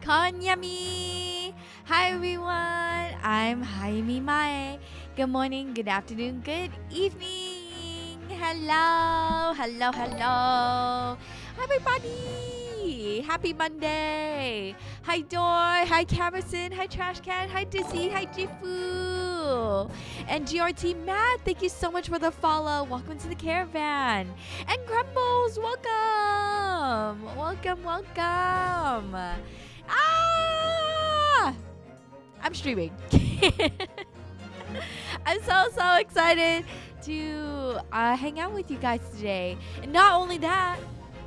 Konyami! Hi everyone, I'm Hayami Mae. Good morning, good afternoon, good evening. Hello, hello, hello. Everybody, happy Monday. Hi Dor, hi Camerson, hi Trash Can, hi Dizzy, hi Jifu. And GRT Matt, thank you so much for the follow. Welcome to the caravan. And Grumbles, welcome. Welcome, welcome. I'm streaming. I'm so excited to hang out with you guys today. And not only that,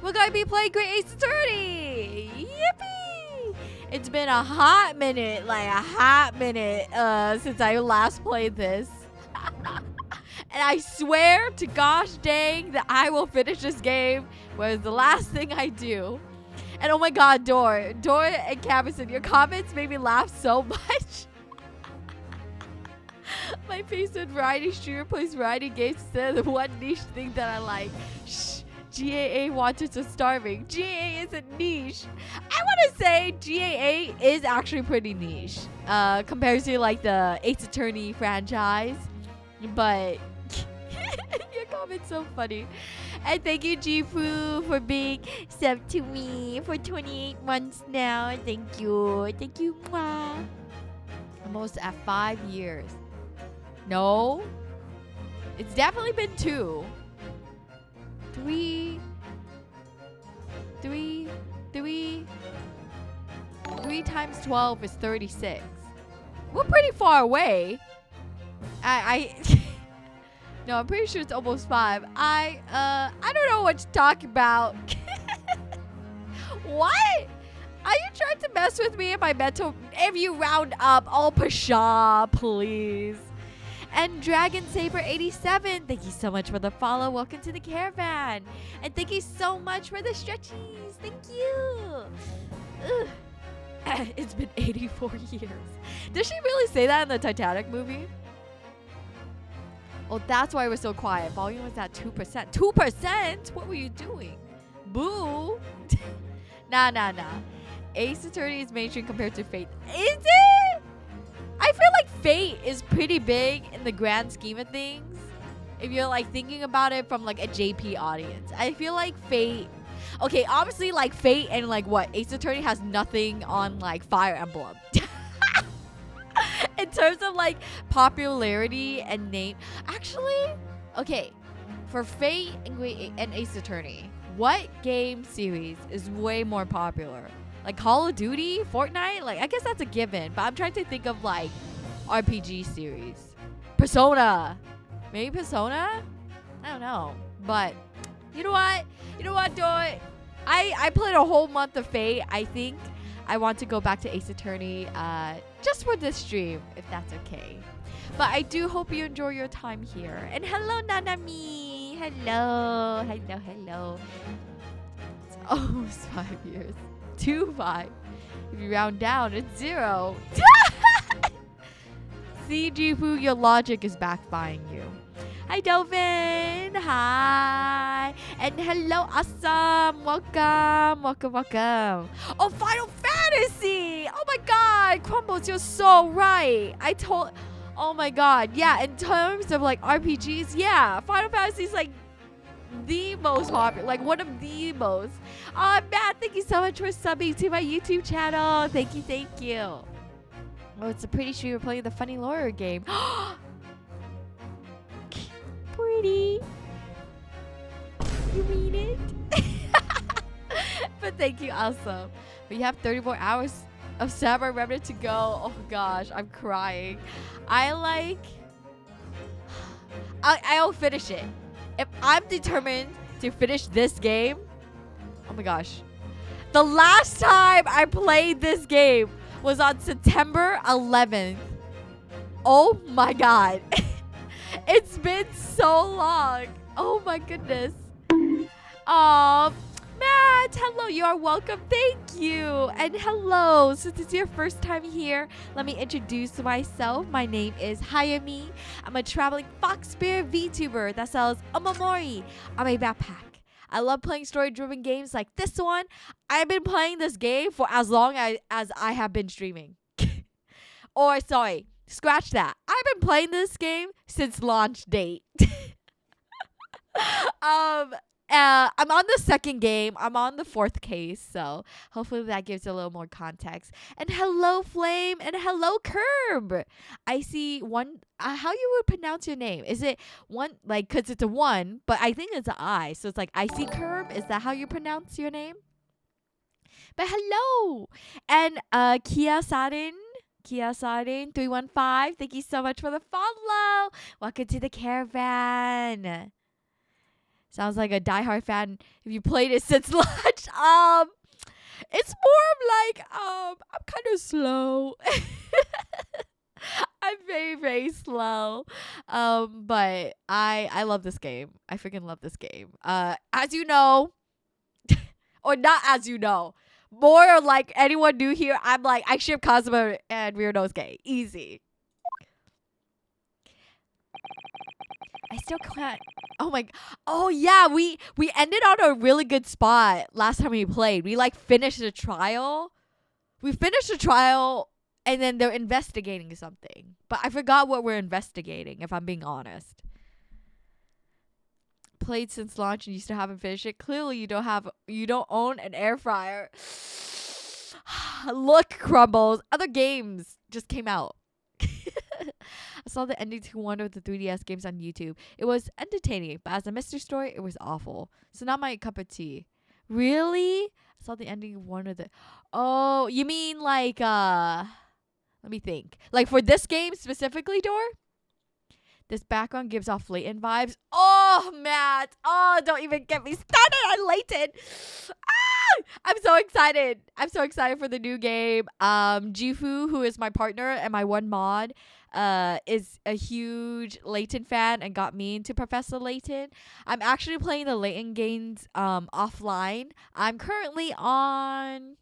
we're going to be playing Great Ace Attorney. Yippee! It's been a hot minute, since I last played this. And I swear to gosh dang that I will finish this game, was the last thing I do. And oh my god, Dor and Cabison, your comments made me laugh so much. My face when variety streamer plays variety games instead of the one niche thing that I like. Shh, GAA watchers are starving. GAA isn't niche. I want to say GAA is actually pretty niche compared to like the Ace Attorney franchise. But your comment's so funny. And thank you, Jifu, for being sub to me for 28 months now. Thank you. Thank you. Mwah. Almost at 5 years. No. It's definitely been 2. 3 times 12 is 36. We're pretty far away. No, I'm pretty sure it's almost 5. I don't know what to talk about. What? Are you trying to mess with me in my mental? If you round up, oh pshaw, please. And Dragon Saber 87, thank you so much for the follow. Welcome to the caravan. And thank you so much for the stretchies. Thank you. Ugh. It's been 84 years. Did she really say that in the Titanic movie? Oh, that's why it was so quiet. Volume was at 2%. 2%? What were you doing? Boo. Nah. Ace Attorney is mainstream compared to Fate. Is it? I feel like Fate is pretty big in the grand scheme of things. If you're like thinking about it from like a JP audience. I feel like Fate... Okay, obviously like Fate and like what? Ace Attorney has nothing on like Fire Emblem. In terms of like popularity and name. Actually, okay. For Fate and Ace Attorney, what game series is way more popular? Like Call of Duty, Fortnite? Like I guess that's a given, but I'm trying to think of like RPG series. Persona. Maybe Persona? I don't know. But you know what? Doi? I played a whole month of Fate. I think I want to go back to Ace Attorney just for this stream, if that's okay. But I do hope you enjoy your time here. And hello, Nanami. Hello. It's almost 5 years. 5. If you round down, it's 0. See, Jifu, your logic is backfiring you. Hi, Delvin. Hi. And hello, Awesome. Welcome. Oh, Final Fantasy. Oh, my God. Crumbles, you're so right. Oh, my God. Yeah, in terms of, like, RPGs, yeah. Final Fantasy is, like, the most popular. Like, one of the most. Matt, thank you so much for subbing to my YouTube channel. Thank you. Oh, it's a pretty sure you're playing the funny lawyer game. Pretty. You mean it? But thank you, Awesome. We have 34 hours of Samurai Remnant to go. Oh gosh, I'm crying. I'll finish it. If I'm determined to finish this game, oh my gosh. The last time I played this game was on September 11th. Oh my god. It's been so long. Oh my goodness. Matt, hello. You are welcome. Thank you. And hello. Since it's your first time here, let me introduce myself. My name is Hayami. I'm a traveling fox bear VTuber that sells omamori on my backpack. I love playing story-driven games like this one. I've been playing this game for as long as I have been streaming. Or, sorry, scratch that. I've been playing this game since launch date. I'm on the second game. I'm on the fourth case, so hopefully that gives a little more context. And hello, Flame, and hello, Curb. I see one. How you would pronounce your name? Is it one, like, because it's a one, but I think it's an I, so it's like I see Curb. Is that how you pronounce your name? But hello, and Kia Sarin 315. Thank you so much for the follow. Welcome to the caravan. Sounds like a diehard fan if you played it since launch. It's more of like I'm kind of slow. I'm very, very slow. But I love this game. I freaking love this game. As you know, or not as you know, more like anyone new here, I'm like I ship Cosmo and Weirdosuke. Easy. I still can't. Oh my. Oh yeah, we ended on a really good spot last time we played. We like finished the trial. We finished the trial and then they're investigating something. But I forgot what we're investigating, if I'm being honest. Played since launch and you still haven't finished it. Clearly you don't own an air fryer. Look, Crumbles. Other games just came out. I saw the ending to one of the 3DS games on YouTube. It was entertaining, but as a mystery story, it was awful. So not my cup of tea. Really? I saw the ending of one of the... Oh, you mean like, let me think. Like for this game specifically, Dor? This background gives off Layton vibes. Oh, Matt. Oh, don't even get me started on Layton. Ah! I'm so excited. I'm so excited for the new game. Jifu, who is my partner and my one mod, is a huge Layton fan and got me into Professor Layton. I'm actually playing the Layton games offline. I'm currently on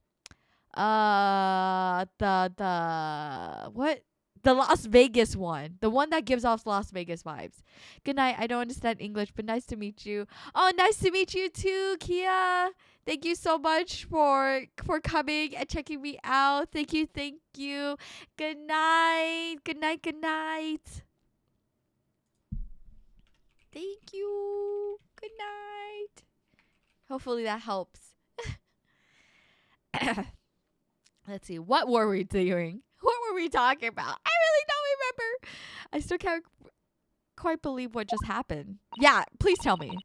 the Las Vegas one. The one that gives off Las Vegas vibes. Good night. I don't understand English, but nice to meet you. Oh, nice to meet you too, Kia. Thank you so much for coming and checking me out. Thank you. Good night. Good night. Thank you. Good night. Hopefully that helps. Let's see. What were we doing? What were we talking about? I really don't remember. I still can't quite believe what just happened. Yeah, please tell me.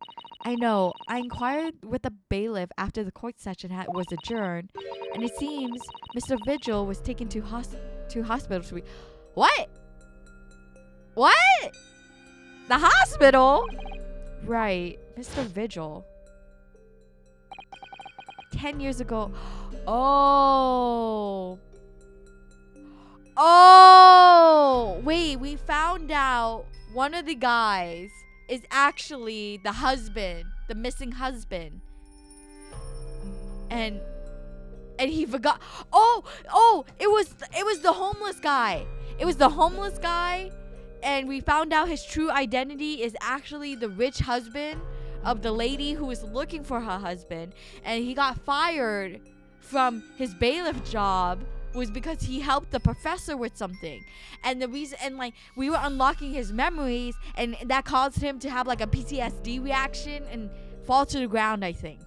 I know. I inquired with the bailiff after the court session was adjourned, and it seems Mr. Vigil was taken to hospital to be... What? What? The hospital? Right. Mr. Vigil. 10 years ago. Oh, wait, we found out one of the guys is actually the husband, the missing husband. And he forgot. Oh, it was the homeless guy. It was the homeless guy, and we found out his true identity is actually the rich husband of the lady who was looking for her husband, and he got fired from his bailiff job was because he helped the professor with something. And the reason, and like we were unlocking his memories, and that caused him to have like a PTSD reaction and fall to the ground, I think.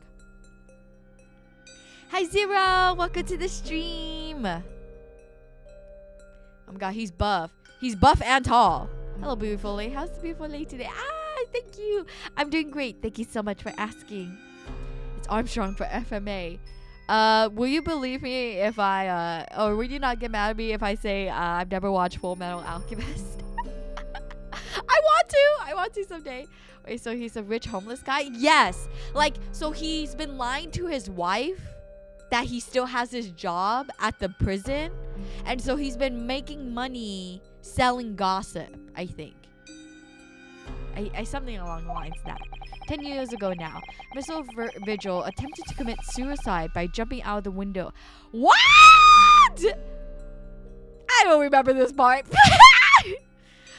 Hi Zero, welcome to the stream. Oh my god, he's buff. He's buff and tall. Hello, beautiful lady. How's the beautiful lady today? Thank you. I'm doing great. Thank you so much for asking. It's Armstrong for FMA. Will you believe me if or will you not get mad at me if I say I've never watched Full Metal Alchemist? I want to someday. Wait, so he's a rich homeless guy? Yes. Like, so he's been lying to his wife that he still has his job at the prison, and so he's been making money selling gossip, I think. I something along the lines of that. 10 years ago now, Mr. Vigil attempted to commit suicide by jumping out of the window. What? I don't remember this part.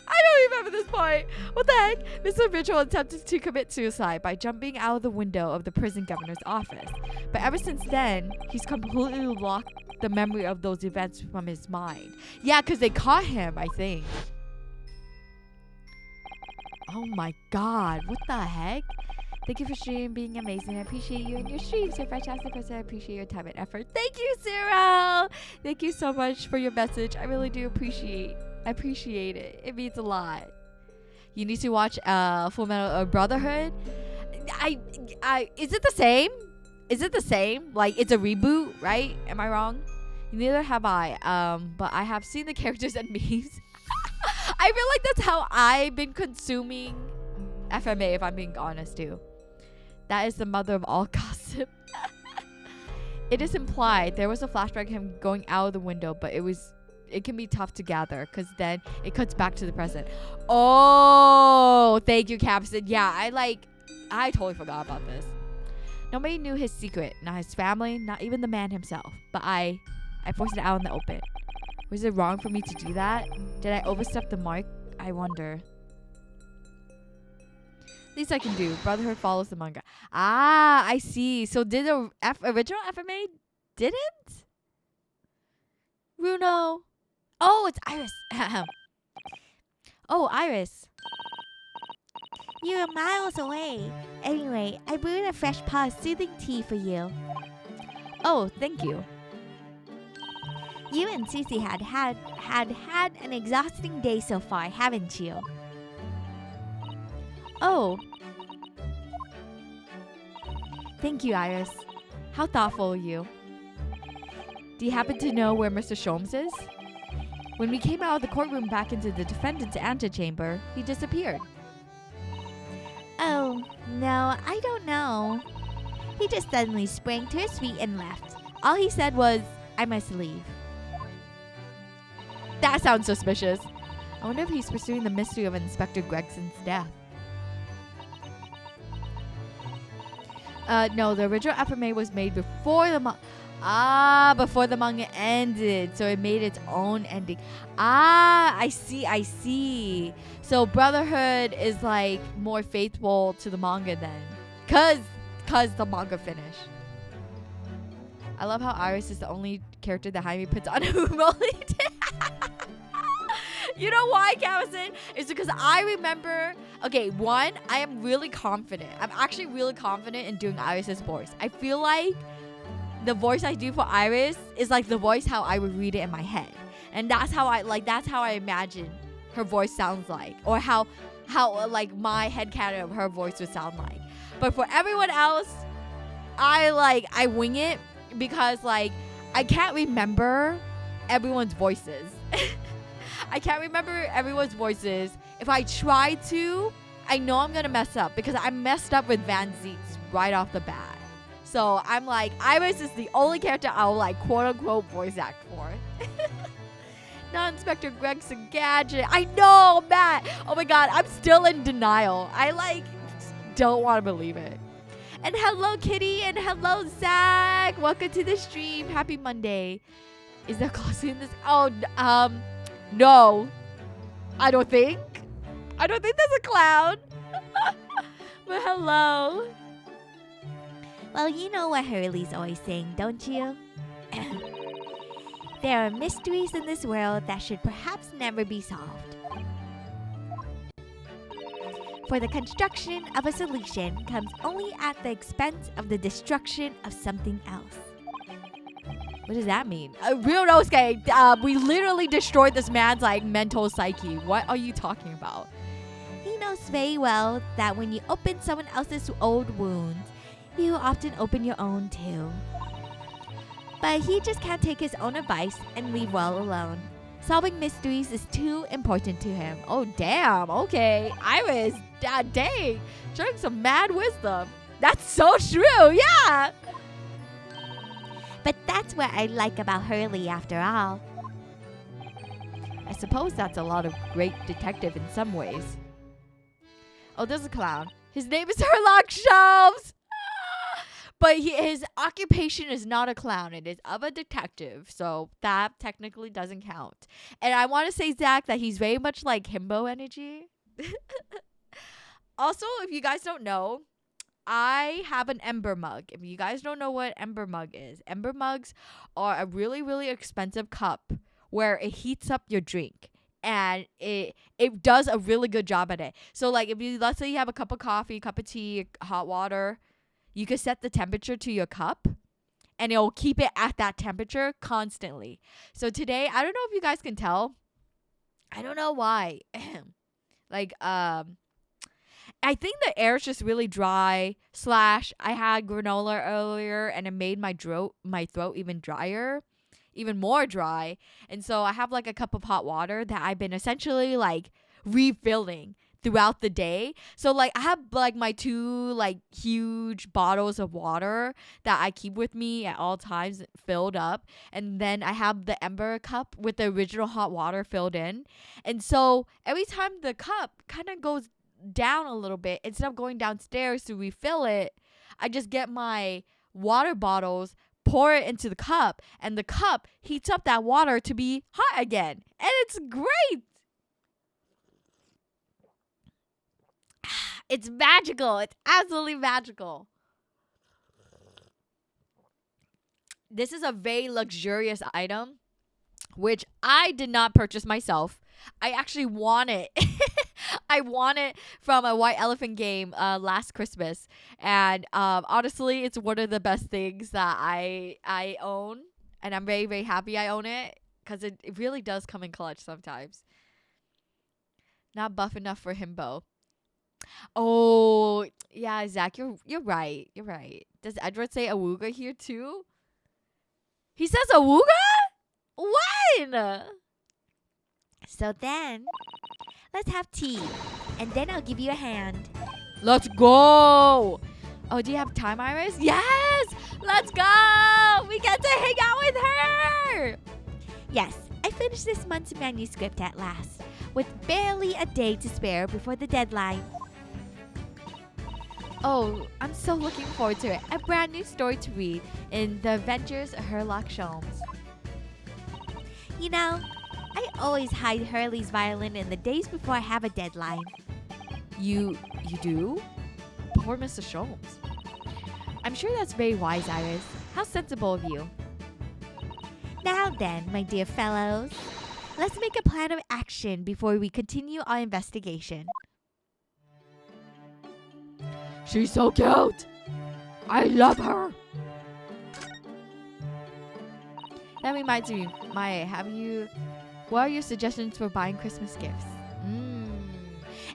I don't remember this point. What the heck? Mr. Mitchell attempted to commit suicide by jumping out of the window of the prison governor's office. But ever since then, he's completely locked the memory of those events from his mind. Yeah, because they caught him, I think. Oh my god, what the heck? Thank you for streaming, being amazing. I appreciate you and your streams. You're a fantastic person. I appreciate your time and effort. Thank you, Cyril. Thank you so much for your message. I really do appreciate it. It means a lot. You need to watch Full Metal Brotherhood. Is it the same? Is it the same? Like, it's a reboot, right? Am I wrong? Neither have I. But I have seen the characters and memes. I feel like that's how I've been consuming FMA, if I'm being honest too. That is the mother of all gossip. It is implied there was a flashback of him going out of the window, but it can be tough to gather because then it cuts back to the present. Oh, thank you, Capson. Yeah, I totally forgot about this. Nobody knew his secret, not his family, not even the man himself. But I forced it out in the open. Was it wrong for me to do that? Did I overstep the mark? I wonder. Least I can do. Brotherhood follows the manga. Ah, I see. So did the original FMA didn't? Runo. Oh, it's Iris. Oh, Iris. You were miles away. Anyway, I brewed a fresh pot of soothing tea for you. Oh, thank you. You and Susie had an exhausting day so far, haven't you? Oh. Thank you, Iris. How thoughtful of you. Do you happen to know where Mr. Sholmes is? When we came out of the courtroom back into the defendant's antechamber, he disappeared. Oh, no, I don't know. He just suddenly sprang to his feet and left. All he said was, I must leave. That sounds suspicious. I wonder if he's pursuing the mystery of Inspector Gregson's death. No, the original FMA was made before the manga ended, so it made its own ending. I see. So Brotherhood is like more faithful to the manga then, cause the manga finished. I love how Iris is the only character that Hayami puts on Umoli. You know why, Kawison? It's because I remember... Okay, one, I am really confident. I'm actually really confident in doing Iris's voice. I feel like the voice I do for Iris is like the voice how I would read it in my head. And that's how I imagine her voice sounds like. Or how like my headcanon of her voice would sound like. But for everyone else, I wing it because like I can't remember everyone's voices. I can't remember everyone's voices. If I try to, I know I'm gonna mess up because I messed up with Van Ziet's right off the bat. So I'm like, Iris is the only character I'll like quote unquote voice act for. Not Inspector Gregson Gadget. I know, Matt. Oh my god, I'm still in denial. I don't want to believe it. And hello, Kitty, and hello, Zach. Welcome to the stream. Happy Monday. Is there costume in this? Oh, no. I don't think there's a clown. But hello. Well, you know what Hurley's always saying, don't you? There are mysteries in this world that should perhaps never be solved. For the construction of a solution comes only at the expense of the destruction of something else. What does that mean? Real Nosuke, we literally destroyed this man's mental psyche. What are you talking about? He knows very well that when you open someone else's old wounds, you often open your own too. But he just can't take his own advice and leave well alone. Solving mysteries is too important to him. Oh, damn. Okay. Iris, dang. Showing some mad wisdom. That's so true. Yeah. But that's what I like about Hurley after all. I suppose that's a lot of great detective in some ways. Oh, there's a clown. His name is Herlock Shelves. But his occupation is not a clown. It is of a detective. So that technically doesn't count. And I want to say, Zach, that he's very much like himbo energy. Also, if you guys don't know, I have an Ember mug. If you guys don't know what Ember mug is, Ember mugs are a really, really expensive cup where it heats up your drink. And it does a really good job at it. So like if you, let's say you have a cup of coffee, cup of tea, hot water, you could set the temperature to your cup and it'll keep it at that temperature constantly. So today, I don't know if you guys can tell. I don't know why. Like I think the air is just really dry. / I had granola earlier and it made my throat even drier, even more dry. And so I have like a cup of hot water that I've been essentially like refilling throughout the day. So like I have like my 2 like huge bottles of water that I keep with me at all times filled up, and then I have the Ember cup with the original hot water filled in. And so every time the cup kind of goes down a little bit, instead of going downstairs to refill it, I just get my water bottles, pour it into the cup, and the cup heats up that water to be hot again. And it's great. It's magical. It's absolutely magical. This is a very luxurious item, which I did not purchase myself. I actually want it. I won it from a White Elephant game last Christmas. And honestly, it's one of the best things that I own. And I'm very, very happy I own it. Because it really does come in clutch sometimes. Not buff enough for himbo. Oh, yeah, Zach, you're right. You're right. Does Edward say awooga here too? He says awooga? When? So then, let's have tea. And then I'll give you a hand. Let's go. Oh, do you have time, Iris? Yes! Let's go! We get to hang out with her! Yes, I finished this month's manuscript at last, with barely a day to spare before the deadline. Oh, I'm so looking forward to it. A brand new story to read in The Adventures of Sherlock Holmes. You know, I always hide Hurley's violin in the days before I have a deadline. You do? Poor Mr. Sholmes. I'm sure that's very wise, Iris. How sensible of you. Now then, my dear fellows, let's make a plan of action before we continue our investigation. She's so cute. I love her. That reminds me, Mae, what are your suggestions for buying Christmas gifts?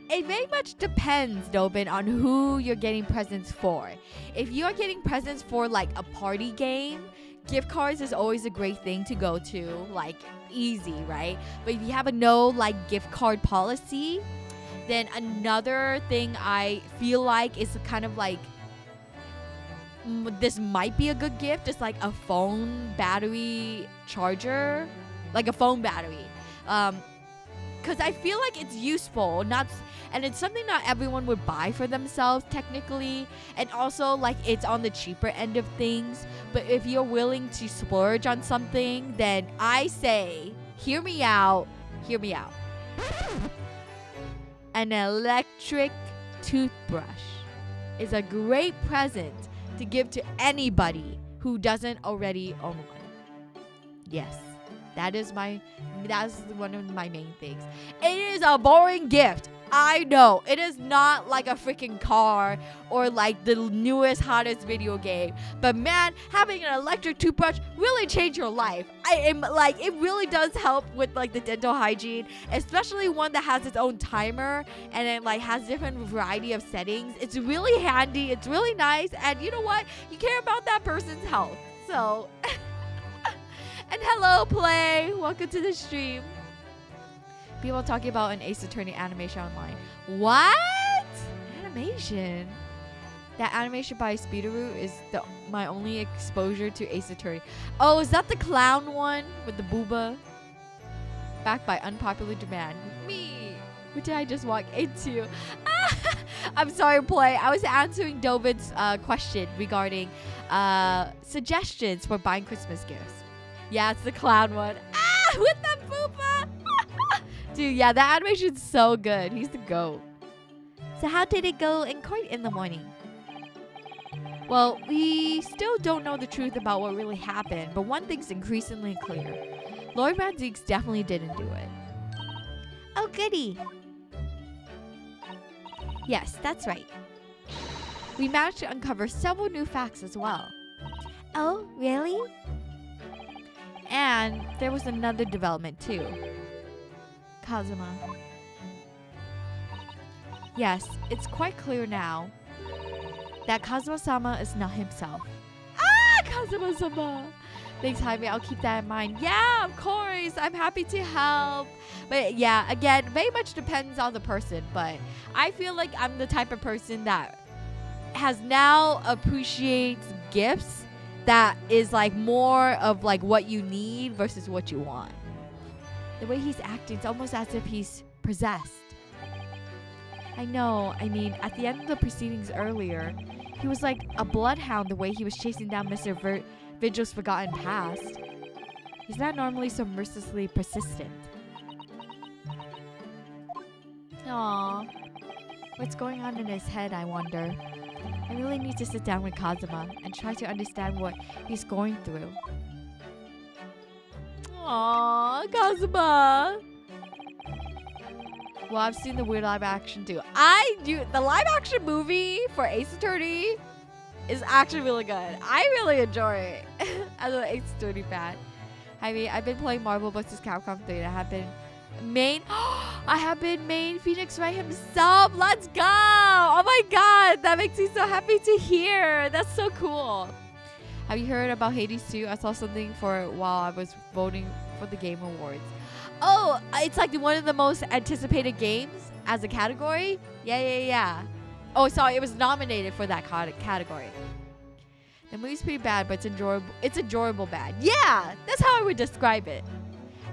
It very much depends, Dobin, on who you're getting presents for. If you're getting presents for like a party game, gift cards is always a great thing to go to, like easy, right? But if you have a no like gift card policy, then another thing I feel like is kind of like this might be a good gift. It's like a phone battery charger, like a phone battery. Because I feel like it's useful, and it's something not everyone would buy for themselves technically, and also like it's on the cheaper end of things. But if you're willing to splurge on something, then I say, hear me out. An electric toothbrush is a great present to give to anybody who doesn't already own one. Yes. That's one of my main things. It is a boring gift. I know. It is not like a freaking car or like the newest, hottest video game. But man, having an electric toothbrush really changed your life. It really does help with like the dental hygiene, especially one that has its own timer and it like has different variety of settings. It's really handy. It's really nice. And you know what? You care about that person's health. So... And hello, Play. Welcome to the stream. People talking about an Ace Attorney animation online. What? Animation? That animation by Speederoo is my only exposure to Ace Attorney. Oh, is that the clown one with the booba? Backed by unpopular demand. Me. What did I just walk into? I'm sorry, Play. I was answering Dovin's question regarding suggestions for buying Christmas gifts. Yeah, it's the clown one. Ah, with the poopa. Dude, yeah, that animation's so good. He's the GOAT. So how did it go in court in the morning? Well, we still don't know the truth about what really happened, but one thing's increasingly clear. Lord Van Zeeks definitely didn't do it. Oh, goody. Yes, that's right. We managed to uncover several new facts as well. Oh, really? And there was another development too. Kazuma. Yes, it's quite clear now that Kazuma-sama is not himself. Ah, Kazuma-sama! Thanks, Jaime. I'll keep that in mind. Yeah, of course. I'm happy to help. But yeah, again, very much depends on the person. But I feel like I'm the type of person that has now appreciates gifts that is like more of like what you need versus what you want. The way he's acting, it's almost as if he's possessed. I know. I mean, at the end of the proceedings earlier, he was like a bloodhound the way he was chasing down Mr. Vigil's forgotten past. He's not normally so mercilessly persistent. Aww. What's going on in his head, I wonder? I really need to sit down with Kazuma and try to understand what he's going through. Aww, Kazuma! Well, I've seen the weird live action too. The live action movie for Ace Attorney is actually really good. I really enjoy it as an Ace Attorney fan. I mean, I've been playing Marvel vs. Capcom 3 and I have been main Phoenix Wright himself. Let's go! Oh my god, that makes me so happy to hear. That's so cool. Have you heard about Hades 2? I saw something for it while I was voting for the Game Awards. Oh, it's like one of the most anticipated games as a category? Yeah. Oh, sorry, it was nominated for that category. The movie's pretty bad, but it's enjoyable. It's enjoyable bad. Yeah, that's how I would describe it.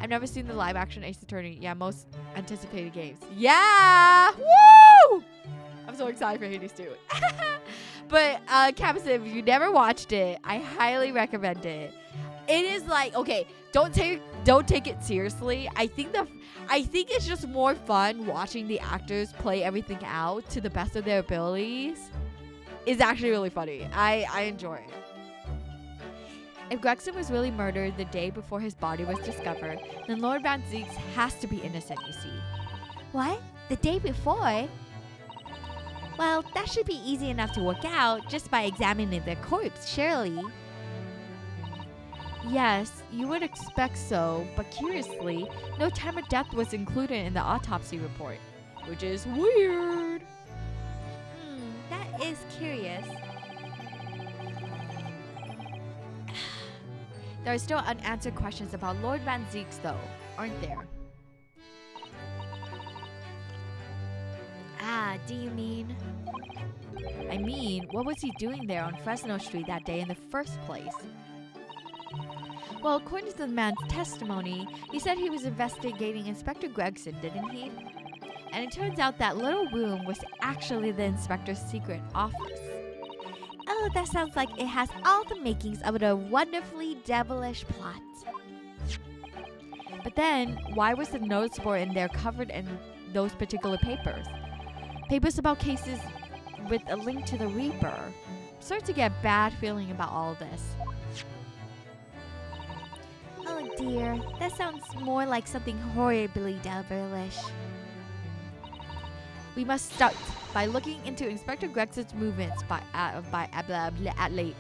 I've never seen the live-action Ace Attorney. Yeah, most anticipated games. Yeah! Woo! I'm so excited for Hades 2. But, Campus, if you never watched it, I highly recommend it. It is like, okay, don't take it seriously. I think it's just more fun watching the actors play everything out to the best of their abilities. It's actually really funny. I enjoy it. If Gregson was really murdered the day before his body was discovered, then Lord Van Zeeks has to be innocent, you see. What? The day before? Well, that should be easy enough to work out just by examining the corpse, surely. Yes, you would expect so, but curiously, no time of death was included in the autopsy report, which is weird. That is curious. There are still unanswered questions about Lord Van Zeeks, though, aren't there? Ah, do you mean? I mean, what was he doing there on Fresno Street that day in the first place? Well, according to the man's testimony, he said he was investigating Inspector Gregson, didn't he? And it turns out that little room was actually the inspector's secret office. Oh, that sounds like it has all the makings of a wonderfully devilish plot. But then, why was the notice board in there covered in those particular papers? Papers about cases with a link to the Reaper. I'm starting to get a bad feeling about all of this. Oh dear, that sounds more like something horribly devilish. We must start by looking into Inspector Gregson's movements at late.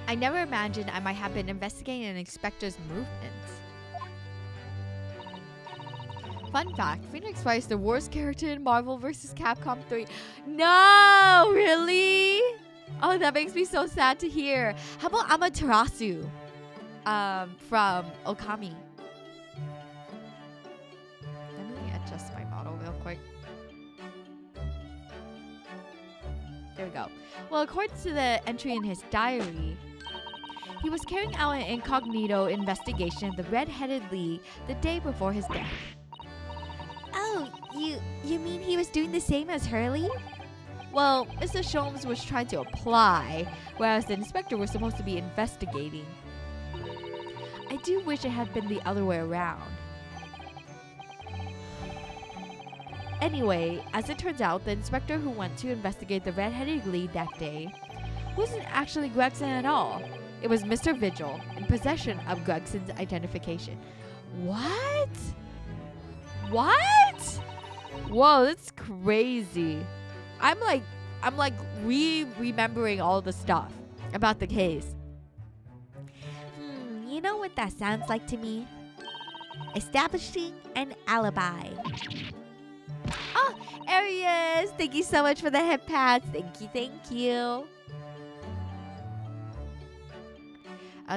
I never imagined I might have been investigating an inspector's movements. Fun fact, Phoenix Wright is the worst character in Marvel vs. Capcom 3. No, really? Oh, that makes me so sad to hear. How about Amaterasu from Okami? Let me adjust my model real quick. There we go. Well, according to the entry in his diary, He was carrying out an incognito investigation of the Red-Headed League the day before his death. Oh, you mean he was doing the same as Hurley? Well, Mr. Sholmes was trying to apply, whereas the inspector was supposed to be investigating. I do wish it had been the other way around. Anyway, as it turns out, the inspector who went to investigate the Red-Headed League that day wasn't actually Gregson at all. It was Mr. Vigil in possession of Gregson's identification. What? What? Whoa, that's crazy. I'm like remembering all the stuff about the case. You know what that sounds like to me? Establishing an alibi. Oh, Arius! Thank you so much for the head pats. Thank you.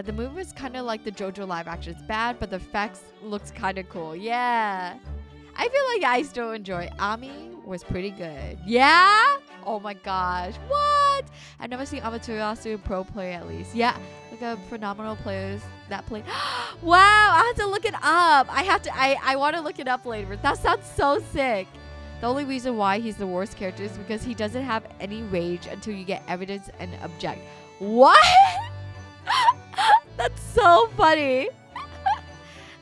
The movie was kind of like the JoJo live action. It's bad, but the effects looks kind of cool. Yeah. I feel like I still enjoy it. Ami was pretty good. Yeah? Oh my gosh. What? I've never seen Amaterasu pro play at least. Yeah. Like a phenomenal players that play. Wow. I have to look it up. I want to look it up later. That sounds so sick. The only reason why he's the worst character is because he doesn't have any rage until you get evidence and object. What? That's so funny.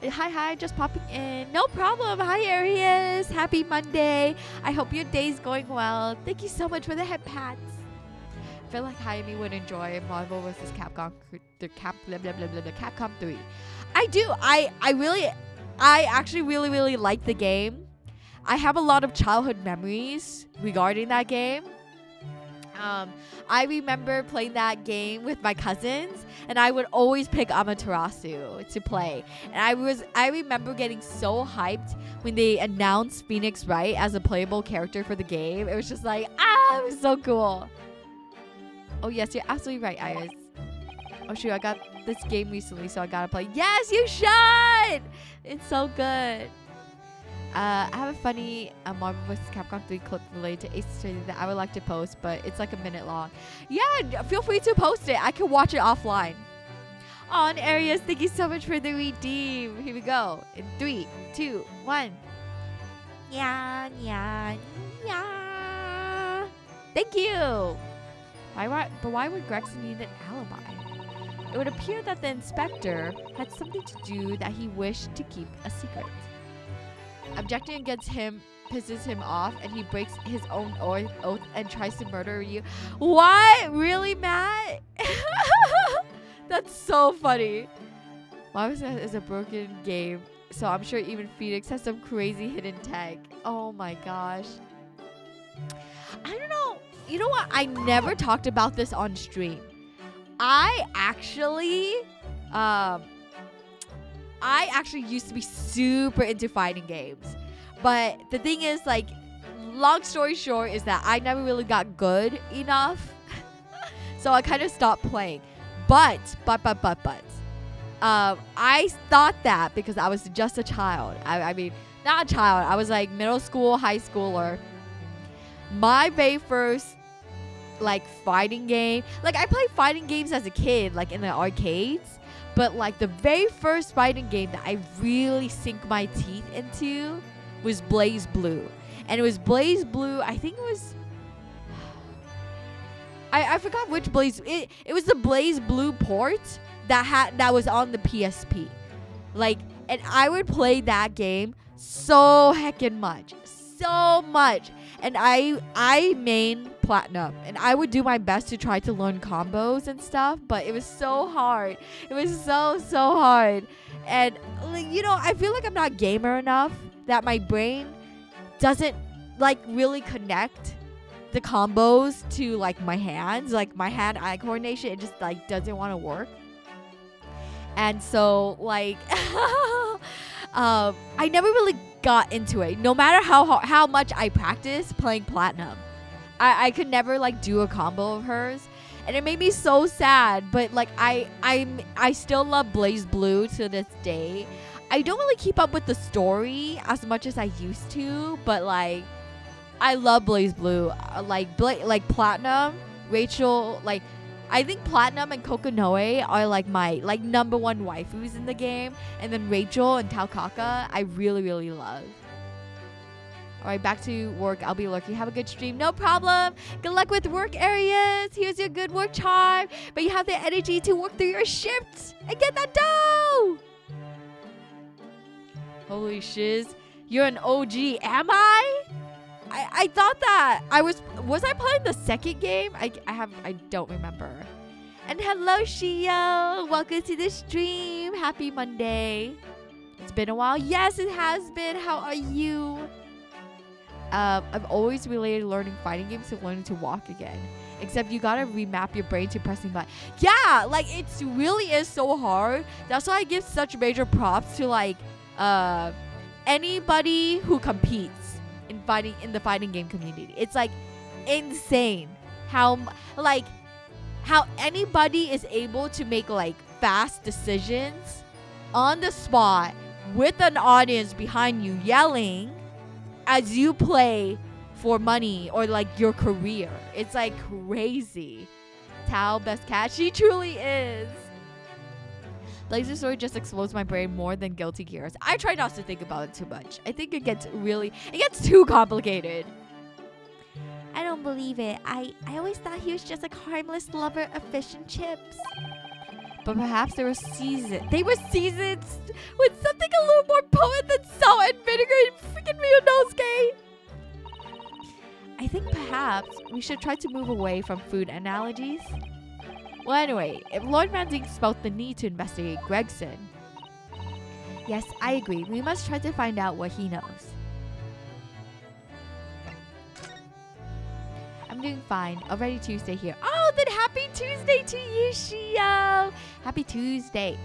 Hi, just popping in. No problem. Hi, Arius. Happy Monday. I hope your day's going well. Thank you so much for the head pats. I feel like Hayami would enjoy Marvel vs. Capcom, Capcom 3. I do. I actually really like the game. I have a lot of childhood memories regarding that game. I remember playing that game with my cousins, and I would always pick Amaterasu to play. And I remember getting so hyped when they announced Phoenix Wright as a playable character for the game. It was just like, it was so cool. Oh yes, you're absolutely right, Iris. Oh shoot, I got this game recently, so I gotta play. Yes, you should! It's so good. I have a funny Marvel vs. Capcom 3 clip related to Ace Attorney that I would like to post, but it's like a minute long. Yeah, feel free to post it. I can watch it offline. Oh, and Arius, thank you so much for the redeem. Here we go. In 3, 2, 1. Yeah. Thank you. But why would Gregson need an alibi? It would appear that the inspector had something to do that he wished to keep a secret. Objecting against him pisses him off, and he breaks his own oath and tries to murder you. What? Really, Matt? That's so funny. Marvel is a broken game, so I'm sure even Phoenix has some crazy hidden tech. Oh my gosh. I don't know. You know what? I never talked about this on stream. I actually used to be super into fighting games. But the thing is, like, long story short is that I never really got good enough. So I kind of stopped playing. But, I thought that because I was just a child. I mean, not a child. I was like middle school, high schooler. My very first, like, fighting game. Like, I played fighting games as a kid, like, in the arcades. But, like, the very first fighting game that I really sink my teeth into was Blaze Blue. And it was Blaze Blue, I think it was... I forgot which Blaze... It was the Blaze Blue port that was on the PSP. Like, and I would play that game so heckin' much. So much. And I main platinum, and I would do my best to try to learn combos and stuff, but it was so hard. It was so hard. And, you know, I feel like I'm not gamer enough, that my brain doesn't, like, really connect the combos to, like, my hands. Like, my hand-eye coordination, it just, like, doesn't want to work. And so, like, I never really got into it. No matter how much I practiced playing platinum, I could never, like, do a combo of hers, and it made me so sad. But, like, I still love Blaze Blue to this day. I don't really keep up with the story as much as I used to, but, like, I love Blaze Blue. Like platinum, Rachel, like, I think Platinum and Kokonoe are like my like number one waifus in the game. And then Rachel and Taukaka, I really, really love. Alright, back to work. I'll be lurking. Have a good stream. No problem. Good luck with work areas. Here's your good work charm. But you have the energy to work through your shifts and get that dough. Holy shiz. You're an OG. Am I? I thought that I was I playing the second game? I don't remember. And hello, Shio. Welcome to the stream. Happy Monday. It's been a while. Yes, it has been. How are you? I've always related learning fighting games to learning to walk again. Except you gotta remap your brain to pressing button. Yeah, like it really is so hard. That's why I give such major props to like anybody who competes in the fighting game community. It's like insane how anybody is able to make like fast decisions on the spot with an audience behind you yelling as you play for money or like your career. It's like crazy. Tao, best cat. She truly is. Laser Sword just explodes my brain more than Guilty Gears. I try not to think about it too much. I think it gets too complicated. I don't believe it. I always thought he was just a harmless lover of fish and chips. But perhaps they were seasoned with something a little more potent than salt and vinegar and freaking Miyonosuke. I think perhaps we should try to move away from food analogies. Well, anyway, if Lord Manzing felt the need to investigate Gregson. Yes, I agree. We must try to find out what he knows. I'm doing fine. Already Tuesday here. Oh, then happy Tuesday to you, Shio. Happy Tuesday.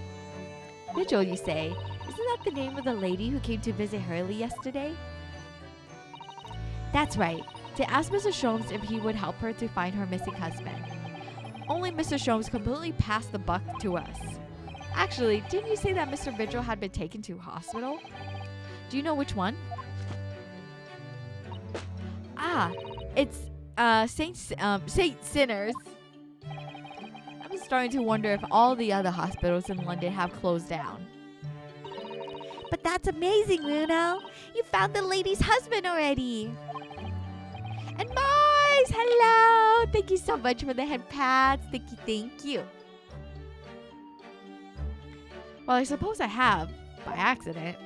Vigil, you say? Isn't that the name of the lady who came to visit Hurley yesterday? That's right. To ask Mr. Sholmes if he would help her to find her missing husband. Only Mr. Sholmes completely passed the buck to us. Actually, didn't you say that Mr. Vigil had been taken to hospital? Do you know which one? Ah, it's Saint Sinners. I'm starting to wonder if all the other hospitals in London have closed down. But that's amazing, Muno. You found the lady's husband already. And Mars, hello! Thank you so much for the head pats. Thank you. Well, I suppose I have, by accident.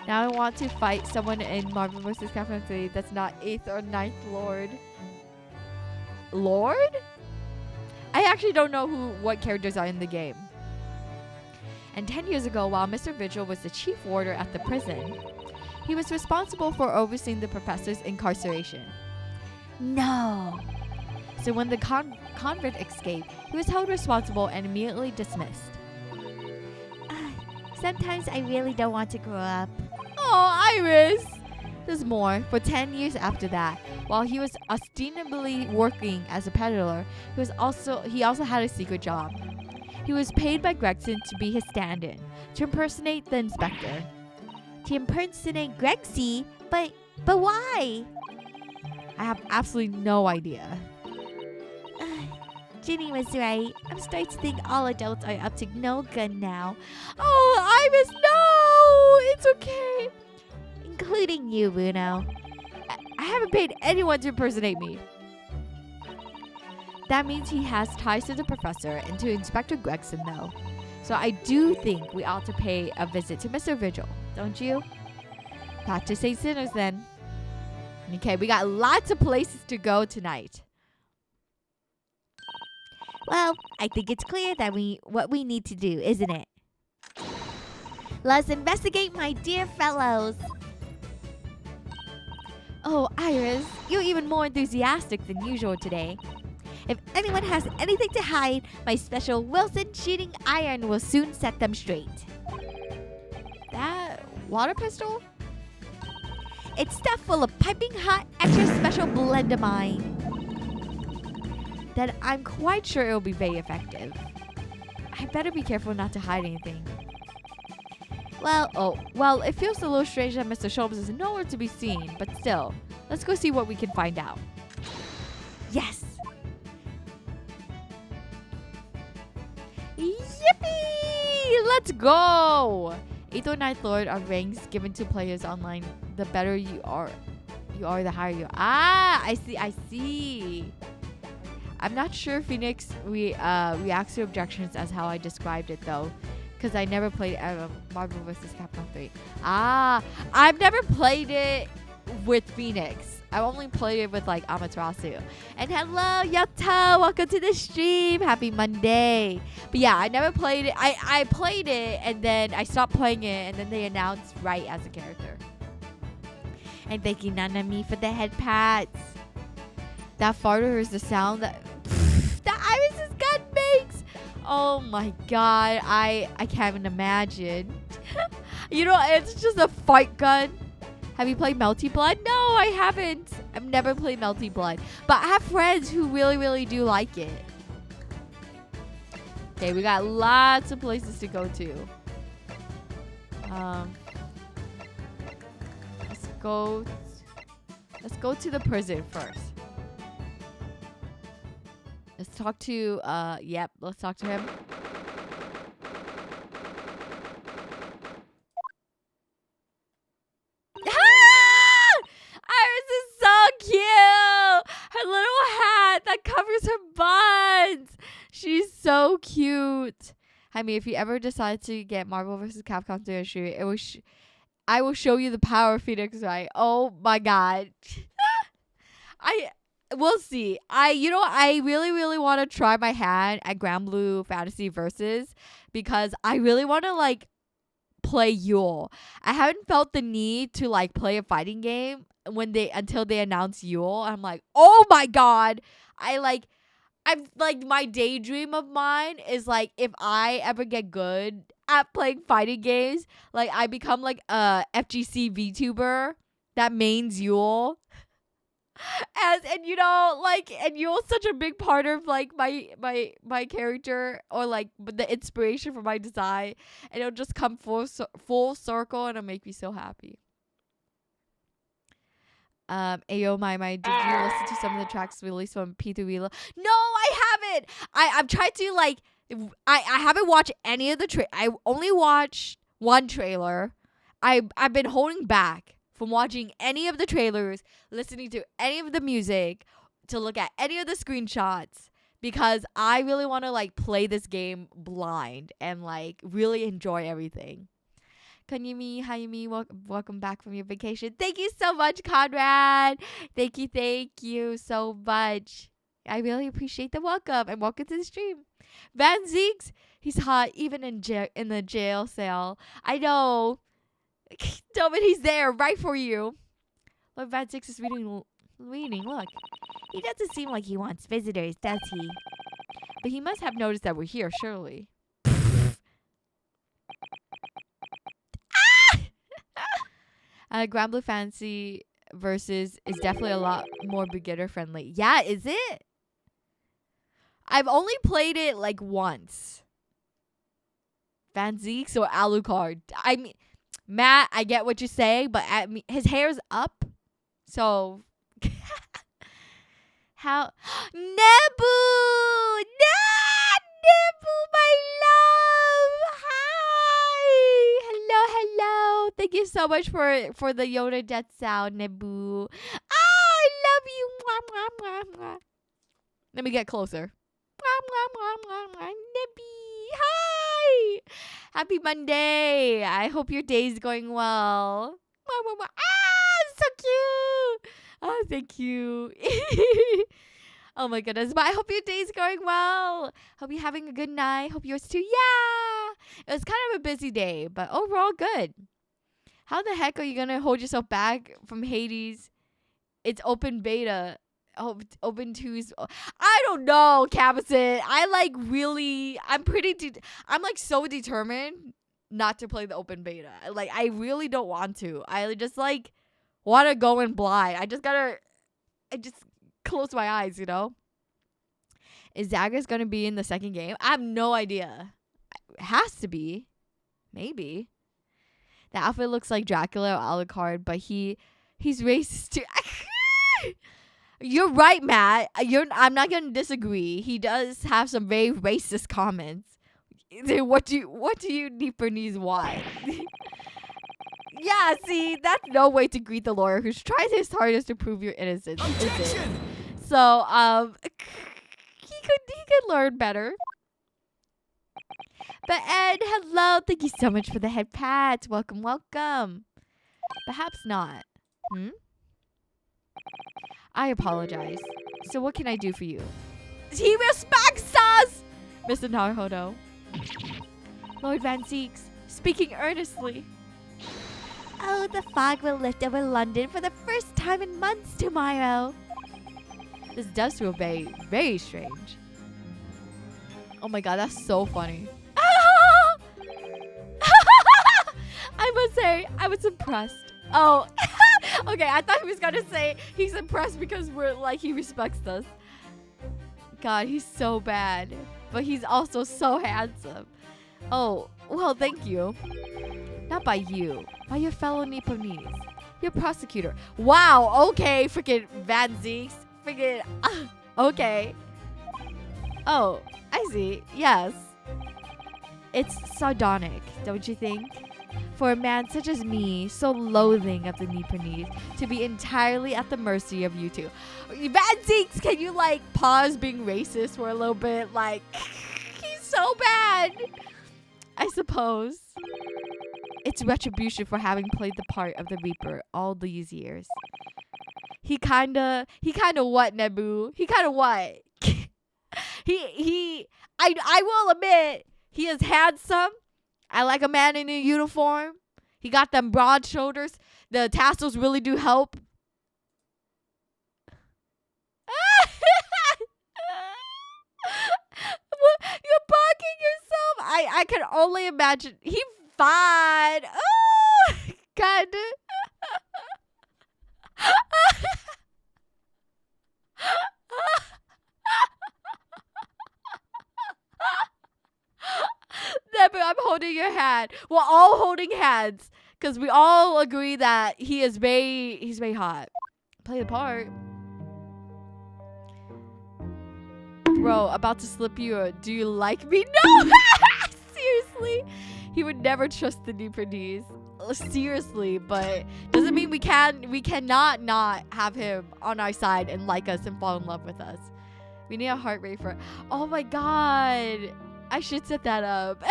Now I want to fight someone in Marvel vs. Capcom 3 that's not 8th or 9th Lord. Lord? I actually don't know what characters are in the game. And 10 years ago, while Mr. Vigil was the chief warder at the prison, he was responsible for overseeing the professor's incarceration. No. So when the convict escaped, he was held responsible and immediately dismissed. Sometimes I really don't want to grow up. Oh, Iris! There's more. For 10 years after that, while he was ostensibly working as a peddler, he also had a secret job. He was paid by Gregson to be his stand-in, to impersonate the inspector. To impersonate Gregsy? But why? I have absolutely no idea. Ginny was right. I'm starting to think all adults are up to no good now. Oh, Iris, no! It's okay. Including you, Bruno. I haven't paid anyone to impersonate me. That means he has ties to the professor and to Inspector Gregson, though. So I do think we ought to pay a visit to Mr. Vigil, don't you? Back to St. Sinners, then. Okay, we got lots of places to go tonight. Well, I think it's clear that what we need to do, isn't it? Let's investigate, my dear fellows. Oh, Iris, you're even more enthusiastic than usual today. If anyone has anything to hide, my special Wilson shooting iron will soon set them straight. That water pistol? It's stuffed full of piping hot, extra special blend of mine. Then I'm quite sure it'll be very effective. I better be careful not to hide anything. Well, it feels a little strange that Mr. Sholmes is nowhere to be seen, but still, let's go see what we can find out. Yes! Yippee! Let's go! 8th or 9th Lord are ranks given to players online. The better you are, the higher you are. Ah, I see. I'm not sure Phoenix reacts to objections as how I described it though, because I never played Marvel vs. Capcom 3. Ah, I've never played it with Phoenix. I've only played it with like Amaterasu. And hello, Yato! Welcome to the stream. Happy Monday. But yeah, I never played it. I played it and then I stopped playing it and then they announced Right as a character. And thank you, Nanami, for the head pats. That farter is the sound that Iris's gun makes. Oh my god, I can't even imagine. You know, it's just a fight gun. Have you played Melty Blood? No, I haven't. I've never played Melty Blood. But I have friends who really, really do like it. Okay, we got lots of places to go to. Let's go to the prison first. Let's talk to let's talk to him. Iris is so cute. Her little hat that covers her buns. She's so cute. I mean, if you ever decide to get Marvel vs. Capcom 3 and shoot, I will show you the power of Phoenix Wright. Oh my god. We'll see. I really, really want to try my hand at Grand Blue Fantasy Versus because I really want to like play Yule. I haven't felt the need to like play a fighting game until they announced Yule. I'm like, oh my god. I'm like, my daydream of mine is like if I ever get good at playing fighting games, like I become like a FGC VTuber that mains Yule. And you know, like, and Yule's such a big part of like my character or like the inspiration for my design, and it'll just come full circle and it'll make me so happy. Ayo Mae, did you listen to some of the tracks released from P2 No, I haven't. I've tried to like I haven't watched any of the I only watched one trailer. I've been holding back from watching any of the trailers, listening to any of the music, to look at any of the screenshots, because I really want to like play this game blind and like really enjoy everything. Konyami, Hayami, welcome back from your vacation. Thank you so much, Conrad. Thank you so much. I really appreciate the welcome, and welcome to the stream. Van Zeeks, he's hot even in the jail cell. I know. Tobin, he's there right for you. Look, Van Six is reading. Look, he doesn't seem like he wants visitors, does he? But he must have noticed that we're here, surely. Grand Blue Fantasy Versus is definitely a lot more beginner friendly. Yeah, is it? I've only played it like once. Van Zeeks or Alucard? I mean, Matt, I get what you say, but his hair's up, so how? Nebu, Nebu, my love. Hi, hello. Thank you so much for the Yoda death sound, Nebu. I love you. Mwah, mwah, mwah, mwah. Let me get closer. Nebi, hi. Happy Monday. I hope your day's going well. So cute. Oh, thank you. Oh my goodness. But I hope your day's going well. Hope you're having a good night. Hope yours too. Yeah. It was kind of a busy day, but overall good. How the heck are you going to hold yourself back from Hades? It's open beta. Open twos. I don't know, Captain. I'm like so determined not to play the open beta. Like, I really don't want to. I just like want to go in blind. I just close my eyes, you know? Is Zagreus going to be in the second game? I have no idea. It has to be. Maybe. The outfit looks like Dracula or Alucard, but he's racist too. You're right, Matt. I'm not going to disagree. He does have some very racist comments. what do you Nipponese want? Yeah, see, that's no way to greet the lawyer who's tried his hardest to prove your innocence. Is it? Objection! So, he could learn better. But Ed, hello, thank you so much for the head pat. Welcome, welcome. Perhaps not. I apologize. So what can I do for you? He respects us, Mr. Naruhodo. Lord Van Zeeks, speaking earnestly. Oh, the fog will lift over London for the first time in months tomorrow. This does feel very, very strange. Oh my god, that's so funny. I must say, I was impressed. Oh, okay, I thought he was gonna say he's impressed because we're like, he respects us. God, he's so bad. But he's also so handsome. Oh, well, thank you. Not by you, by your fellow Nipponese. Your prosecutor. Wow, okay, freaking Van Zeeks. Freaking, okay. Oh, I see, yes. It's sardonic, don't you think? For a man such as me, so loathing of the Nipponese, to be entirely at the mercy of you two. Van Zeeks, can you like pause being racist for a little bit? Like, he's so bad. I suppose. It's retribution for having played the part of the Reaper all these years. He kinda what, Nebu? He kinda what? I will admit, he is handsome. I like a man in a uniform. He got them broad shoulders. The tassels really do help. You're barking yourself. I can only imagine. He fine. Oh, God. Never, I'm holding your hand. We're all holding hands because we all agree that he's very hot. Play the part. Bro, about to slip you a do you like me? No! Seriously? He would never trust the Nipponese. Seriously, but doesn't mean we cannot not have him on our side and like us and fall in love with us. We need a heart rate for. Oh my god. I should set that up.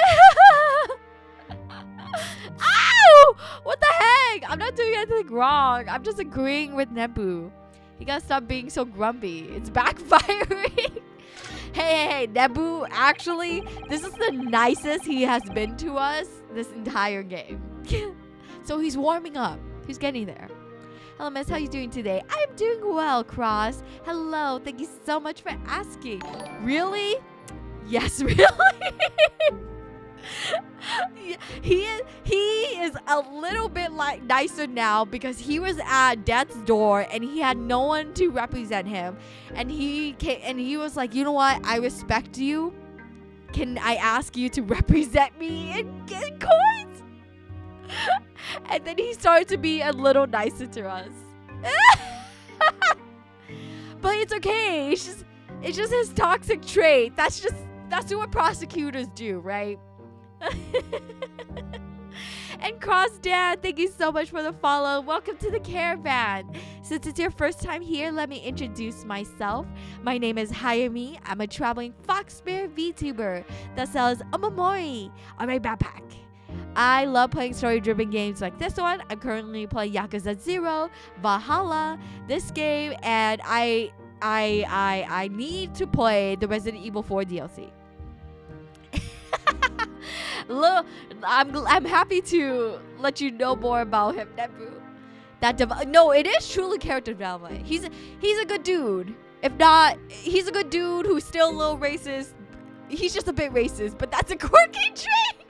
Ow! What the heck? I'm not doing anything wrong. I'm just agreeing with Nebu. You gotta stop being so grumpy. It's backfiring. Hey, Nebu, actually, this is the nicest he has been to us this entire game. So he's warming up. He's getting there. Hello, miss. How you doing today? I'm doing well, Cross. Hello. Thank you so much for asking. Really? Yes, really? He is a little bit like nicer now because he was at death's door and he had no one to represent him, and he came and he was like, you know what, I respect you, can I ask you to represent me in court? And then he started to be a little nicer to us. But it's okay, it's just his toxic trait. That's what prosecutors do, right? And Cross Dad, thank you so much for the follow. Welcome to the caravan. Since it's your first time here, let me introduce myself. My name is Hayami. I'm a traveling fox bear VTuber that sells omamori on my backpack. I love playing story-driven games like this one. I'm currently playing Yakuza 0, Valhalla, this game, and I need to play the Resident Evil 4 DLC. Look, I'm happy to let you know more about him, Nebu. No, it is truly character development. He's a good dude. If not, he's a good dude who's still a little racist. He's just a bit racist, but that's a quirky trait.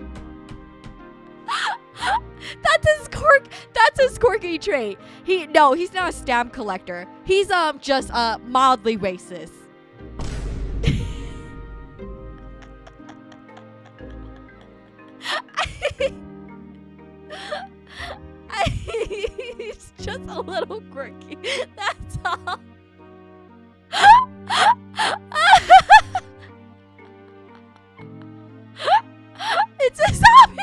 That's his quirky trait. He's not a stamp collector. He's just mildly racist. He's just a little quirky. That's all. It's a zombie!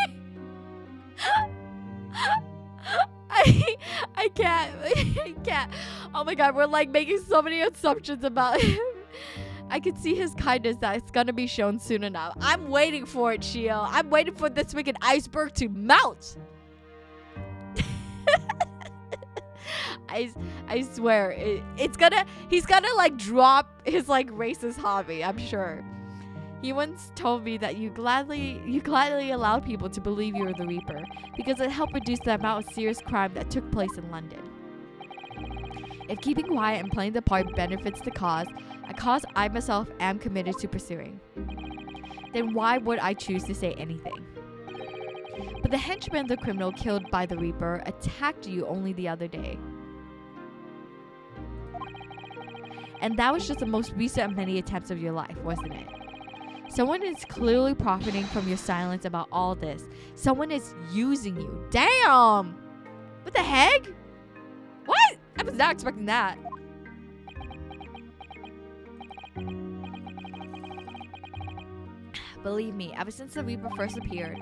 I can't. I can't. Oh my god, we're like making so many assumptions about him. I can see his kindness that's gonna be shown soon enough. I'm waiting for it, Shio. I'm waiting for this wicked iceberg to melt. I swear, he's gonna like drop his like racist hobby, I'm sure. He once told me that you gladly allowed people to believe you were the Reaper because it helped reduce the amount of serious crime that took place in London. If keeping quiet and playing the part benefits the cause, a cause I myself am committed to pursuing, then why would I choose to say anything? But the henchman of the criminal killed by the Reaper attacked you only the other day. And that was just the most recent of many attempts of your life, wasn't it? Someone is clearly profiting from your silence about all this. Someone is using you. Damn! What the heck? What? I was not expecting that. Believe me, ever since the Reaper first appeared,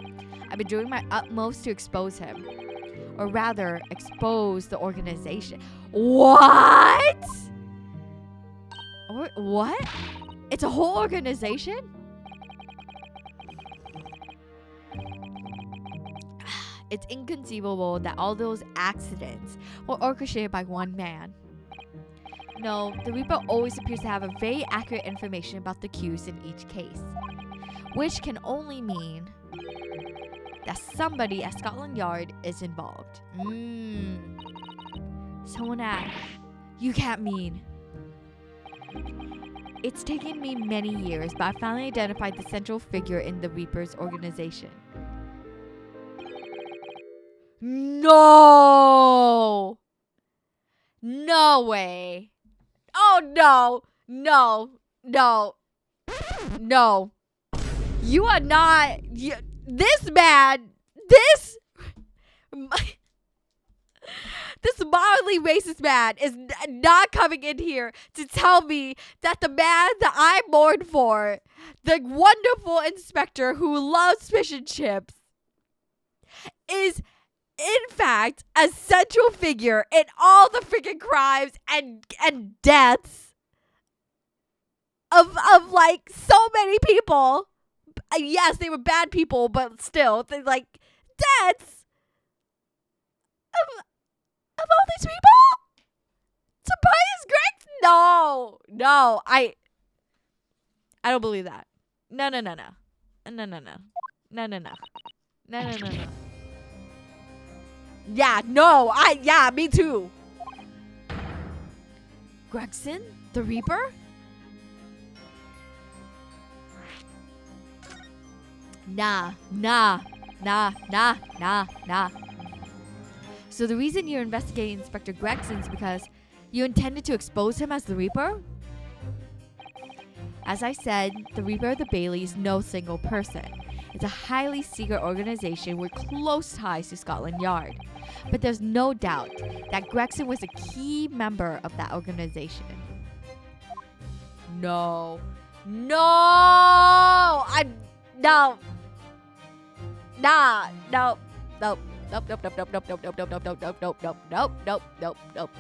I've been doing my utmost to expose him. Or rather, expose the organization. What? What? It's a whole organization? It's inconceivable that all those accidents were orchestrated by one man. No, the Reaper always appears to have a very accurate information about the accused in each case, which can only mean that somebody at Scotland Yard is involved. Someone at you can't mean. It's taken me many years, but I finally identified the central figure in the Reaper's organization. No! No way. Oh no. No. No. No. You are not. This man. This mildly racist man is not coming in here to tell me that the man that I mourn for, the wonderful inspector who loves fish and chips, is in fact a central figure in all the freaking crimes and deaths of like so many people. Yes, they were bad people, but still, they like deaths of all these people. Tobias Greg? No, I don't believe that. No. Yeah, me too. Gregson? The Reaper? Nah. So the reason you're investigating Inspector Gregson is because you intended to expose him as the Reaper? As I said, the Reaper of the Bailey is no single person. It's a highly secret organization with close ties to Scotland Yard. But there's no doubt that Gregson was a key member of that organization. No.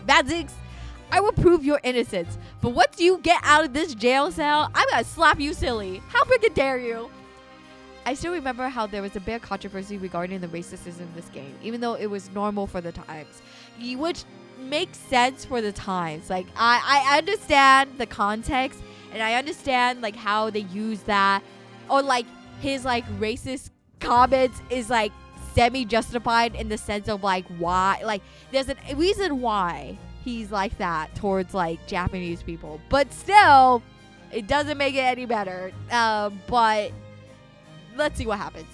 Vazix, I will prove your innocence. But once you get out of this jail cell, I'm gonna slap you silly. How freaking dare you? I still remember how there was a bit of controversy regarding the racism in this game, even though it was normal for the times. Which makes sense for the times. Like, I understand the context, and I understand, like, how they use that. Or, like, his, like, racist comments is, like, semi-justified in the sense of, like, why. Like, there's a reason why he's like that towards, like, Japanese people. But still, it doesn't make it any better. But let's see what happens.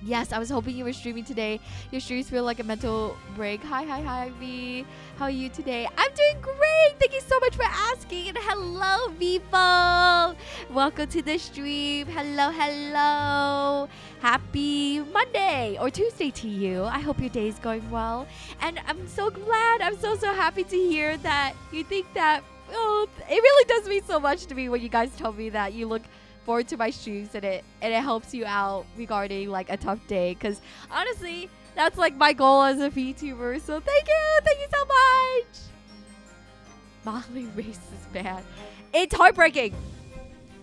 Yes, I was hoping you were streaming today. Your streams feel like a mental break. Hi, V. How are you today? I'm doing great. Thank you so much for asking. And hello, Vivo. Welcome to the stream. Hello. Happy Monday or Tuesday to you. I hope your day is going well. And I'm so glad. I'm so happy to hear that you think that. Oh, it really does mean so much to me when you guys tell me that you look forward to my streams and it helps you out regarding like a tough day. Because honestly, that's like my goal as a VTuber. So thank you so much. Mildly racist, man. It's heartbreaking.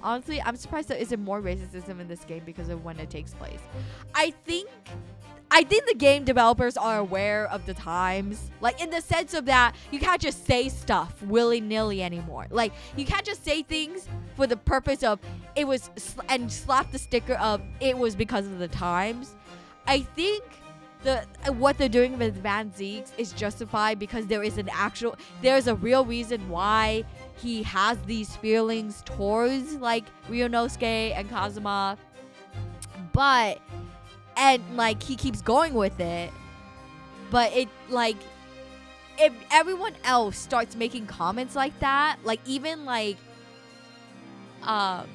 Honestly, I'm surprised there isn't more racism in this game because of when it takes place. I think the game developers are aware of the times, like in the sense of that you can't just say stuff willy-nilly anymore. Like you can't just say things for the purpose of it was and slap the sticker of it was because of the times. I think what they're doing with Van Zeeks is justified because there's a real reason why he has these feelings towards like Ryunosuke and Kazuma, and like he keeps going with it, but it like if everyone else starts making comments like that, like even like not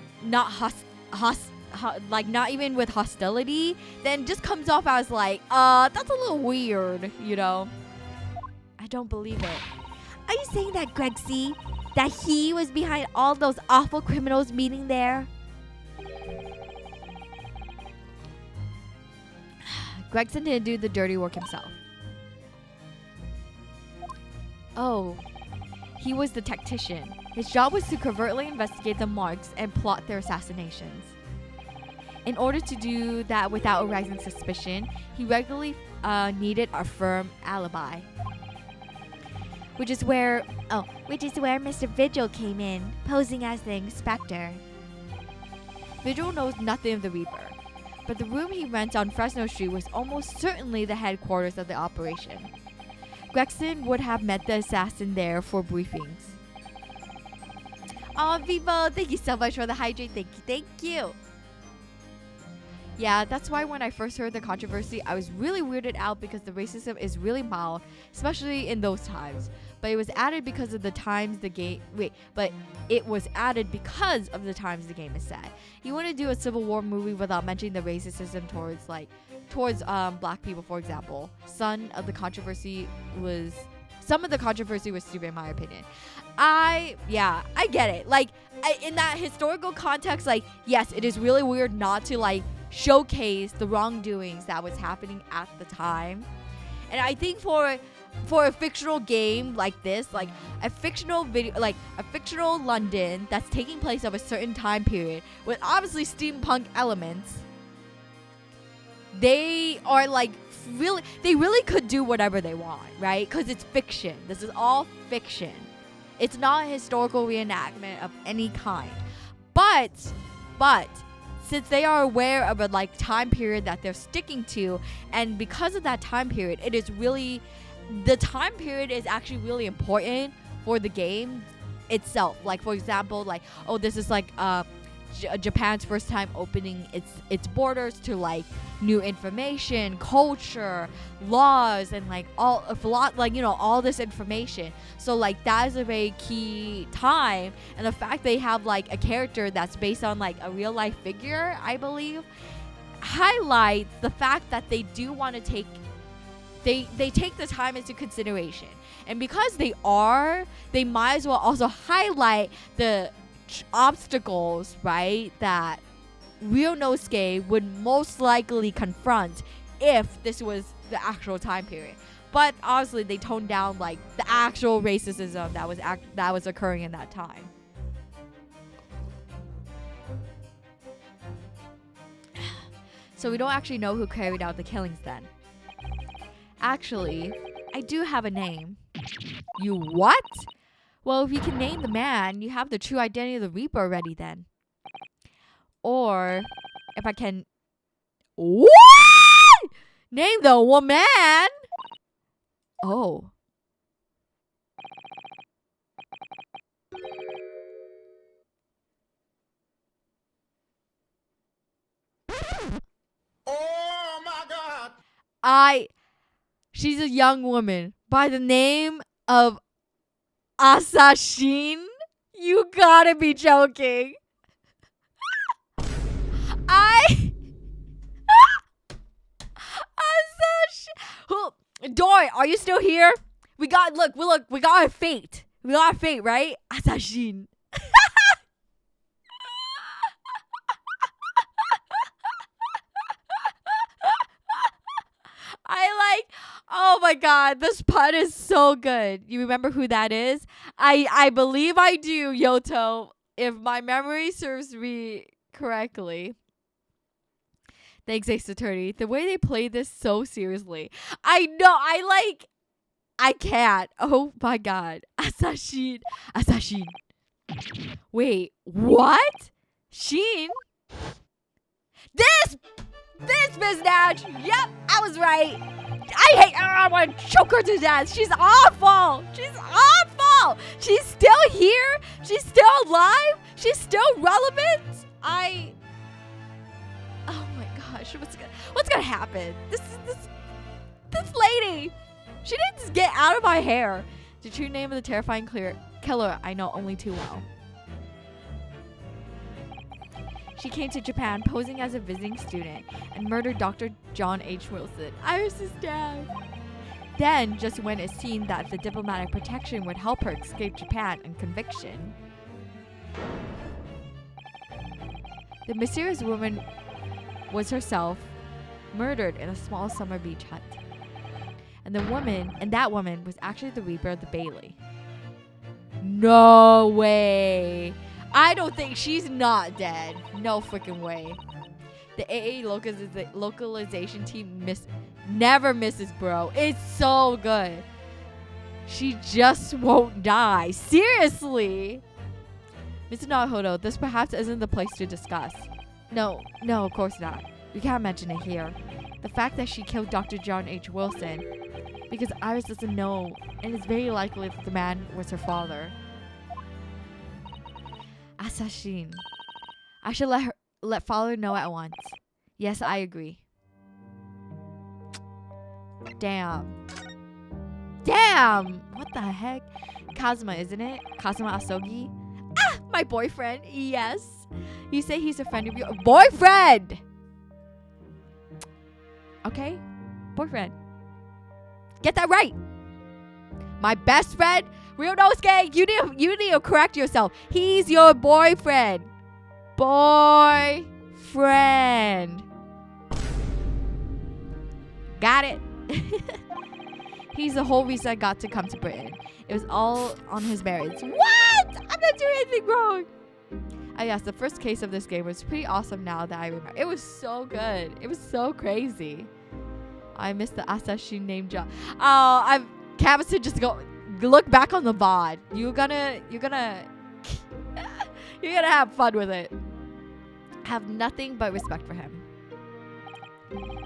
not even with hostility, then just comes off as like that's a little weird, you know. I don't believe it. Are you saying that Grexy, that he was behind all those awful criminals meeting there? Gregson didn't do the dirty work himself. Oh, he was the tactician. His job was to covertly investigate the marks and plot their assassinations. In order to do that without arousing suspicion, he regularly needed a firm alibi. Which is where Mr. Vigil came in, posing as the inspector. Vigil knows nothing of the Reaper, but the room he rents on Fresno Street was almost certainly the headquarters of the operation. Gregson would have met the assassin there for briefings. Oh, Vivo, thank you so much for the hydrate. Thank you. Yeah, that's why when I first heard the controversy, I was really weirded out because the racism is really mild, especially in those times. But it was added because of the times the game. It was added because of the times the game is set. You want to do a Civil War movie without mentioning the racism towards black people, for example. Some of the controversy was stupid in my opinion. I get it. Like in that historical context, like yes, it is really weird not to like showcase the wrongdoings that was happening at the time. And I think for a fictional game like this, like a fictional London that's taking place of a certain time period with obviously steampunk elements, they really could do whatever they want, right? Because it's fiction. This is all fiction. It's not a historical reenactment of any kind. But since they are aware of a like time period that they're sticking to, and because of that time period, the time period is actually really important for the game itself. Like for example, like this is like Japan's first time opening its borders to like new information, culture, laws, and like all this information. So like that is a very key time, and the fact they have like a character that's based on like a real life figure, I believe, highlights the fact that they do want to take the time into consideration. And because they might as well also highlight the obstacles, right, that Ryunosuke would most likely confront if this was the actual time period. But obviously they toned down like the actual racism that was occurring in that time. So we don't actually know who carried out the killings then. Actually, I do have a name. You what? Well, if you can name the man, you have the true identity of the Reaper already then. Or, if I can... What? Name the woman? Oh. Oh my God. She's a young woman by the name of Asashin? You gotta be joking. Dory, are you still here? We got a fate. We got a fate, right? Asashin. my god, this pun is so good. You remember who that is? I believe I do, Yoto. If my memory serves me correctly. Thanks, Ace Attorney. The way they play this so seriously. I know, I can't. Oh my god. Assassin. Wait, what? Sheen? This Biznatch! Yep, I was right. I want to choke her to death. She's awful. She's still here. She's still alive. She's still relevant. Oh my gosh, what's gonna happen? This lady. She needs to get out of my hair. The true name of the terrifying killer I know only too well. She came to Japan posing as a visiting student and murdered Dr. John H. Wilson, Iris' dad. Then, just when it seemed that the diplomatic protection would help her escape Japan and conviction, the mysterious woman was herself murdered in a small summer beach hut. And that woman was actually the Reaper of the Bailey. No way. I don't think she's not dead. No freaking way. The AA localization team never misses, bro. It's so good. She just won't die. Seriously. Mr. Nahodo, this perhaps isn't the place to discuss. No, of course not. We can't mention it here. The fact that she killed Dr. John H. Wilson, because Iris doesn't know, and it's very likely that the man was her father. Assassin. I should let father know at once. Yes, I agree. Damn. What the heck? Kazuma, isn't it? Kazuma Asogi? Ah, my boyfriend. Yes. You say he's a friend of your boyfriend. Okay, boyfriend. Get that right. My best friend, Ryunosuke. You need to correct yourself. He's your boyfriend. Boyfriend. Got it. He's the whole reason I got to come to Britain. It was all on his merits. What? I'm not doing anything wrong. Oh yes, the first case of this game was pretty awesome now that I remember. It was so good. It was so crazy. I missed the assassin name job. Oh, Camus to just go look back on the VOD. You're gonna have fun with it. Have nothing but respect for him.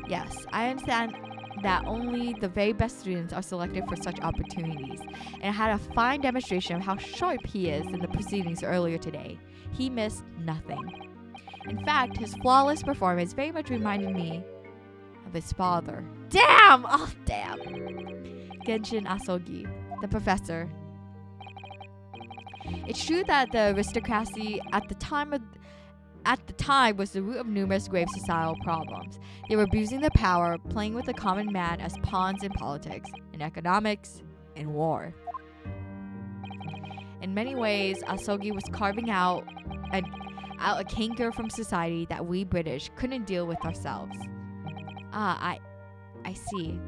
Yes, I understand that only the very best students are selected for such opportunities, and I had a fine demonstration of how sharp he is in the proceedings earlier today. He missed nothing. In fact, his flawless performance very much reminded me of his father. Damn! Oh, damn. Genshin Asogi, the professor. It's true that the aristocracy at the time was the root of numerous grave societal problems. They were abusing their power, playing with the common man as pawns in politics, in economics, in war. In many ways, Asogi was carving out a canker from society that we British couldn't deal with ourselves. I see.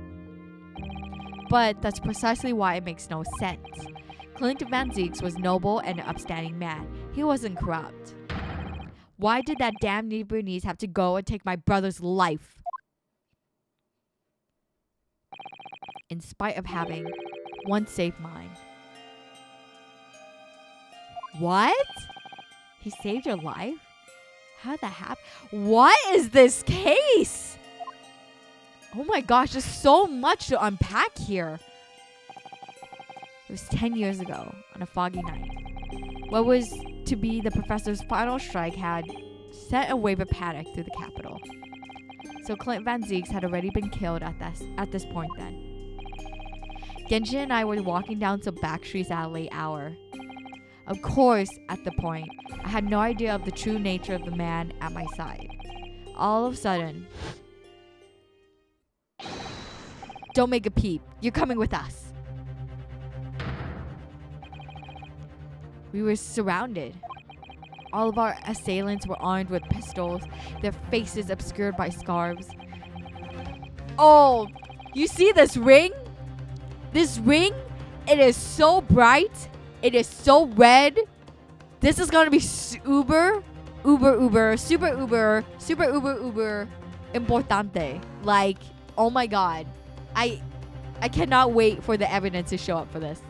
But that's precisely why it makes no sense. Clinton Van Zieks was noble and an upstanding man. He wasn't corrupt. Why did that damn Niburnese have to go and take my brother's life? In spite of having one safe mind. What? He saved your life? How did that happen? What is this case? Oh my gosh, there's so much to unpack here. It was 10 years ago on a foggy night. What was to be the professor's final strike had sent a wave of panic through the capital. So Clint Van Zieks had already been killed at this point then. Genshin and I were walking down some back streets at a late hour. Of course, at the point, I had no idea of the true nature of the man at my side. All of a sudden, don't make a peep. You're coming with us. We were surrounded. All of our assailants were armed with pistols, their faces obscured by scarves. Oh, you see this ring? This ring, it is so bright. It is so red. This is gonna be super importante. Like, oh my god. I cannot wait for the evidence to show up for this.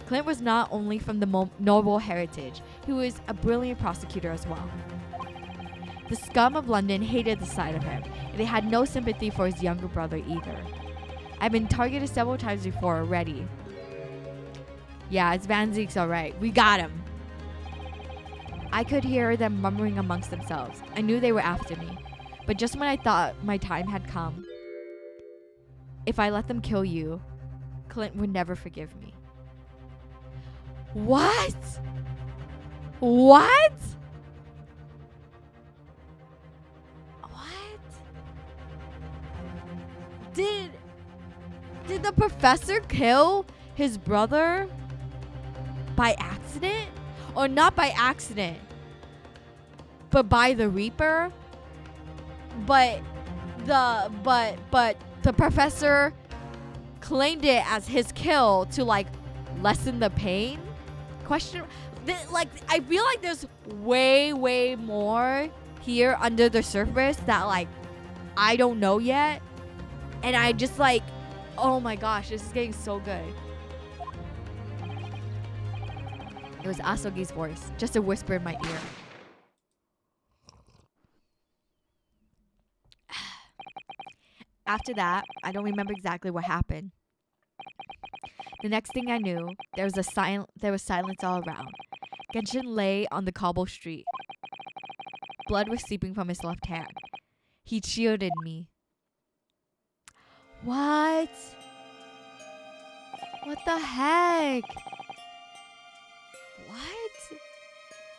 Clint was not only from the noble heritage, he was a brilliant prosecutor as well. The scum of London hated the sight of him, and they had no sympathy for his younger brother either. I've been targeted several times before already. Yeah, it's Van Zeke's alright. We got him. I could hear them murmuring amongst themselves. I knew they were after me. But just when I thought my time had come, if I let them kill you, Clint would never forgive me. What? What? What? Did the professor kill his brother by accident? Or not by accident, but by the Reaper? But the professor claimed it as his kill to like lessen the pain? I feel like there's way more here under the surface that like I don't know yet. And I just like, oh my gosh, this is getting so good. It was Asogi's voice, just a whisper in my ear. After that, I don't remember exactly what happened. The next thing I knew, there was silence all around. Genshin lay on the cobble street. Blood was seeping from his left hand. He shielded me. What? What the heck? What?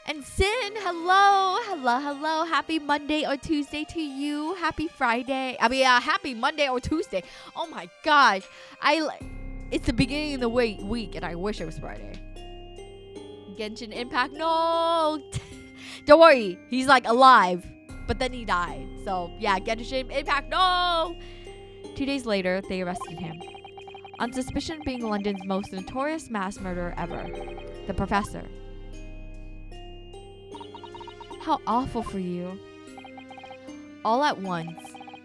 And Sin, hello. Happy Monday or Tuesday to you. Happy Friday. Happy Monday or Tuesday. Oh my gosh. It's the beginning of the week and I wish it was Friday. Genshin Impact, no. Don't worry, he's like alive, but then he died. So yeah, Genshin Impact, no. 2 days later, they arrested him on suspicion of being London's most notorious mass murderer ever, the professor. How awful for you. All at once,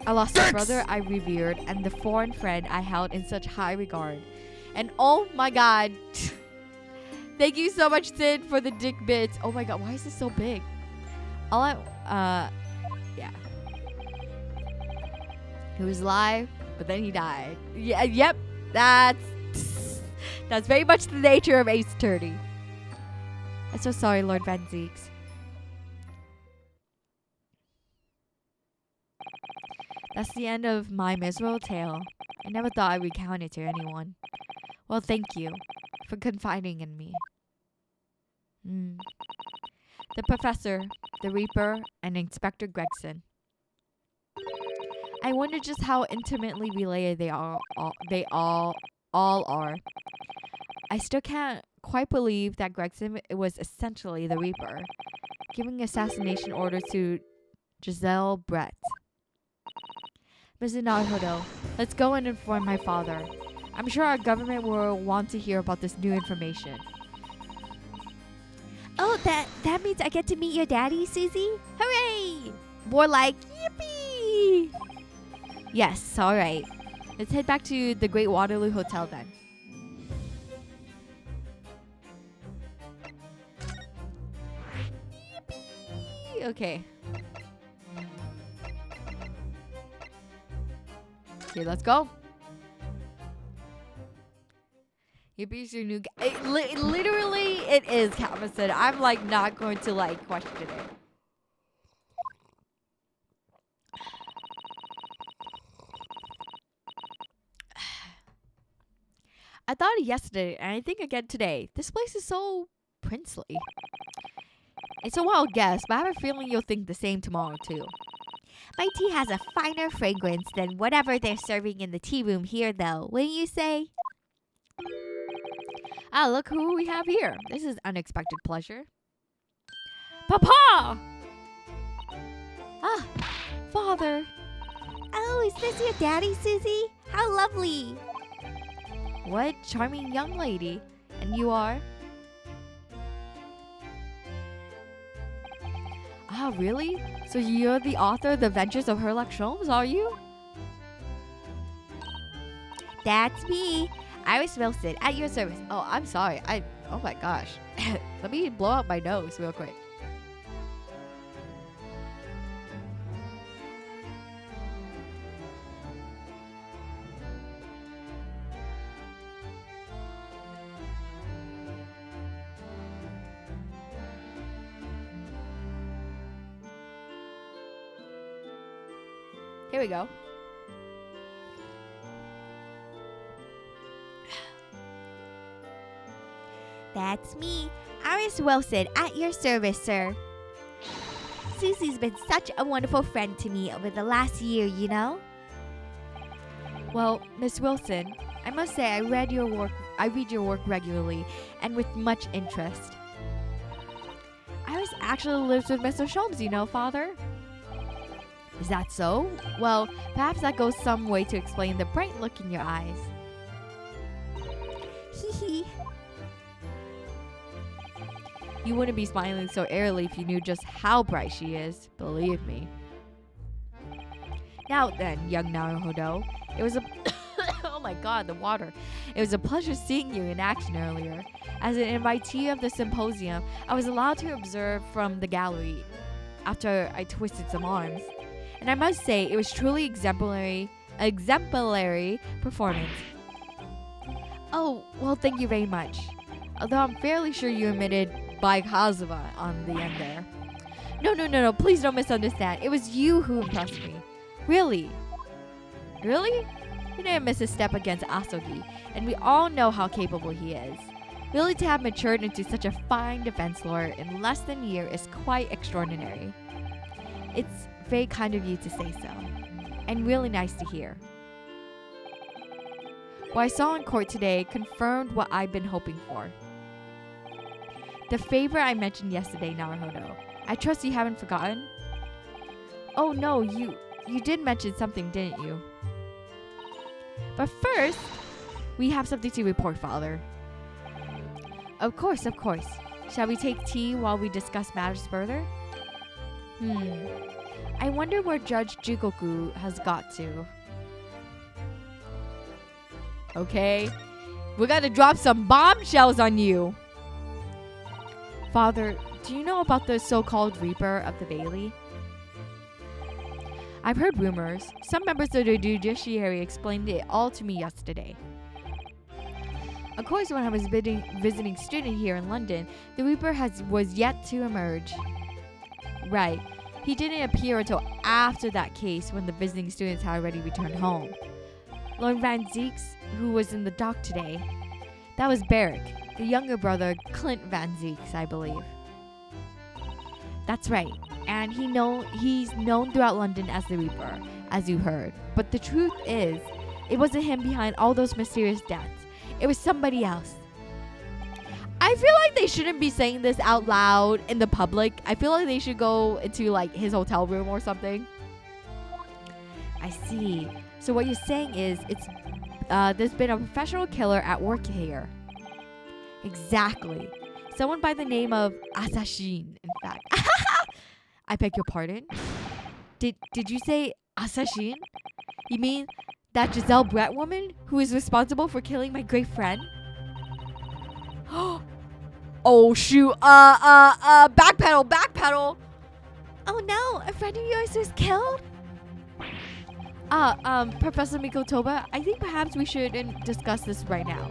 I lost the brother I revered and the foreign friend I held in such high regard. And oh my god, thank you so much, Sid, for the dick bits. Oh my god, why is this so big? Yeah. He was alive, but then he died. Yeah, yep, that's very much the nature of Ace Attorney. I'm so sorry, Lord Van Zeeks. That's the end of my miserable tale. I never thought I'd recount it to anyone. Well, thank you for confiding in me. The professor, the Reaper, and Inspector Gregson. I wonder just how intimately related they all are. I still can't quite believe that Gregson was essentially the Reaper, giving assassination orders to Giselle Brett. Mrs. Naruhodo, let's go and inform my father. I'm sure our government will want to hear about this new information. Oh, that means I get to meet your daddy, Susie? Hooray! More like, yippee! Yes, alright. Let's head back to the Great Waterloo Hotel then. Yippee! Okay. Okay, let's go. Yippie's your new guy. Literally, it is, Captain. I'm like not going to like question it. I thought it yesterday, and I think again today. This place is so princely. It's a wild guess, but I have a feeling you'll think the same tomorrow too. My tea has a finer fragrance than whatever they're serving in the tea room here, though, wouldn't you say? Ah, look who we have here. This is unexpected pleasure. Papa! Ah, Father. Oh, is this your daddy, Susie? How lovely. What charming young lady. And you are? Ah, really? So you're the author of The Adventures of Sherlock Holmes, are you? That's me, Iris Wilson, At your service. Oh, I'm sorry. Oh my gosh. Let me blow out my nose real quick. Here we go. That's me, Iris Wilson, at your service, sir. Susie's been such a wonderful friend to me over the last year, you know? Well, Miss Wilson, I must say I read your work regularly and with much interest. Iris actually lives with Mr. Sholmes, you know, Father. Is that so? Well, perhaps that goes some way to explain the bright look in your eyes. Hee hee. You wouldn't be smiling so airily if you knew just how bright she is, believe me. Now then, young Naruhodo, it was a oh my god, the water. It was a pleasure seeing you in action earlier. As an invitee of the symposium, I was allowed to observe from the gallery after I twisted some arms. And I must say, it was truly exemplary performance. Oh, well, thank you very much. Although I'm fairly sure you omitted by Kazuma on the end there. No, please don't misunderstand. It was you who impressed me. Really? Really? You didn't miss a step against Asogi, and we all know how capable he is. Really, to have matured into such a fine defense lawyer in less than a year is quite extraordinary. It's very kind of you to say so, and really nice to hear. What I saw in court today confirmed what I've been hoping for. The favor I mentioned yesterday, Naruhodo. I trust you haven't forgotten? Oh no, you did mention something, didn't you? But first, we have something to report, Father. Of course. Shall we take tea while we discuss matters further? I wonder where Judge Jugoku has got to. Okay, we gotta drop some bombshells on you. Father, do you know about the so-called Reaper of the Bailey? I've heard rumors. Some members of the judiciary explained it all to me yesterday. Of course, when I was visiting student here in London, the Reaper was yet to emerge. Right. He didn't appear until after that case when the visiting students had already returned home. Lord Van Zeeks, who was in the dock today, that was Barrick, the younger brother Clint Van Zeeks, I believe. That's right, and he's known throughout London as the Reaper, as you heard. But the truth is, it wasn't him behind all those mysterious deaths. It was somebody else. I feel like they shouldn't be saying this out loud in the public. I feel like they should go into like his hotel room or something. I see. So what you're saying is there's been a professional killer at work here. Exactly. Someone by the name of Assassin, in fact. I beg your pardon? Did you say Assassin? You mean that Giselle Brett woman who is responsible for killing my great friend? Oh shoot. Backpedal. Oh no, a friend of yours was killed? Professor Mikotoba, I think perhaps we shouldn't discuss this right now.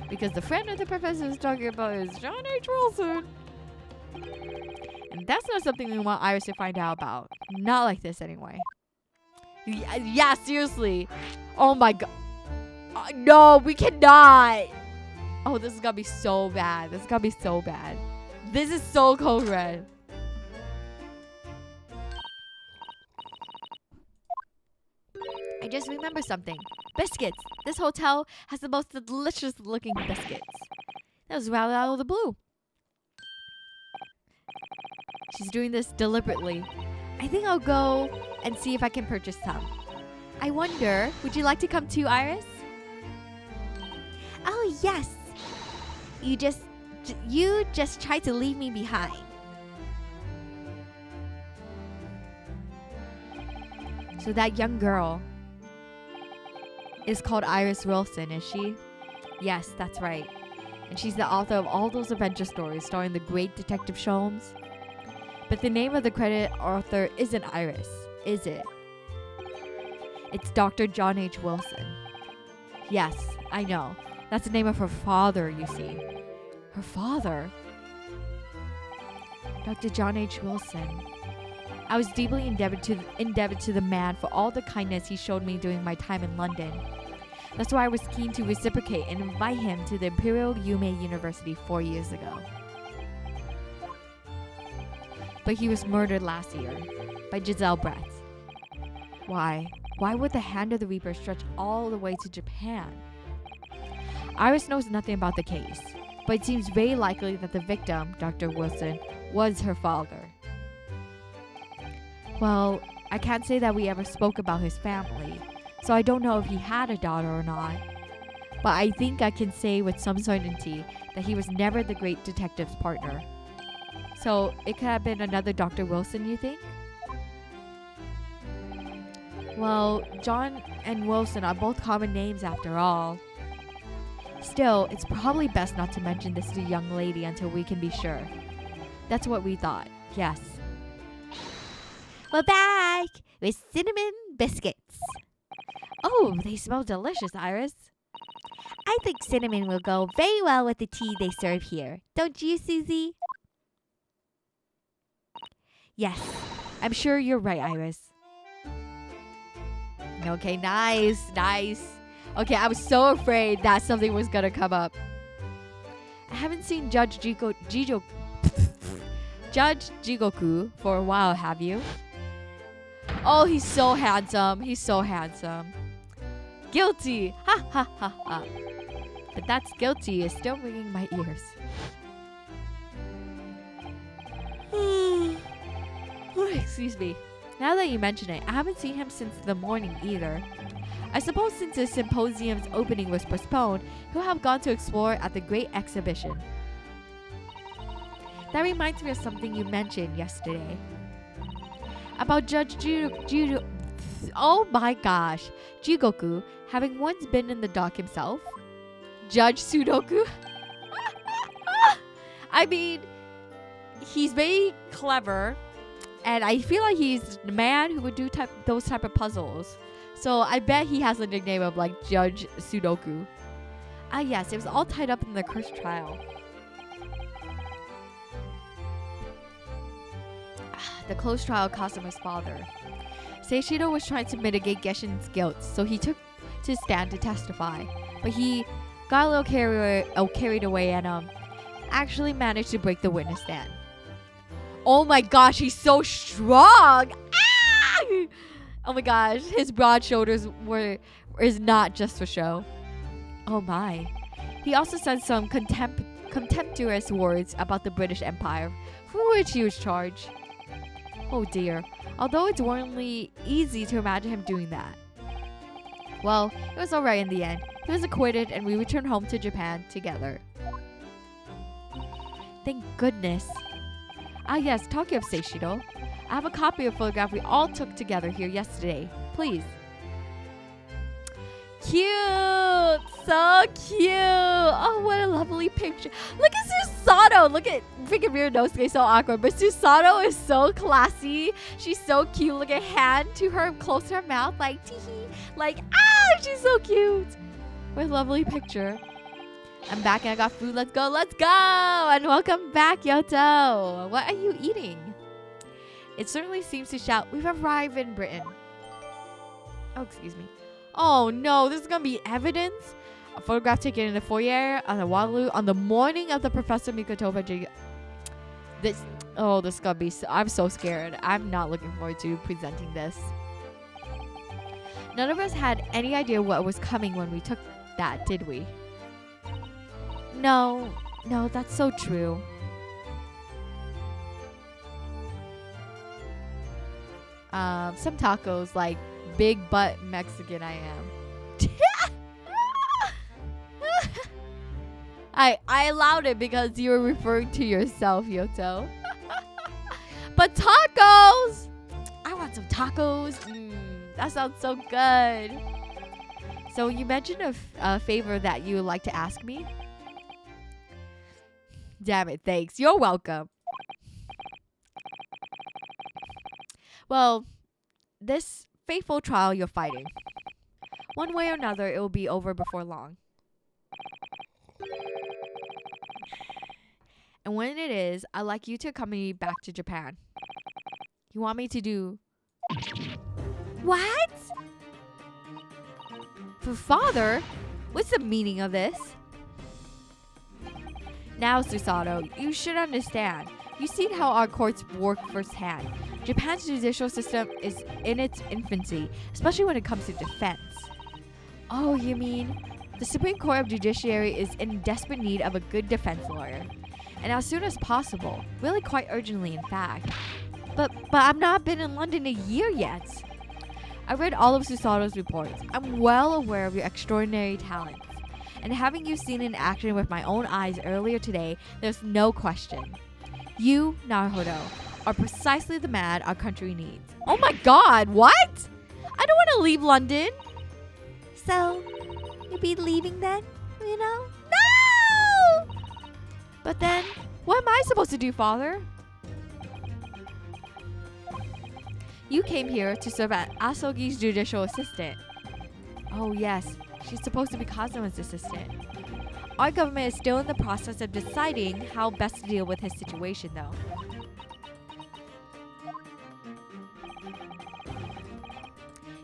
Because the friend that the professor is talking about is John H. Wilson. And that's not something we want Iris to find out about. Not like this anyway. Yeah, seriously. Oh my god. No, we cannot. Oh, this is gonna be so bad. This is so code red. I just remember something. Biscuits. This hotel has the most delicious looking biscuits. That was rather out of the blue. She's doing this deliberately. I think I'll go and see if I can purchase some. I wonder, would you like to come too, Iris? Oh, yes. You just tried to leave me behind. So that young girl is called Iris Wilson, is she? Yes, that's right. And she's the author of all those adventure stories starring the great Detective Sholmes. But the name of the credit author isn't Iris, is it? It's Dr. John H. Wilson. Yes, I know. That's the name of her father, you see. Her father? Dr. John H. Wilson. I was deeply indebted to the man for all the kindness he showed me during my time in London. That's why I was keen to reciprocate and invite him to the Imperial Yume University 4 years ago. But he was murdered last year by Giselle Brett. Why? Why would the hand of the Reaper stretch all the way to Japan? Iris knows nothing about the case, but it seems very likely that the victim, Dr. Wilson, was her father. Well, I can't say that we ever spoke about his family, so I don't know if he had a daughter or not. But I think I can say with some certainty that he was never the great detective's partner. So it could have been another Dr. Wilson, you think? Well, John and Wilson are both common names after all. Still, it's probably best not to mention this to the young lady until we can be sure. That's what we thought, yes. We're back with cinnamon biscuits. Oh, they smell delicious, Iris. I think cinnamon will go very well with the tea they serve here. Don't you, Susie? Yes, I'm sure you're right, Iris. Okay, nice. Okay, I was so afraid that something was gonna come up. I haven't seen Judge Jigoku for a while, have you? Oh, he's so handsome. Guilty. Ha ha ha ha. But that's guilty is still ringing my ears. Excuse me. Now that you mention it, I haven't seen him since the morning either. I suppose since the symposium's opening was postponed, he'll have gone to explore at the Great Exhibition. That reminds me of something you mentioned yesterday. About Judge oh my gosh, Jigoku having once been in the dock himself. Judge Sudoku? I mean, he's very clever, and I feel like he's the man who would do those type of puzzles. So I bet he has a nickname of like Judge Sudoku. Ah yes, it was all tied up in the cursed trial. The closed trial cost him his father. Seishido was trying to mitigate Geshin's guilt, so he took to stand to testify. But he got a little carried away and actually managed to break the witness stand. Oh my gosh, he's so strong! Ah! Oh my gosh, his broad shoulders is not just for show. Oh my. He also said some contemptuous words about the British Empire, for which he was charged. Oh dear. Although it's warmly easy to imagine him doing that. Well, it was alright in the end. He was acquitted and we returned home to Japan together. Thank goodness. Ah yes, talking of Seishido, I have a copy of a photograph we all took together here yesterday. Please. Cute! So cute! Oh, what a lovely picture. Look at Susato! Look at freaking Mironosuke, so awkward. But Susato is so classy. She's so cute. Look at hand to her, close to her mouth, like tee-hee. Like, she's so cute. What a lovely picture. I'm back and I got food. Let's go, let's go! And welcome back, Yoto. What are you eating? It certainly seems to shout, we've arrived in Britain. Oh, excuse me. Oh no, this is gonna be evidence. A photograph taken in the foyer on the Waterloo on the morning of the Professor Mikotoba. This is gonna be. I'm so scared. I'm not looking forward to presenting this. None of us had any idea what was coming when we took that, did we? No, that's so true. Some tacos like big butt Mexican I am. I allowed it because you were referring to yourself, Yoto. But tacos! I want some tacos. That sounds so good. So you mentioned a favor that you would like to ask me? Damn it, thanks. You're welcome. Well, this fateful trial you're fighting. One way or another, it will be over before long. And when it is, I'd like you to accompany me back to Japan. You want me to do... What? For father? What's the meaning of this? Now, Susato, you should understand. You've seen how our courts work firsthand. Japan's judicial system is in its infancy, especially when it comes to defense. Oh, you mean the Supreme Court of Judiciary is in desperate need of a good defense lawyer. And as soon as possible, really quite urgently in fact. But I've not been in London a year yet. I read all of Susato's reports. I'm well aware of your extraordinary talents. And having you seen in action with my own eyes earlier today, there's no question. You, Naruhodo, are precisely the man our country needs. Oh my god, what? I don't want to leave London. So, you'll be leaving then, you know? No! But then, what am I supposed to do, father? You came here to serve as Asogi's judicial assistant. Oh yes, she's supposed to be Kazuma's assistant. Our government is still in the process of deciding how best to deal with his situation though.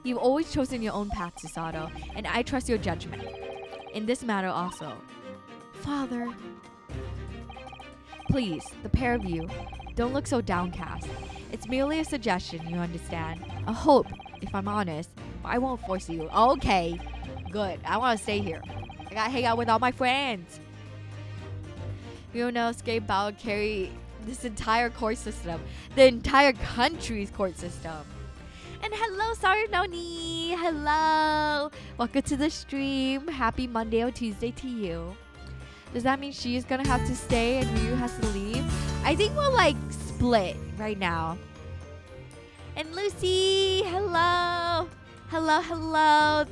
You've always chosen your own path, Susato, and I trust your judgment. In this matter also. Father. Please, the pair of you, don't look so downcast. It's merely a suggestion, you understand. A hope, if I'm honest, but I won't force you. Okay, good. I want to stay here. I gotta hang out with all my friends. Ryunosuke Bao carry this entire court system, the entire country's court system. And hello, Saranoni. Hello. Welcome to the stream. Happy Monday or Tuesday to you. Does that mean she's gonna have to stay and Ryu has to leave? I think we'll like split right now. And Lucy, hello. Hello, hello.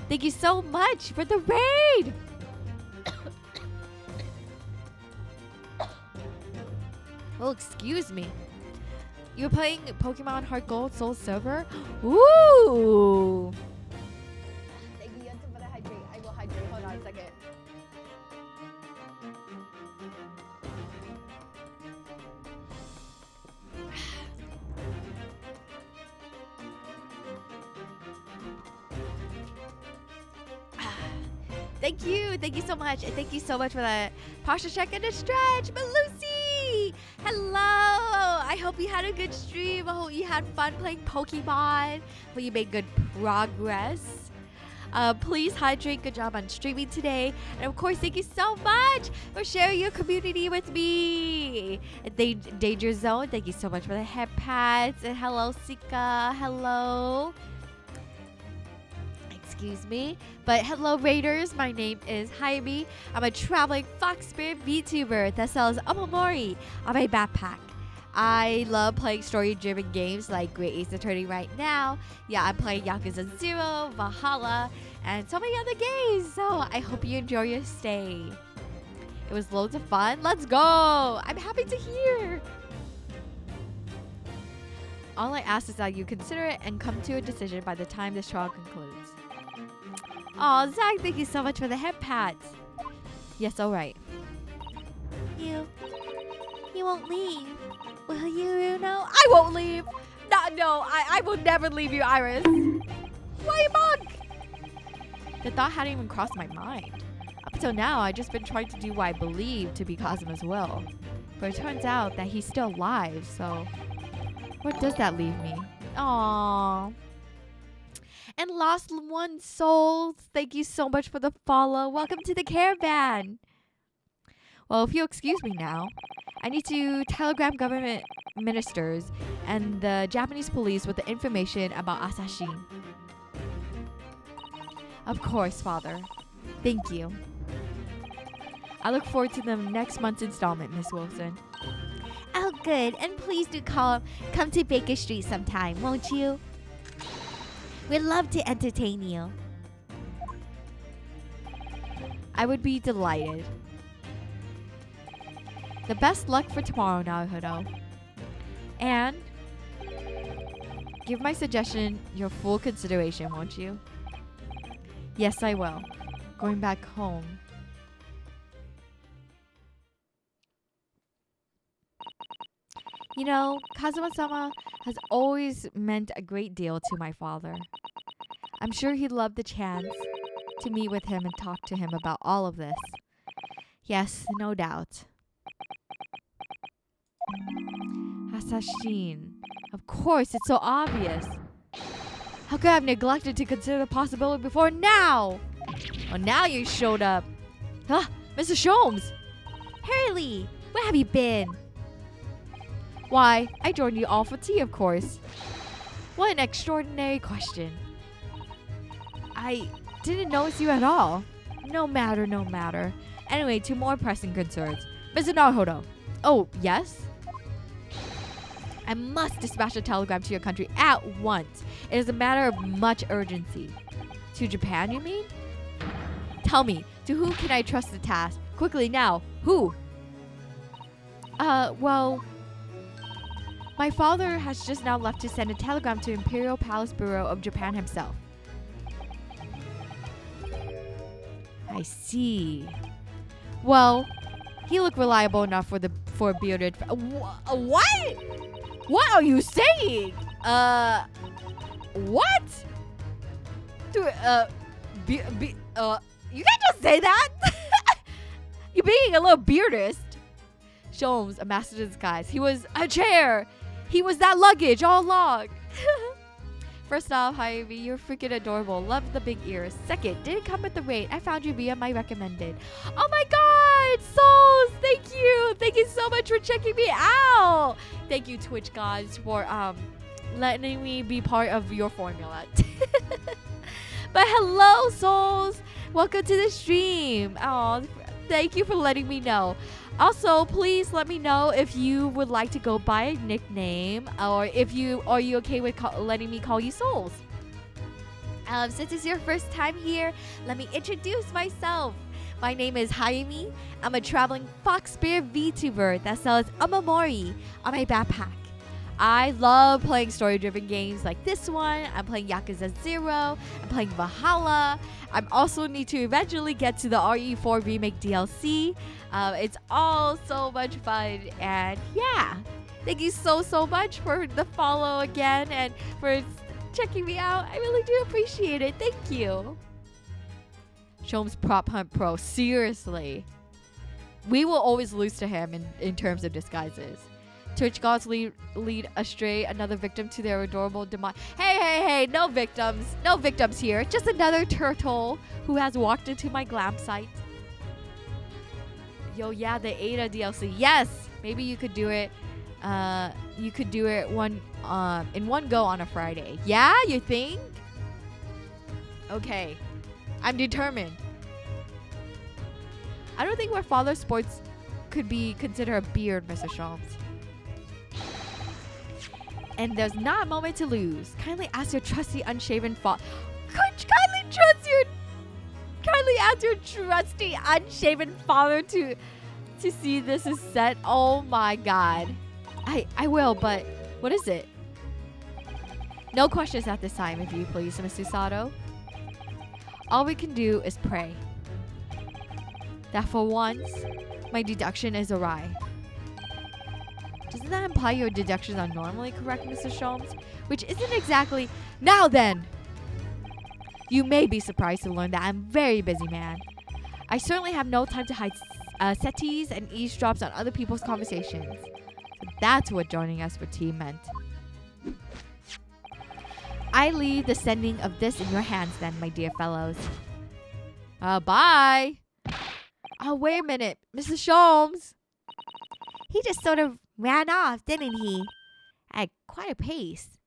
Thank you so much for the raid. Oh, excuse me. You're playing Pokemon Heart Gold Soul Silver? Ooh. Thank you for the hydrate. I will hydrate. Hold on a second. Thank you. Thank you so much. And thank you so much for the posture check and a stretch. But Lucy, hello. I hope you had a good stream. I hope you had fun playing Pokemon. Hope you made good progress. Please hydrate. Good job on streaming today. And of course, thank you so much for sharing your community with me. And Danger Zone, thank you so much for the head pads. And hello, Sika. Hello. Excuse me. But hello, Raiders. My name is Hayami. I'm a traveling fox spirit VTuber that sells omamori on my backpack. I love playing story-driven games like Great Ace Attorney right now. Yeah, I'm playing Yakuza 0, Valhalla, and so many other games. So I hope you enjoy your stay. It was loads of fun. Let's go. I'm happy to hear. All I ask is that you consider it and come to a decision by the time this trial concludes. Oh, Zach, thank you so much for the head pats. Yes, all right. You won't leave, will you, Runo? I won't leave. No, I will never leave you, Iris. Why, Mug? The thought hadn't even crossed my mind. Up until now, I've just been trying to do what I believe to be Kazuma's will. But it turns out that he's still alive, so where does that leave me? Aww. And Lost One Souls, thank you so much for the follow. Welcome to the caravan. Well, if you'll excuse me now, I need to telegram government ministers and the Japanese police with the information about Asashi. Of course, Father. Thank you. I look forward to the next month's installment, Miss Wilson. Oh, good. And please do come to Baker Street sometime, won't you? We'd love to entertain you. I would be delighted. The best luck for tomorrow, Naruto. And give my suggestion your full consideration, won't you? Yes, I will. Going back home. You know, Kazuma-sama has always meant a great deal to my father. I'm sure he'd love the chance to meet with him and talk to him about all of this. Yes, no doubt. Hasashin. Of course, it's so obvious. How could I have neglected to consider the possibility before now? Well, now you showed up. Ah, Mr. Sholmes! Hurley, where have you been? Why, I joined you all for tea, of course. What an extraordinary question. I didn't notice you at all. No matter, no matter. Anyway, to more pressing concerns. Mr. Naruto. Oh, yes? I must dispatch a telegram to your country at once. It is a matter of much urgency. To Japan, you mean? Tell me, to whom can I trust the task? Quickly now, who? Well, my father has just now left to send a telegram to Imperial Palace Bureau of Japan himself. I see. Well, he looked reliable enough for a bearded. What? What are you saying? What? You can't just say that. You're being a little beardist. Sholmes, a master disguise. He was a chair. He was that luggage all along. First off, Hayami, you're freaking adorable. Love the big ears. Second, didn't come with the rate. I found you via my recommended. Oh my god, Souls, thank you. Thank you so much for checking me out. Thank you, Twitch gods, for letting me be part of your formula. But hello, Souls. Welcome to the stream. Oh, thank you for letting me know. Also, please let me know if you would like to go by a nickname, or are you okay with letting me call you Souls? Since it's your first time here, let me introduce myself. My name is Hayami. I'm a traveling fox bear VTuber that sells omamori on my backpack. I love playing story-driven games like this one. I'm playing Yakuza 0. I'm playing Valhalla. I also need to eventually get to the RE4 Remake DLC. It's all so much fun. And yeah, thank you so much for the follow again and for checking me out. I really do appreciate it. Thank you. Sholmes Prop Hunt Pro. Seriously. We will always lose to him in terms of disguises. Twitch gods lead astray another victim to their adorable demise. Hey, no victims. No victims here. Just another turtle who has walked into my glam site. Yo, yeah, the Ada DLC. Yes, maybe you could do it. You could do it in one go on a Friday. Yeah, you think? Okay, I'm determined. I don't think my father's sports could be considered a beard, Mr. Sholmes. And there's not a moment to lose. Kindly ask your trusty unshaven father. Kindly ask your trusty unshaven father to see this is set. Oh my god. I will, but what is it? No questions at this time, if you please, Mr. Sato. All we can do is pray that for once my deduction is awry. Doesn't that imply your deductions are normally correct, Mr. Sholmes? Which isn't exactly... Now then! You may be surprised to learn that I'm a very busy man. I certainly have no time to hide settees and eavesdrops on other people's conversations. So that's what joining us for tea meant. I leave the sending of this in your hands then, my dear fellows. Bye! Oh, wait a minute. Mr. Sholmes! He just sort of ran off, didn't he? At quite a pace.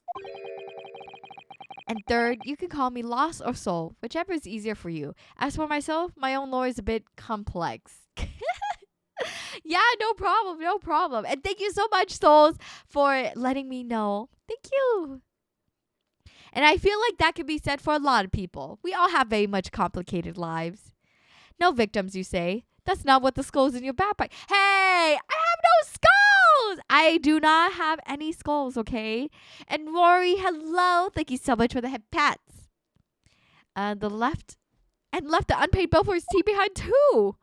And third, you can call me Lost or Soul, whichever is easier for you. As for myself, my own lore is a bit complex. Yeah, no problem, no problem. And thank you so much, Souls, for letting me know. Thank you. And I feel like that could be said for a lot of people. We all have very much complicated lives. No victims, you say. That's not what the skulls in your backpack. Hey, I have no skulls. I do not have any skulls, okay? And Rory, hello. Thank you so much for the head pats. Left the unpaid bill for his tea behind too.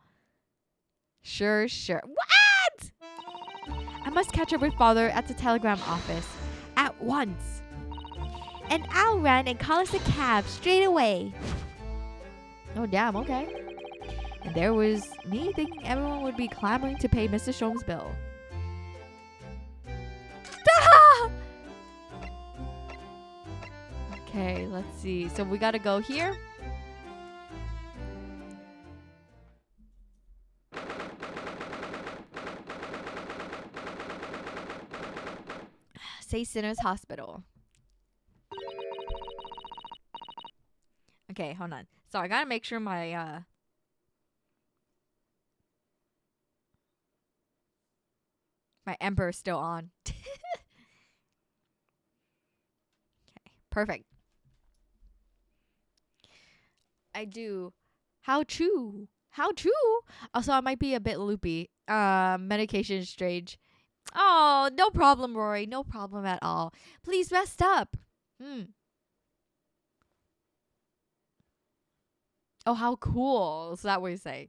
Sure. What? I must catch up with father at the telegram office at once. And I'll run and call us a cab straight away. Oh, damn, okay. And there was me thinking everyone would be clamoring to pay Mr. Strom's bill. Okay, let's see. So we gotta go here. Say Sinners Hospital. Okay, hold on. So I gotta make sure my my ember is still on. Okay, perfect. I do. How true? How true? Also, I might be a bit loopy. Medication is strange. Oh, no problem, Rory. No problem at all. Please rest up. Oh, how cool. Is that what you're saying?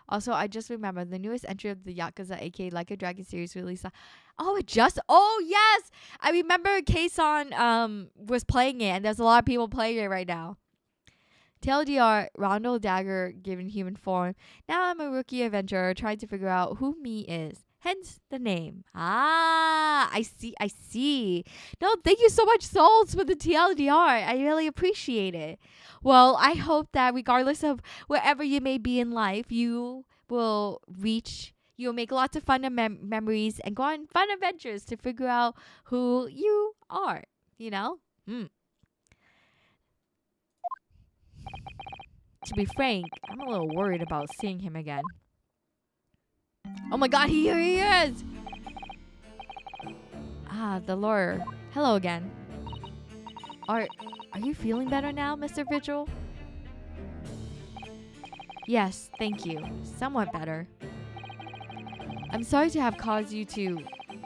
Also, I just remembered the newest entry of the Yakuza, aka Like a Dragon series release. Oh, yes! I remember K-san was playing it, and there's a lot of people playing it right now. TLDR, Rondo Dagger given human form. Now I'm a rookie adventurer trying to figure out who me is. Hence the name. Ah, I see. No, thank you so much, Souls, for the TLDR. I really appreciate it. Well, I hope that regardless of wherever you may be in life, you'll make lots of fun memories and go on fun adventures to figure out who you are, you know? To be frank, I'm a little worried about seeing him again. Oh my god, here he is! Ah, the lawyer. Hello again. Are you feeling better now, Mr. Vigil? Yes, thank you. Somewhat better. I'm sorry to have caused you to...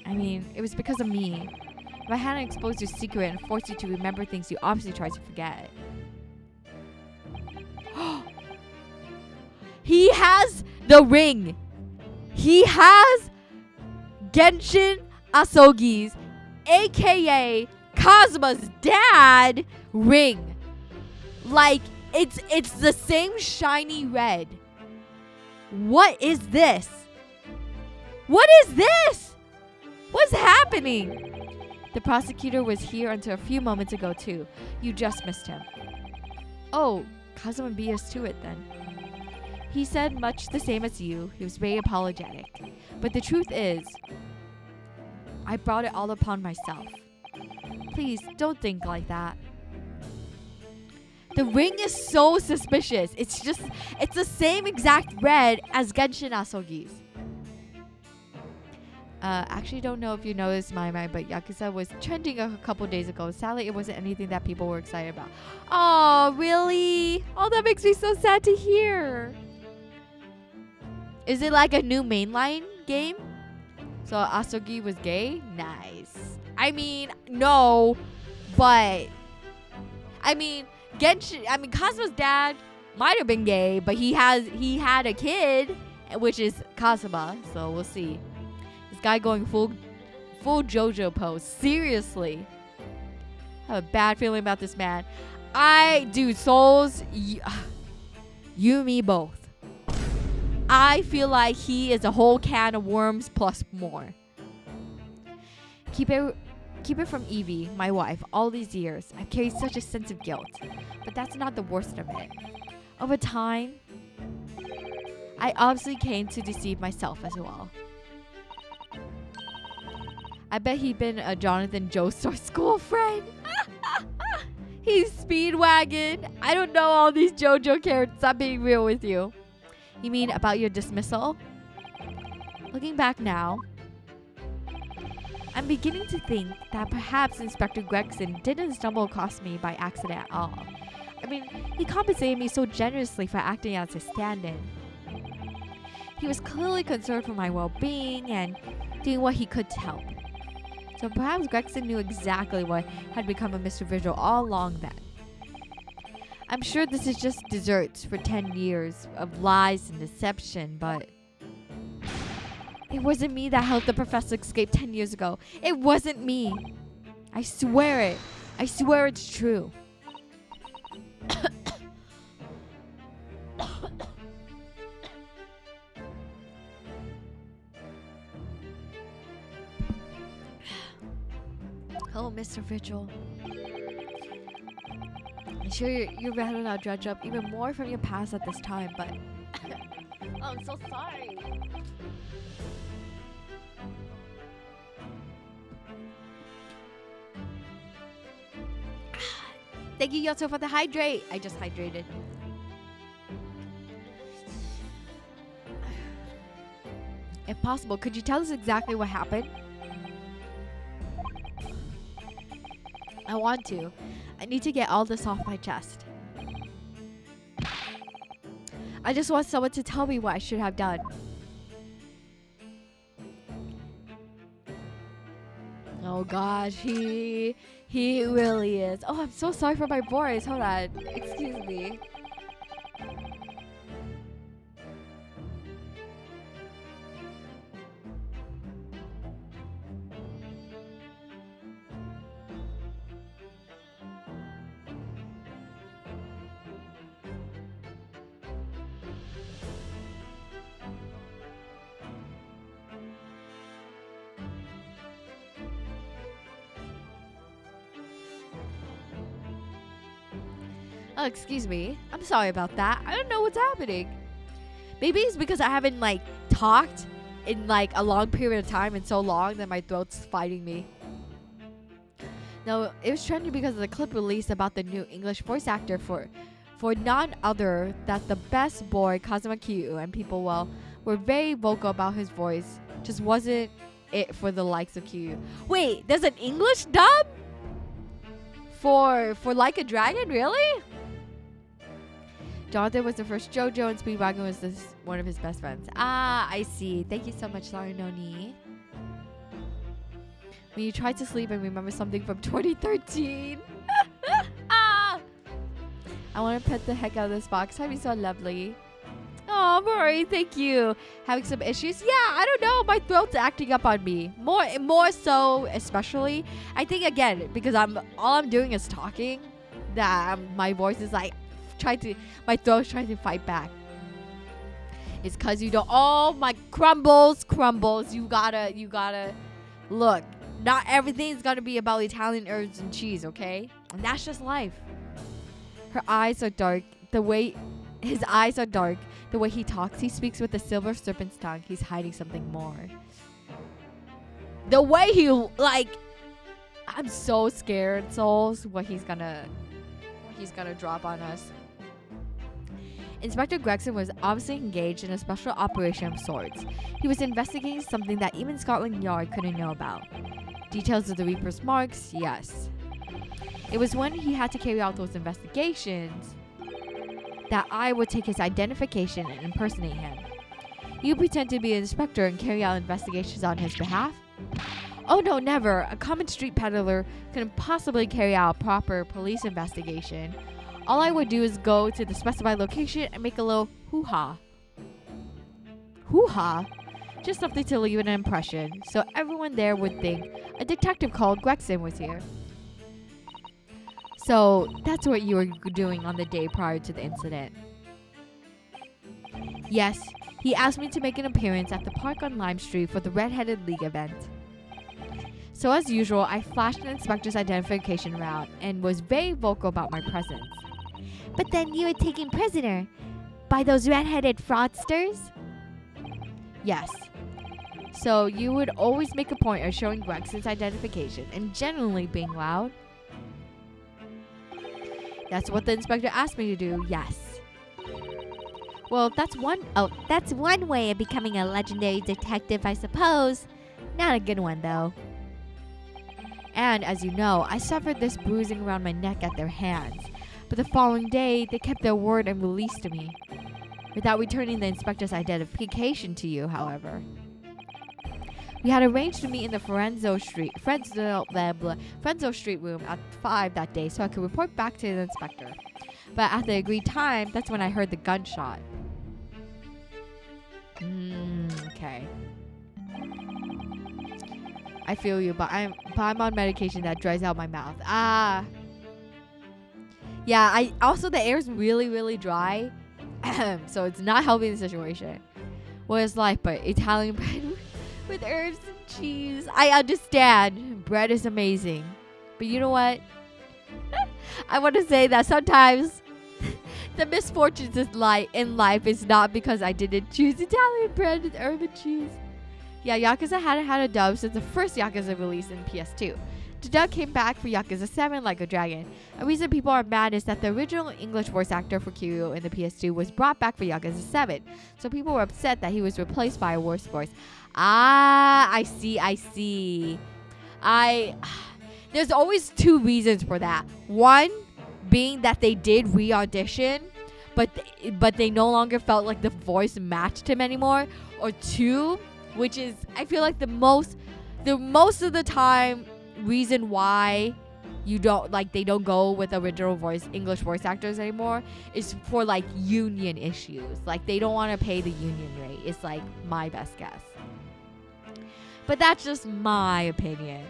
it was because of me. If I hadn't exposed your secret and forced you to remember things you obviously tried to forget. He has the ring! He has Genshin Asogi's, aka Kazuma's dad, ring. Like, it's the same shiny red. What is this? What is this? What's happening? The prosecutor was here until a few moments ago too. You just missed him. Oh, Kazuma beat us to it then. He said much the same as you. He was very apologetic. But the truth is, I brought it all upon myself. Please, don't think like that. The ring is so suspicious. It's the same exact red as Genshin Asogi's. Actually don't know if you noticed, Mae, but Yakuza was trending a couple days ago. Sadly, it wasn't anything that people were excited about. Oh, really? Oh, that makes me so sad to hear. Is it like a new mainline game? So Asogi was gay? Nice. No, but Kazuma's dad might have been gay, but he had a kid, which is Kazuma, so we'll see. This guy going full JoJo pose. Seriously. I have a bad feeling about this man. Souls, you me both. I feel like he is a whole can of worms plus more. Keep it from Evie, my wife, all these years. I've carried such a sense of guilt. But that's not the worst of it. Over time, I obviously came to deceive myself as well. I bet he'd been a Jonathan Joestar school friend. He's Speedwagon. I don't know all these JoJo characters. I'm being real with you. You mean about your dismissal? Looking back now, I'm beginning to think that perhaps Inspector Gregson didn't stumble across me by accident at all. I mean, he compensated me so generously for acting as his stand-in. He was clearly concerned for my well-being and doing what he could to help. So perhaps Gregson knew exactly what had become of Mr. Vigil all along then. I'm sure this is just desserts for 10 years of lies and deception, but it wasn't me that helped the professor escape 10 years ago. It wasn't me. I swear it. I swear it's true. Oh, Mr. Vigil. I'm sure you're ready to dredge up even more from your past at this time, but oh, I'm so sorry. Thank you, Yoto, for the hydrate. I just hydrated. If possible, could you tell us exactly what happened? I want to. I need to get all this off my chest. I just want someone to tell me what I should have done. Oh gosh, he really is. Oh, I'm so sorry for my voice. Hold on. Excuse me. Oh, excuse me. I'm sorry about that. I don't know what's happening. Maybe it's because I haven't like talked in like a long period of time and so long that my throat's fighting me. No, it was trending because of the clip released about the new English voice actor for none other than the best boy Kazuma Kiryu, and people were very vocal about his voice. Just wasn't it for the likes of Kiryu. Wait, there's an English dub for Like a Dragon, really? Jonathan was the first JoJo, and Speedwagon was one of his best friends. Ah, I see. Thank you so much, Sarinoni. When you try to sleep and remember something from 2013. Ah! I want to pet the heck out of this box. That'd be so lovely. Oh, Murray, thank you. Having some issues? Yeah, I don't know. My throat's acting up on me. More so, especially. I think again because all I'm doing is talking. That my voice is like my throat's trying to fight back. It's cause you don't. Oh my crumbles. You gotta look. Not everything's gonna be about Italian herbs and cheese, okay? And that's just life. Her eyes are dark. His eyes are dark. The way he talks, he speaks with a silver serpent's tongue. He's hiding something more. The way he I'm so scared, souls. What he's gonna drop on us. Inspector Gregson was obviously engaged in a special operation of sorts. He was investigating something that even Scotland Yard couldn't know about. Details of the Reaper's marks, yes. It was when he had to carry out those investigations that I would take his identification and impersonate him. You pretend to be an inspector and carry out investigations on his behalf? Oh no, never. A common street peddler couldn't possibly carry out a proper police investigation. All I would do is go to the specified location and make a little hoo-ha. Hoo-ha? Just something to leave an impression, so everyone there would think a detective called Gregson was here. So that's what you were doing on the day prior to the incident. Yes, he asked me to make an appearance at the park on Lime Street for the Red-Headed League event. So as usual, I flashed an inspector's identification around and was very vocal about my presence. But then you were taken prisoner by those red-headed fraudsters? Yes. So you would always make a point of showing Gregson's identification and generally being loud. That's what the inspector asked me to do, yes. Well, that's one way of becoming a legendary detective, I suppose. Not a good one, though. And as you know, I suffered this bruising around my neck at their hands. But the following day, they kept their word and released me. Without returning the inspector's identification to you, however. We had arranged to meet in the Frenzo Street room at 5 that day so I could report back to the inspector. But at the agreed time, that's when I heard the gunshot. Okay. I feel you, but I'm on medication that dries out my mouth. Yeah, also the air's really, really dry. So it's not helping the situation. What it's like, but Italian bread with herbs and cheese. I understand. Bread is amazing. But you know what? I want to say that sometimes the misfortunes in life is not because I didn't choose Italian bread with herb and cheese. Yeah, Yakuza hadn't had a dub since the first Yakuza release in PS2. The dub came back for Yakuza 7 like a dragon. A reason people are mad is that the original English voice actor for Kiryu in the PS2 was brought back for Yakuza 7. So people were upset that he was replaced by a worse voice. I see. There's always two reasons for that. One being that they did re-audition, but they no longer felt like the voice matched him anymore. Or two, which is I feel like the most of the time reason why they don't go with original English voice actors anymore is for like union issues. Like they don't want to pay the union rate. It's like my best guess. But that's just my opinion.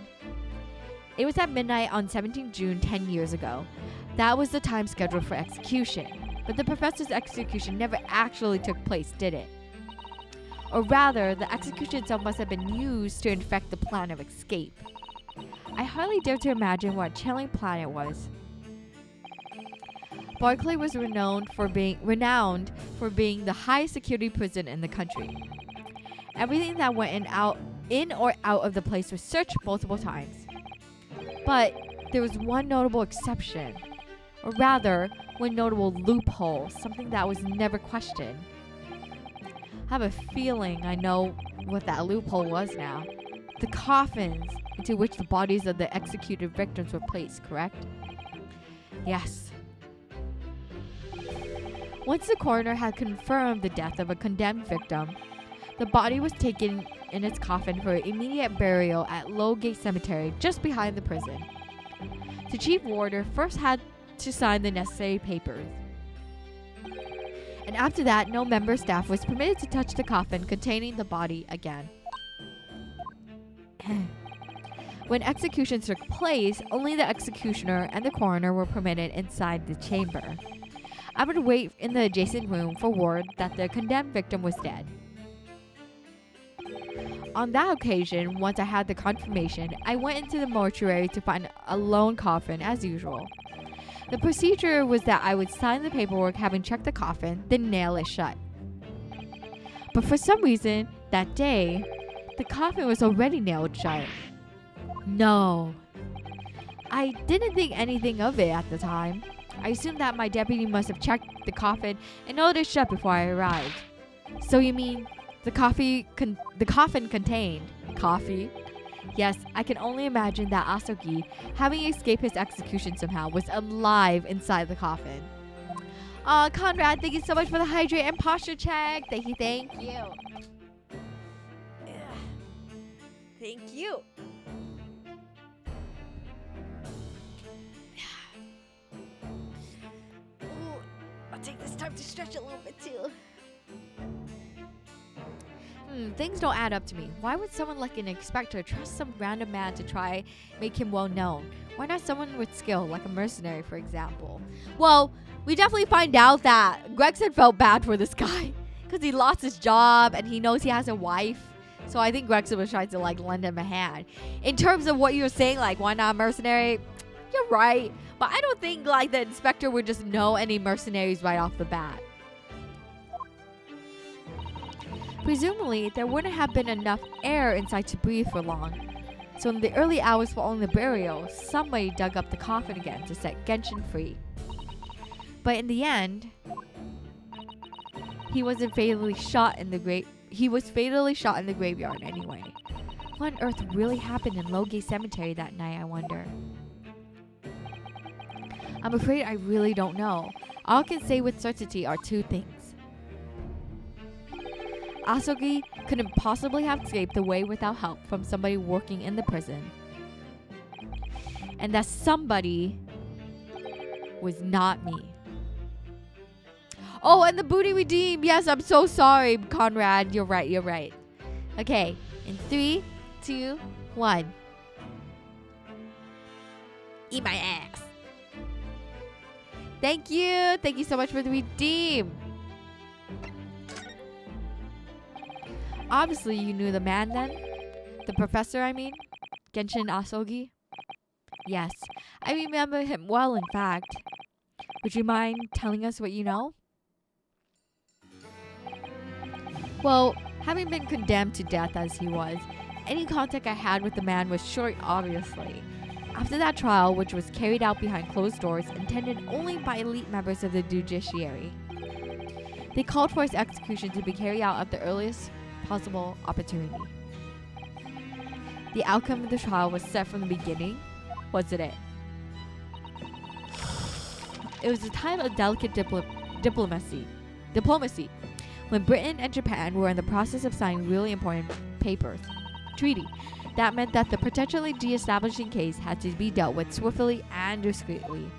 It was at midnight on 17 June 10 years ago. That was the time scheduled for execution. But the professor's execution never actually took place, did it? Or rather, the execution itself must have been used to infect the plan of escape. I hardly dare to imagine what a chilling plan it was. Barclay was renowned for being the highest security prison in the country. Everything that went in or out of the place was searched multiple times. But there was one notable exception, or rather, one notable loophole, something that was never questioned. I have a feeling I know what that loophole was now. The coffins into which the bodies of the executed victims were placed, correct? Yes. Once the coroner had confirmed the death of a condemned victim, the body was taken in its coffin for immediate burial at Lowgate Cemetery, just behind the prison. The chief warder first had to sign the necessary papers. And after that, no member staff was permitted to touch the coffin containing the body again. When executions took place, only the executioner and the coroner were permitted inside the chamber. I would wait in the adjacent room for word that the condemned victim was dead. On that occasion, once I had the confirmation, I went into the mortuary to find a lone coffin as usual. The procedure was that I would sign the paperwork having checked the coffin, then nail it shut. But for some reason, that day, the coffin was already nailed shut. No. I didn't think anything of it at the time. I assumed that my deputy must have checked the coffin and nailed it shut before I arrived. So you mean the coffin contained coffee? Yes, I can only imagine that Asogi, having escaped his execution somehow, was alive inside the coffin. Conrad, thank you so much for the hydrate and posture check. Thank you. Thank you. Ooh, I'll take this time to stretch a little bit too. Things don't add up to me. Why would someone like an inspector trust some random man to try make him well known? Why not someone with skill, like a mercenary, for example? Well, we definitely find out that Gregson felt bad for this guy because he lost his job and he knows he has a wife. So I think Gregson was trying to lend him a hand. In terms of what you're saying, why not a mercenary? You're right. But I don't think the inspector would just know any mercenaries right off the bat. Presumably, there wouldn't have been enough air inside to breathe for long. So in the early hours following the burial, somebody dug up the coffin again to set Genshin free. But in the end, He was fatally shot in the graveyard anyway. What on earth really happened in Logate Cemetery that night, I wonder? I'm afraid I really don't know. All I can say with certainty are two things. Asogi couldn't possibly have escaped away without help from somebody working in the prison. And that somebody was not me. Oh, and the booty redeemed. Yes, I'm so sorry, Conrad. You're right. Okay, in 3, 2, 1. Eat my ass. Thank you so much for the redeem. Obviously, you knew the man then? The professor, I mean? Genshin Asogi? Yes, I remember him well, in fact. Would you mind telling us what you know? Well, having been condemned to death as he was, any contact I had with the man was short, obviously. After that trial, which was carried out behind closed doors, intended only by elite members of the judiciary, they called for his execution to be carried out at the earliest possible opportunity. The outcome of the trial was set from the beginning, wasn't it? It was a time of delicate diplomacy, when Britain and Japan were in the process of signing really important treaty. That meant that the potentially de-establishing case had to be dealt with swiftly and discreetly.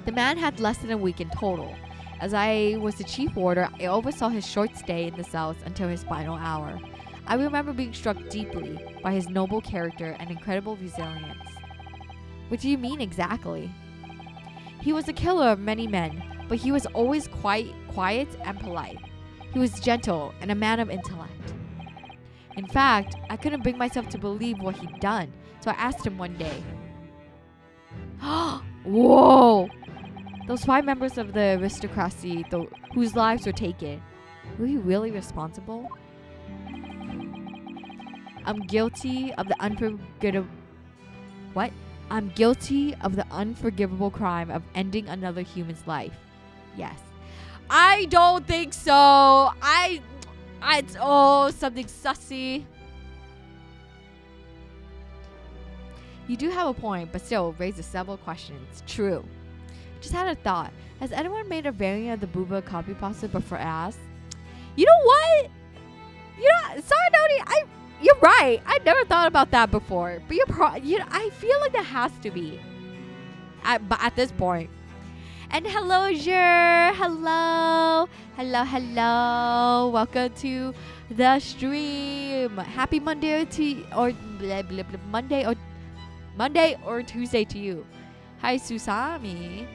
The man had less than a week in total. As I was the chief warder, I oversaw his short stay in the cells until his final hour. I remember being struck deeply by his noble character and incredible resilience. What do you mean exactly? He was a killer of many men, but he was always quiet and polite. He was gentle and a man of intellect. In fact, I couldn't bring myself to believe what he'd done, so I asked him one day. Whoa! Those 5 members of the aristocracy whose lives were taken, were you really responsible? I'm guilty of the unforgivable crime of ending another human's life. Yes. I don't think so. Something sussy. You do have a point, but still raises several questions. True. Just had a thought. Has anyone made a variant of the Booba copy pasta but for ass? You know what? Sorry, Noni. You're right. I never thought about that before. But I feel like that has to be. But at this point. And hello, Jer. Hello. Welcome to the stream. Happy Monday Monday or Tuesday to you. Hi, Susami.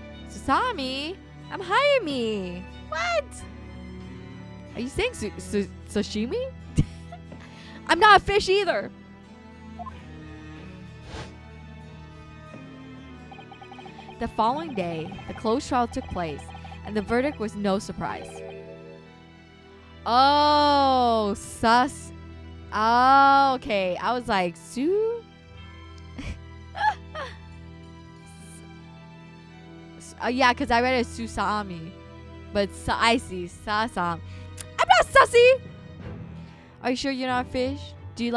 I'm Hayami. What? Are you saying sashimi? I'm not a fish either. The following day, the closed trial took place, and the verdict was no surprise. Oh, sus. Oh, okay. I was like, yeah, because I read it Susami. But I see. Sasam. I'm not sussy. Are you sure you're not a fish? You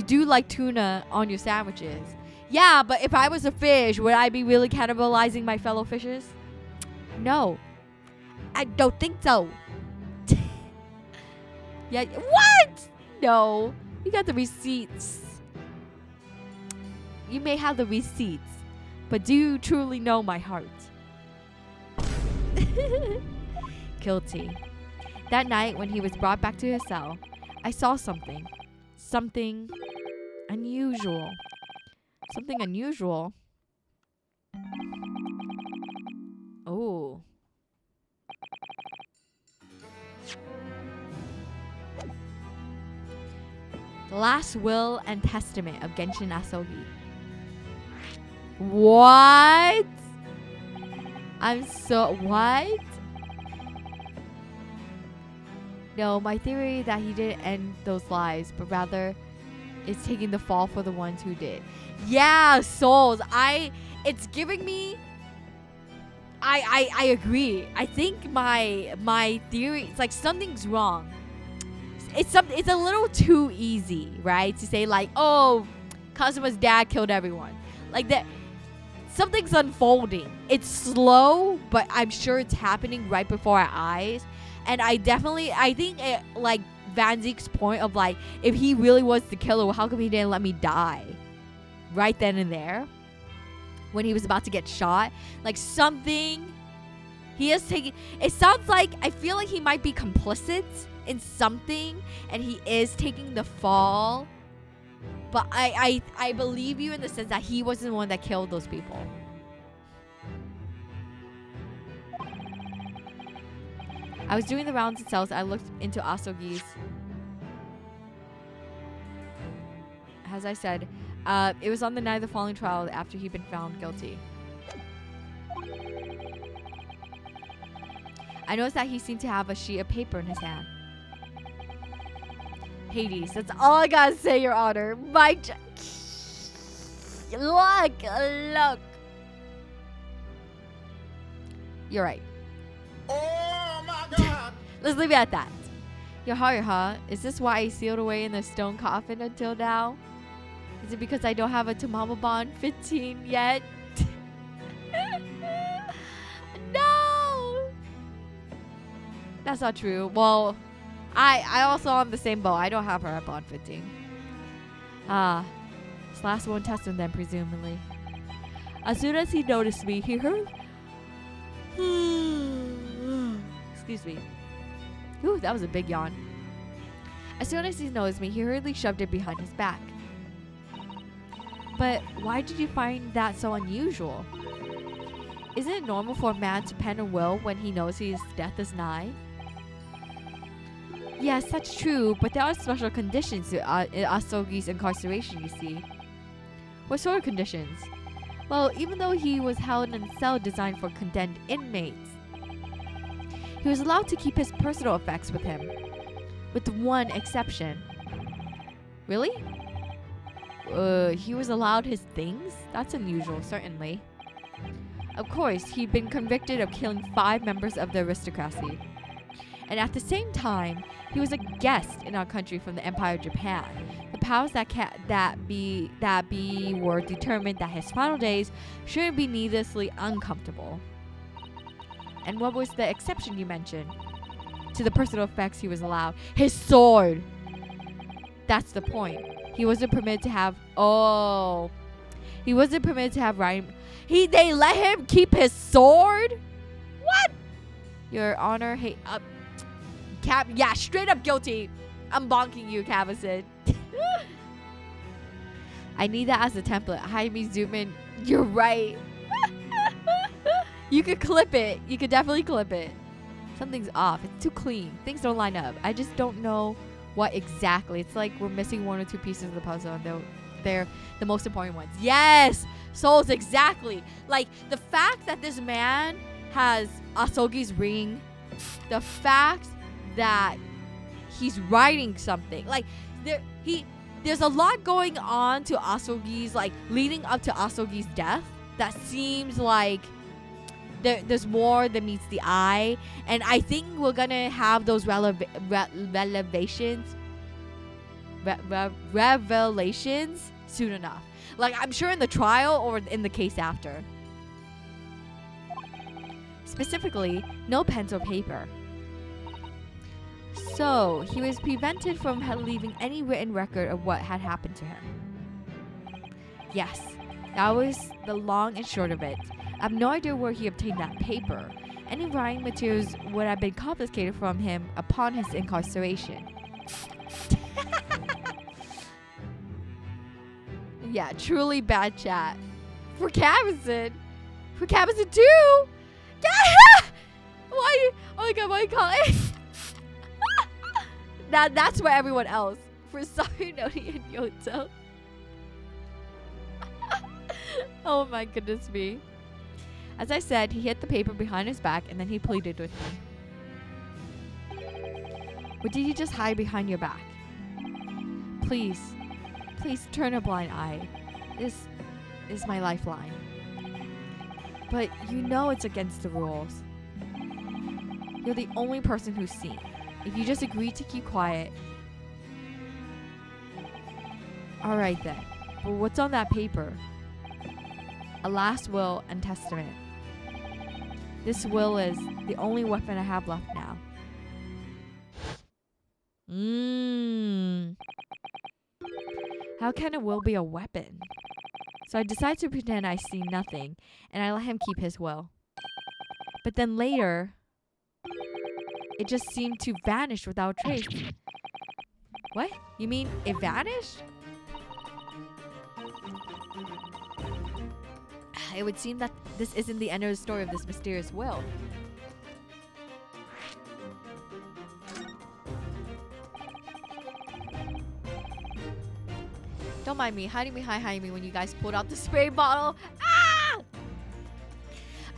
do like tuna on your sandwiches? Yeah, but if I was a fish, would I be really cannibalizing my fellow fishes? No. I don't think so. Yeah. What? No. You got the receipts. You may have the receipts, but do you truly know my heart? Guilty. That night, when he was brought back to his cell, I saw something. Something unusual. Something unusual? Oh. The last will and testament of Genshin Asogi. What? What? No, my theory that he didn't end those lives, but rather is taking the fall for the ones who did. Yeah, souls. It's giving me I agree. I think my theory, it's like something's wrong. It's a little too easy, right? To say like, oh, Kazuma's dad killed everyone. Like that, something's unfolding. It's slow, but I'm sure it's happening right before our eyes. And I think it, like Van Zeke's point of like, if he really was the killer, well, how come he didn't let me die right then and there when he was about to get shot? Like something he is taking. It sounds like, I feel like he might be complicit in something, and he is taking the fall. But I believe you in the sense that he wasn't the one that killed those people. I was doing the rounds in cells. I looked into Asogi's. As I said, it was on the night of the following trial after he'd been found guilty. I noticed that he seemed to have a sheet of paper in his hand. Hades, that's all I gotta say, Your Honor. Look. You're right. Oh my God. Let's leave it at that. Yaha, is this why I sealed away in the stone coffin until now? Is it because I don't have a Tamamabon 15 yet? No! That's not true. Well, I also on the same boat. I don't have her at Bond 15. This last one tested them, presumably. As soon as he noticed me, he heard... Excuse me. Ooh, that was a big yawn. As soon as he noticed me, he hurriedly shoved it behind his back. But why did you find that so unusual? Isn't it normal for a man to pen a will when he knows his death is nigh? Yes, that's true, but there are special conditions to Asogi's incarceration, you see. What sort of conditions? Well, even though he was held in a cell designed for condemned inmates, he was allowed to keep his personal effects with him, with one exception. Really? He was allowed his things? That's unusual, certainly. Of course, he'd been convicted of killing 5 members of the aristocracy. And at the same time, he was a guest in our country from the Empire of Japan. The powers that be were determined that his final days shouldn't be needlessly uncomfortable. And what was the exception you mentioned? To the personal effects he was allowed. His sword! That's the point. He wasn't permitted to have... Oh. He wasn't permitted to have writing... They let him keep his sword? What? Your Honor, hey... yeah, straight up guilty. I'm bonking you, Cavison. I need that as a template. Hayami, zoom in. You're right. You could clip it. You could definitely clip it. Something's off. It's too clean. Things don't line up. I just don't know what exactly. It's like we're missing 1 or 2 pieces of the puzzle, and they're the most important ones. Yes! Souls, exactly. Like, the fact that this man has Asogi's ring, the fact that he's writing something, like there's a lot going on to Asogi's, like leading up to Asogi's death, that seems like there's more than meets the eye, and I think we're gonna have those revelations soon enough. Like, I'm sure in the trial or in the case after. Specifically, no pens or paper. So, he was prevented from leaving any written record of what had happened to him. Yes, that was the long and short of it. I have no idea where he obtained that paper. Any writing materials would have been confiscated from him upon his incarceration. Yeah, truly bad chat. For Cavison. For Cavison too? Why? Oh my god, why you call it? That's for everyone else. For Sarunori and Yoto. Oh my goodness me. As I said, he hit the paper behind his back and then he pleaded with me. Or did you just hide behind your back? Please turn a blind eye. This is my lifeline. But you know it's against the rules. You're the only person who's seen. If you just agree to keep quiet. Alright then. But what's on that paper? A last will and testament. This will is the only weapon I have left now. How can a will be a weapon? So I decide to pretend I see nothing, and I let him keep his will. But then later, it just seemed to vanish without trace. What? You mean it vanished? It would seem that this isn't the end of the story of this mysterious will. Don't mind me. Hayami, when you guys pulled out the spray bottle. Ah!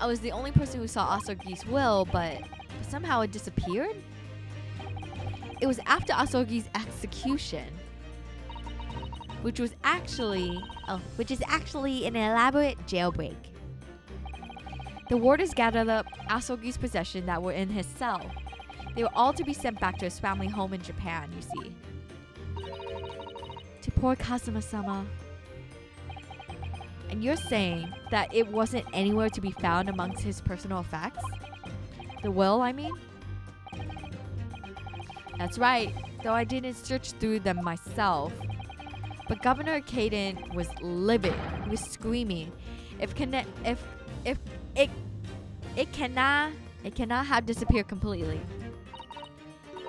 I was the only person who saw Asogi's will, but somehow it disappeared. It was after Asogi's execution, which is actually an elaborate jailbreak. The warders gathered up Asogi's possessions that were in his cell. They were all to be sent back to his family home in Japan, you see. To poor Kazuma-sama. And you're saying that it wasn't anywhere to be found amongst his personal effects? The will, I mean? That's right, though I didn't search through them myself. But Governor Caden was livid. He was screaming. It cannot have disappeared completely.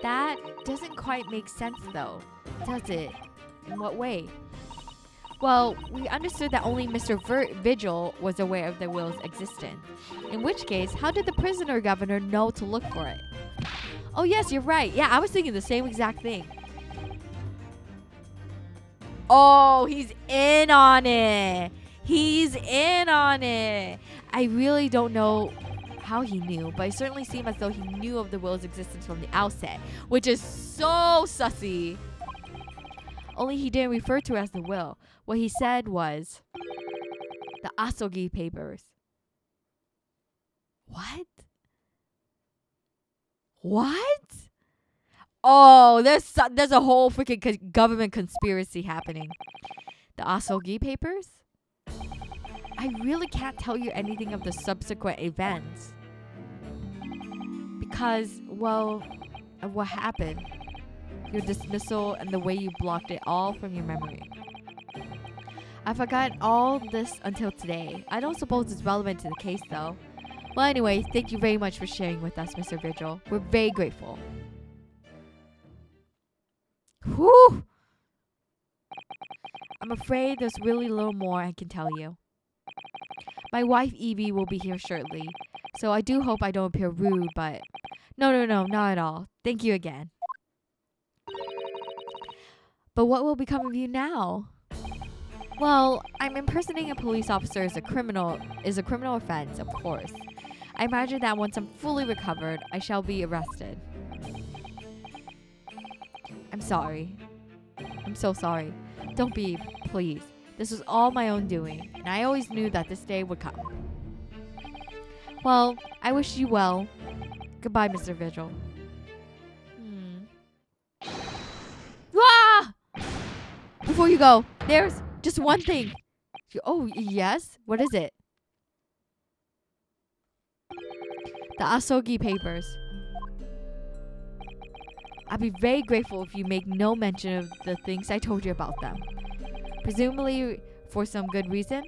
That doesn't quite make sense though, does it? In what way? Well, we understood that only Mr. Vigil was aware of the will's existence. In which case, how did the prisoner governor know to look for it? Oh yes, you're right. Yeah, I was thinking the same exact thing. Oh, he's in on it. He's in on it. I really don't know how he knew, but it certainly seemed as though he knew of the will's existence from the outset, which is so sussy. Only he didn't refer to it as the will. What he said was the Asogi papers. What? What? Oh, there's a whole freaking government conspiracy happening. The Asogi papers? I really can't tell you anything of the subsequent events. Because, well, of what happened. Your dismissal and the way you blocked it all from your memory. I forgot all this until today. I don't suppose it's relevant to the case though. Well anyway, thank you very much for sharing with us, Mr. Vigil. We're very grateful. Whew! I'm afraid there's really little more I can tell you. My wife Evie will be here shortly, so I do hope I don't appear rude, but no, not at all. Thank you again. But what will become of you now? Well, I'm impersonating a police officer is a criminal offense, of course. I imagine that once I'm fully recovered, I shall be arrested. I'm sorry. I'm so sorry. Don't be, please. This was all my own doing, and I always knew that this day would come. Well, I wish you well. Goodbye, Mr. Vigil. Ah! Before you go, there's just one thing. Oh, yes? What is it? The Asogi papers. I'd be very grateful if you make no mention of the things I told you about them. Presumably for some good reason.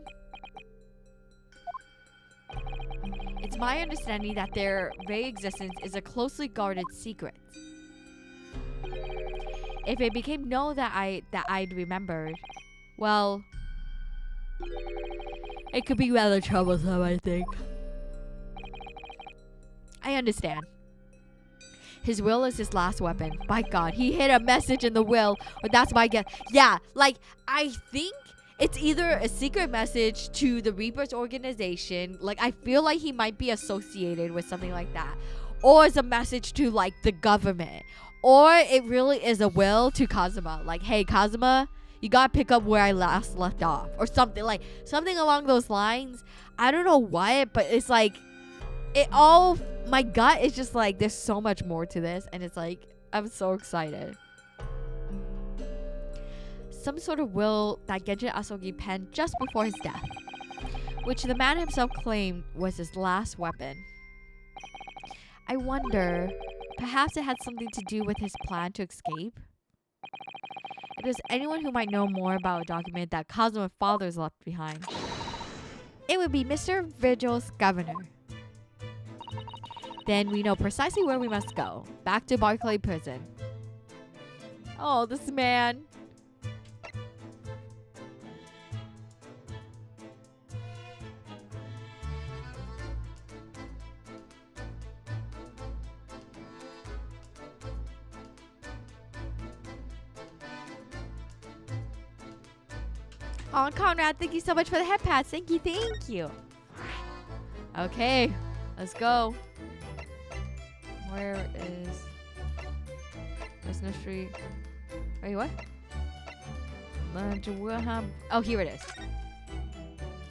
It's my understanding that their very existence is a closely guarded secret. If it became known that I'd remembered, well, it could be rather troublesome, I think. I understand. His will is his last weapon. By God, he hid a message in the will, or that's my guess. Yeah, like, I think it's either a secret message to the Reapers organization, like, I feel like he might be associated with something like that, or it's a message to, like, the government, or it really is a will to Kazuma. Like, hey, Kazuma, You gotta pick up where I last left off, or something along those lines. I don't know what, but it's like my gut is just like, there's so much more to this, and it's like, I'm so excited. Some sort of will that Genjin Asogi penned just before his death, which the man himself claimed was his last weapon. I wonder, perhaps it had something to do with his plan to escape? If there's anyone who might know more about a document that Kazuma's father's left behind, it would be Mr. Vigil's governor. Then we know precisely where we must go. Back to Barclay Prison. Oh, this man. Oh, Conrad, thank you so much for the head pats. Thank you. Okay, let's go. Where is Business Street? Wait, what? Oh, here it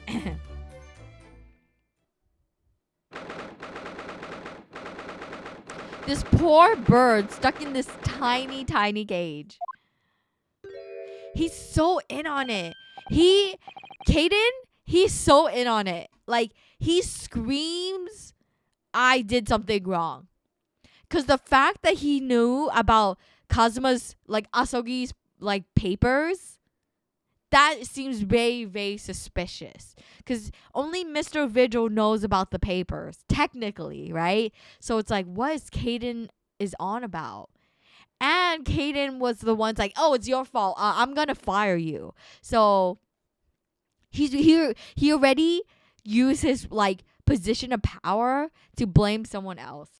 is. This poor bird stuck in this tiny cage. He's so in on it. He's so in on it. Like, he screams, I did something wrong. Because the fact that he knew about Kazuma's, like, Asogi's, like, papers, that seems very, very suspicious. Because only Mr. Vigil knows about the papers, technically, right? So it's like, what is Caden is on about? And Caden was the one's like, oh, it's your fault. I'm going to fire you. So he already used his, like, position of power to blame someone else.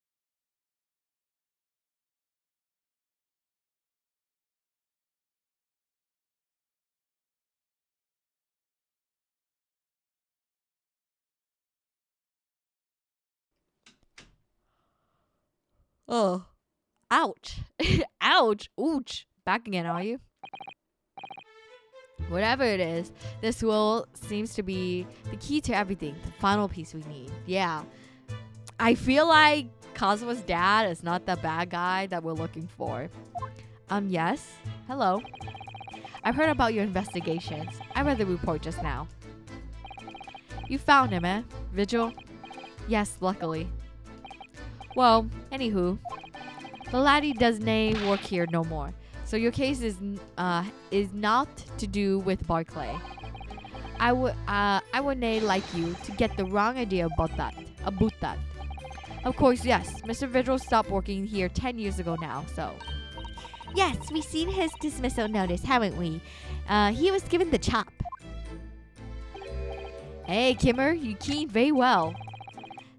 Oh, ouch. Ouch. Ouch. Back again, are you? Whatever it is, this will seems to be the key to everything. The final piece we need. Yeah. I feel like Kazuma's dad is not the bad guy that we're looking for. Yes. Hello. I've heard about your investigations. I read the report just now. You found him, eh? Vigil? Yes, luckily. Well, anywho, the laddie does nae work here no more. So your case is not to do with Barclay. I would nae like you to get the wrong idea about that. Of course, yes, Mr. Vigil stopped working here 10 years ago now, so. Yes, we've seen his dismissal notice, haven't we? He was given the chop. Hey, Kimmer, you keyed very well.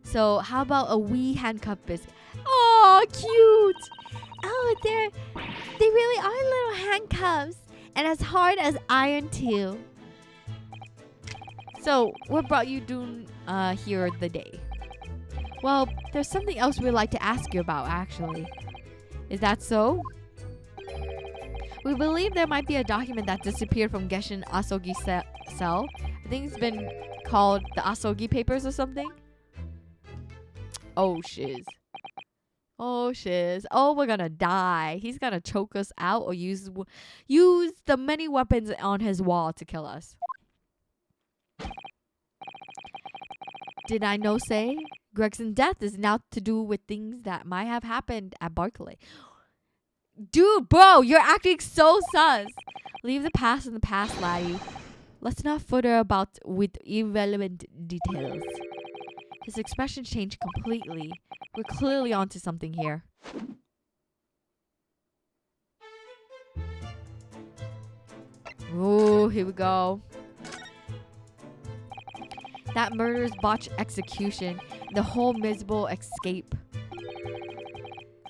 So how about a wee handcuff biscuit? Oh, cute! Oh, they really are little handcuffs. And as hard as iron, too. So, what brought you down here the day? Well, there's something else we'd like to ask you about, actually. Is that so? We believe there might be a document that disappeared from Geshin Asogi's cell. I think it's been called the Asogi Papers or something. Oh, shiz. Oh, we're gonna die. He's gonna choke us out or use the many weapons on his wall to kill us. Did I no say? Gregson's death is now to do with things that might have happened at Barclay. Dude, bro, you're acting so sus. Leave the past in the past, laddie. Let's not further about with irrelevant details. His expression changed completely. We're clearly onto something here. Oh, here we go. That murder's botched execution. The whole miserable escape.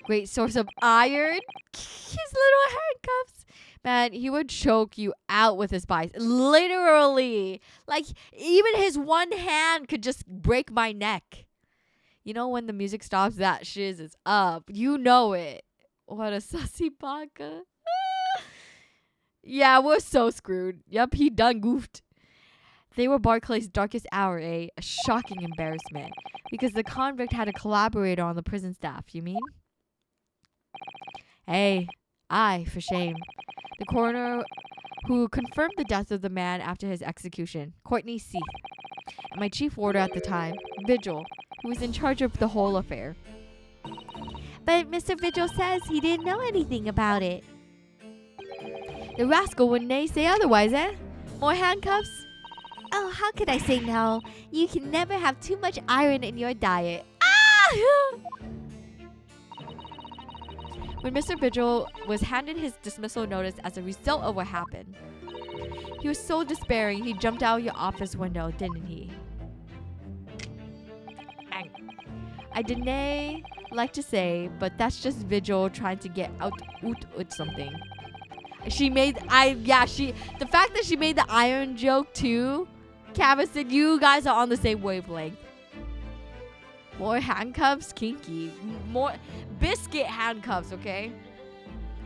Great source of iron. His little handcuffs. Man, he would choke you out with his bites. Literally. Like, even his one hand could just break my neck. You know when the music stops, that shiz is up. You know it. What a sussy baka. Yeah, we're so screwed. Yep, he done goofed. They were Barclay's darkest hour, eh? A shocking embarrassment. Because the convict had a collaborator on the prison staff, you mean? Hey, aye, for shame. The coroner who confirmed the death of the man after his execution, Courtney C. And my chief warder at the time, Vigil, who was in charge of the whole affair. But Mr. Vigil says he didn't know anything about it. The rascal wouldn't they say otherwise, eh? More handcuffs? Oh, how could I say no? You can never have too much iron in your diet. Ah! When Mr. Vigil was handed his dismissal notice as a result of what happened, he was so despairing he jumped out your office window, didn't he? I didn't like to say, but that's just Vigil trying to get out with something. The fact that she made the iron joke too, Kava said you guys are on the same wavelength. More handcuffs, kinky. More biscuit handcuffs, okay?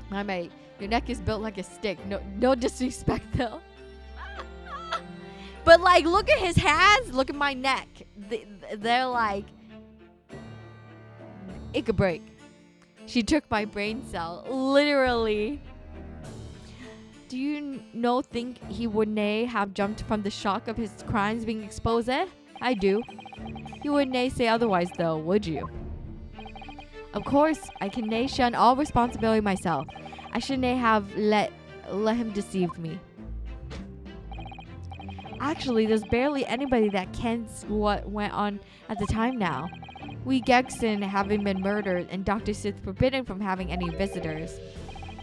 My mate, your neck is built like a stick. No disrespect though. But like, look at his hands. Look at my neck. They're like, it could break. She took my brain cell, literally. Do you think he wouldn't have jumped from the shock of his crimes being exposed? I do. You wouldn't say otherwise though, would you? Of course, I can shun all responsibility myself. I shouldn't have let him deceive me. Actually, there's barely anybody that kens what went on at the time now. We Gegson having been murdered and Dr. Sid forbidden from having any visitors.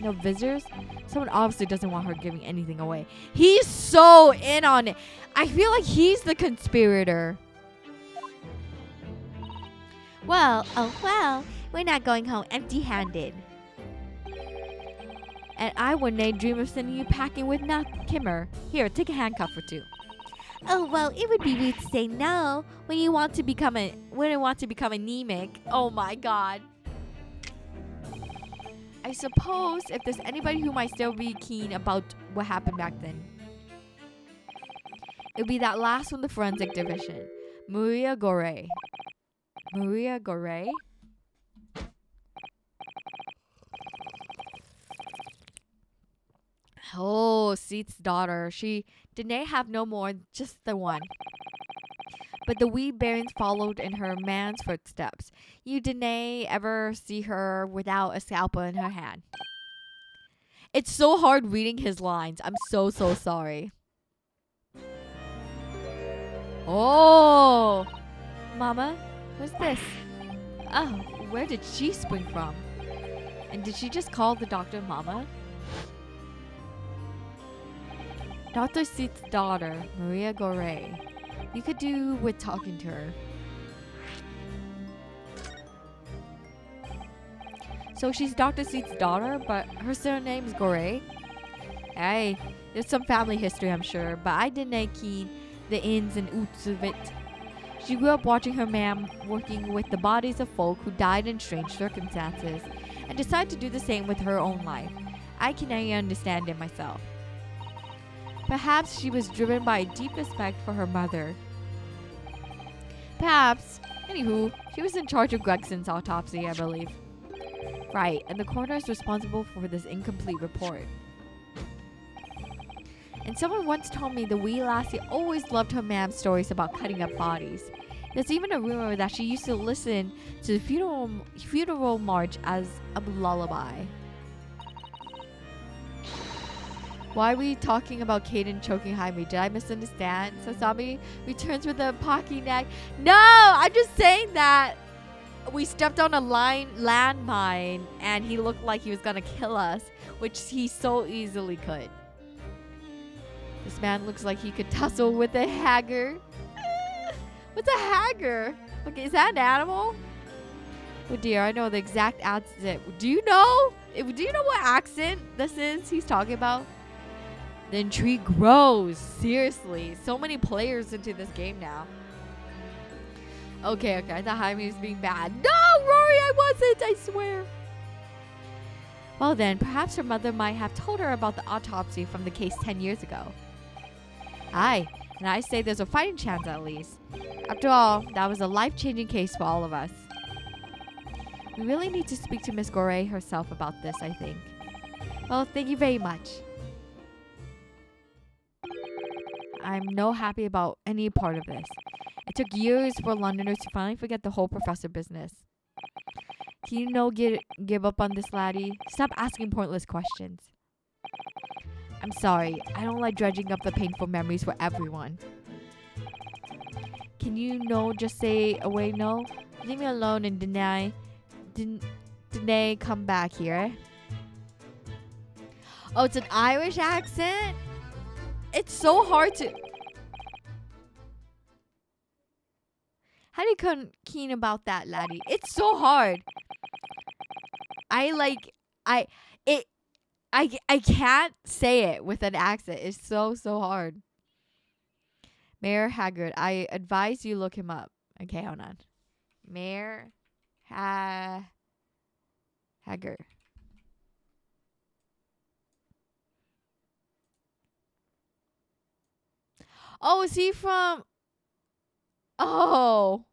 No visitors? Someone obviously doesn't want her giving anything away. He's so in on it. I feel like he's the conspirator. Well, we're not going home empty-handed. And I wouldn't dream of sending you packing with Kimmer. Here, take a handcuff or two. Oh, well, it would be rude to say no when you want to become anemic. Oh my god. I suppose if there's anybody who might still be keen about what happened back then, it would be that last from the forensic division, Maria Gore. Maria Gore? Oh, Seat's daughter. She didn't have no more, just the one. But the wee bairns followed in her man's footsteps. You didn't ever see her without a scalpel in her hand. It's so hard reading his lines. I'm so sorry. Oh! Mama, what's this? Oh, where did she spring from? And did she just call the doctor Mama? Dr. Seat's daughter, Maria Gore. You could do with talking to her. So she's Dr. Seat's daughter, but her surname's Gore? Hey, there's some family history, I'm sure, but I didn't keen the ins and outs of it. She grew up watching her ma'am working with the bodies of folk who died in strange circumstances, and decided to do the same with her own life. I can understand it myself. Perhaps she was driven by a deep respect for her mother. Perhaps. Anywho, she was in charge of Gregson's autopsy, I believe. Right, and the coroner is responsible for this incomplete report. And someone once told me the wee lassie always loved her ma'am's stories about cutting up bodies. There's even a rumor that she used to listen to the funeral march as a lullaby. Why are we talking about Kaden choking Hayami? Did I misunderstand? Sasami returns with a pocky neck. No, I'm just saying that we stepped on a landmine and he looked like he was gonna kill us, which he so easily could. This man looks like he could tussle with a hagger. What's a hagger? Okay, is that an animal? Oh dear, I know the exact accent. Do you know what accent this is he's talking about? The intrigue grows. Seriously. So many players into this game now. Okay. I thought Jaime was being bad. No, Rory, I wasn't. I swear. Well then, perhaps her mother might have told her about the autopsy from the case 10 years ago. Aye, and I say there's a fighting chance at least. After all, that was a life-changing case for all of us. We really need to speak to Miss Gore herself about this, I think. Well, thank you very much. I'm no happy about any part of this. It took years for Londoners to finally forget the whole professor business. Can you give up on this, laddie? Stop asking pointless questions. I'm sorry. I don't like dredging up the painful memories for everyone. Can you just say away no? Leave me alone and deny come back here. Oh, it's an Irish accent? It's so hard to... How do you come keen about that, laddie? It's so hard. I can't say it with an accent. It's so hard. Mayor Haggard, I advise you look him up. Okay, hold on. Mayor Haggard. Oh, is he from... Oh.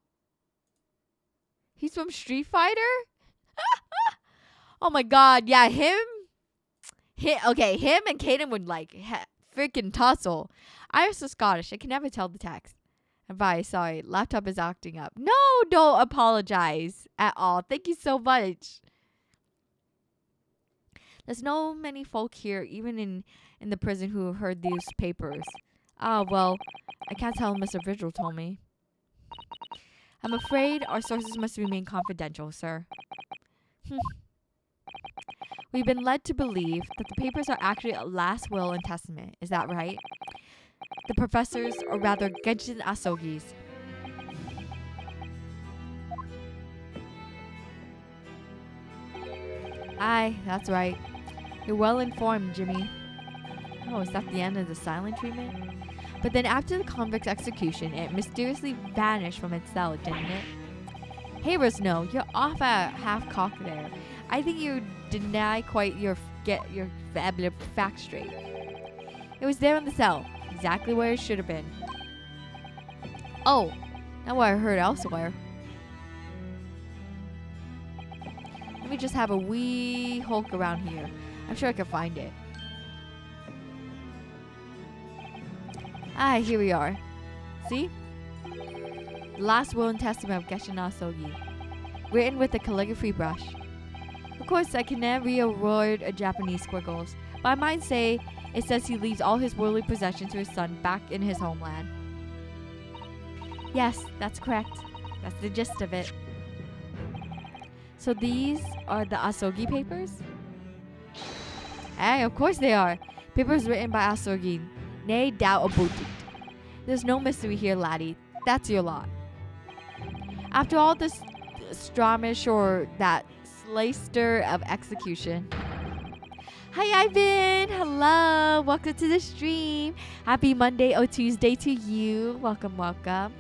He's from Street Fighter? Oh my god, yeah, him and Kaden would freaking tussle. Irish or Scottish, I can never tell the text. Advice, sorry, laptop is acting up. No, don't apologize at all. Thank you so much. There's no many folk here, even in the prison, who have heard these papers. Ah, well, I can't tell Mr. Vigil told me. I'm afraid our sources must remain confidential, sir. We've been led to believe that the papers are actually a last will and testament. Is that right? The professors, or rather Genshin Asogi's. Aye, that's right. You're well informed, Jimmy. Oh, is that the end of the silent treatment? But then after the convict's execution, it mysteriously vanished from its cell, didn't it? Hey, Rosno, you're off at half-cock there. I think you deny quite get your facts straight. It was there in the cell, exactly where it should have been. Oh, not what I heard elsewhere. Let me just have a wee hulk around here. I'm sure I can find it. Ah, here we are. See? The last will and testament of Genshin Asogi. Written with a calligraphy brush. Of course, I can never read a Japanese squiggles, but I might say it says he leaves all his worldly possessions to his son back in his homeland. Yes, that's correct. That's the gist of it. So these are the Asogi papers? Hey, of course they are. Papers written by Asogi. Nay doubt about it. There's no mystery here, laddie. That's your lot. After all this Stramish or that slayster of execution. Hi, Ivan. Hello. Welcome to the stream. Happy Monday or Tuesday to you. Welcome, welcome.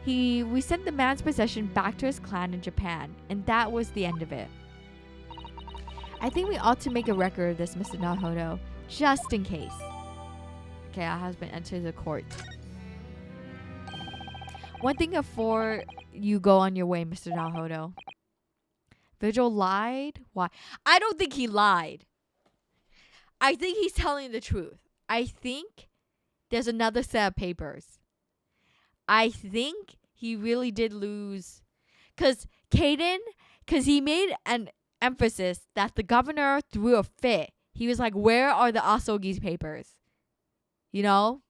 We sent the man's possession back to his clan in Japan, and that was the end of it. I think we ought to make a record of this, Mr. Nahodo, just in case. Okay, our husband enters the court. One thing before you go on your way, Mr. Nahodo. Vigil lied? Why? I don't think he lied. I think he's telling the truth. I think there's another set of papers. I think he really did lose. Because he made an emphasis that the governor threw a fit. He was like, where are the Asogi's papers? You know?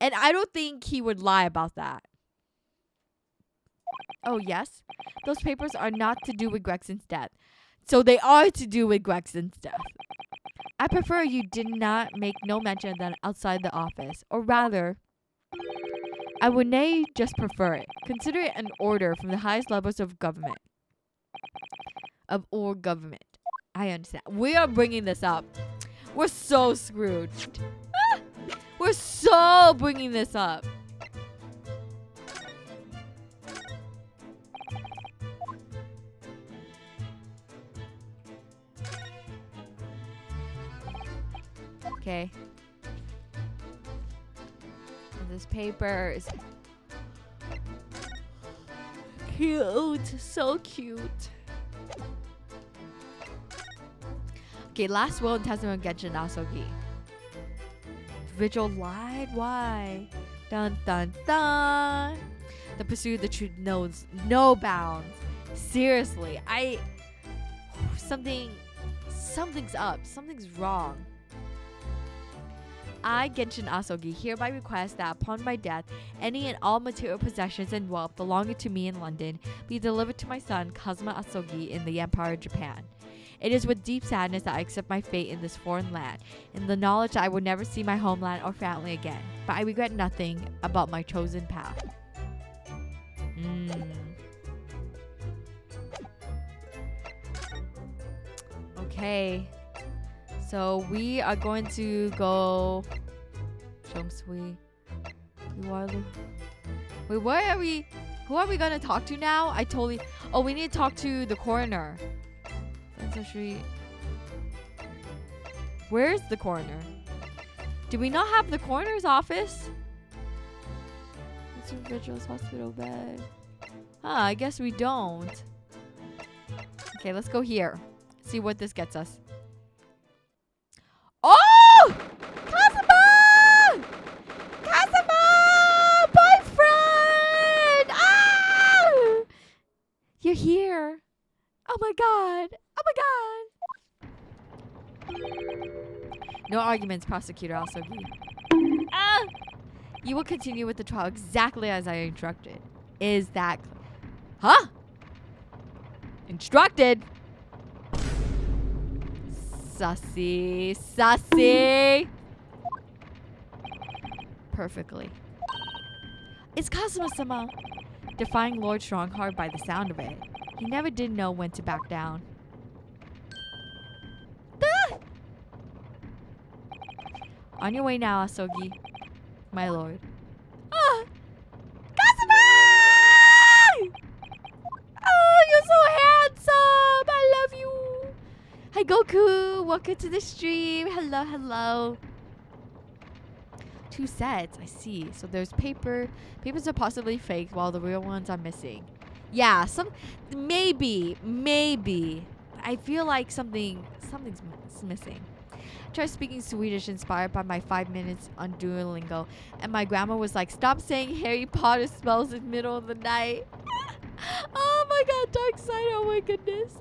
And I don't think he would lie about that. Oh, yes. Those papers are not to do with Gregson's death. So they are to do with Gregson's death. I prefer you did not make no mention of that outside the office. Or rather, I would nay just prefer it. Consider it an order from the highest levels of government. Of all government. I understand. We are bringing this up. We're so screwed. We're so bringing this up. Okay. And this paper is cute. So cute. Okay, last will and testament of Genshin Asogi. Vigil lied. Why? Dun dun dun. The pursuit of the truth knows no bounds. Seriously, something's up. Something's wrong. I, Genshin Asogi, hereby request that upon my death, any and all material possessions and wealth belonging to me in London be delivered to my son, Kazuma Asogi, in the Empire of Japan. It is with deep sadness that I accept my fate in this foreign land, in the knowledge that I will never see my homeland or family again. But I regret nothing about my chosen path. Okay. So we are going to go. Wait, where are we? Who are we gonna talk to now? Oh, we need to talk to the coroner. Where's the coroner? Do we not have the coroner's office? It's a Vigil's hospital bed. I guess we don't. Okay, let's go here. See what this gets us. Oh! Kazuma! Kazuma! Boyfriend! Ah! You're here. Oh my god. Oh my god. No arguments, prosecutor Asogi. You will continue with the trial exactly as I instructed. Is that... Huh? Instructed? Sussy. Sussy. Perfectly. It's Kazuma-sama. Defying Lord Strongheart by the sound of it. He never did know when to back down. Ah! On your way now, Asogi. My lord. Ah! Kazuma! Oh, you're so handsome! I love you! Hi, Goku! Welcome to the stream. Hello, hello. 2 sets, I see. So there's paper. Papers are possibly fake while the real ones are missing. Yeah, maybe. I feel like something's missing. I tried speaking Swedish inspired by my 5 minutes on Duolingo, and my grandma was like, stop saying Harry Potter spells in the middle of the night. Oh my god, Darksider, oh my goodness.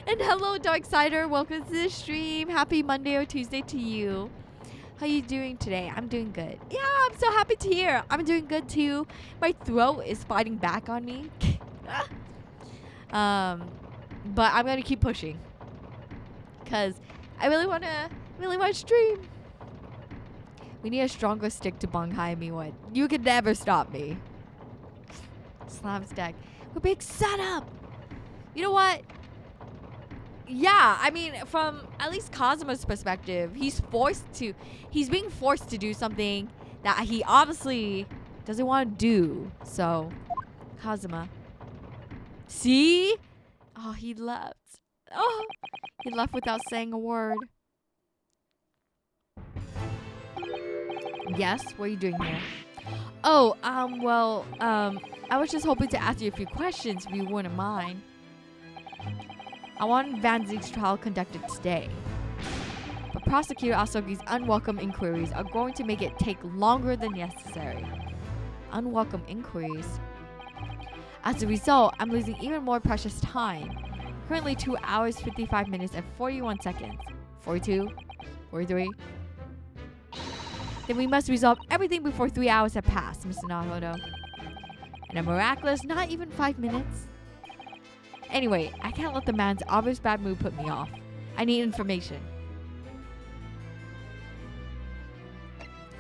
And hello, Darksider, welcome to the stream. Happy Monday or Tuesday to you. How you doing today? I'm doing good. Yeah, I'm so happy to hear. I'm doing good too. My throat is fighting back on me. But I'm gonna keep pushing, cause I really wanna stream. We need a stronger stick to bung Hayami Mae. You can never stop me. Slam stack. We're being set up. You know what? Yeah, I mean, from at least Kazuma's perspective, he's being forced to do something that he obviously doesn't want to do. So, Kazuma. See? Oh, he left. Oh, he left without saying a word. Yes, what are you doing here? Oh, I was just hoping to ask you a few questions if you wouldn't mind. I want Van Ziek's trial conducted today. But Prosecutor Asogi's unwelcome inquiries are going to make it take longer than necessary. Unwelcome inquiries? As a result, I'm losing even more precious time. Currently 2 hours, 55 minutes, and 41 seconds. 42? 43? Then we must resolve everything before 3 hours have passed, Mr. Naruto. And a miraculous not even 5 minutes? Anyway, I can't let the man's obvious bad mood put me off. I need information.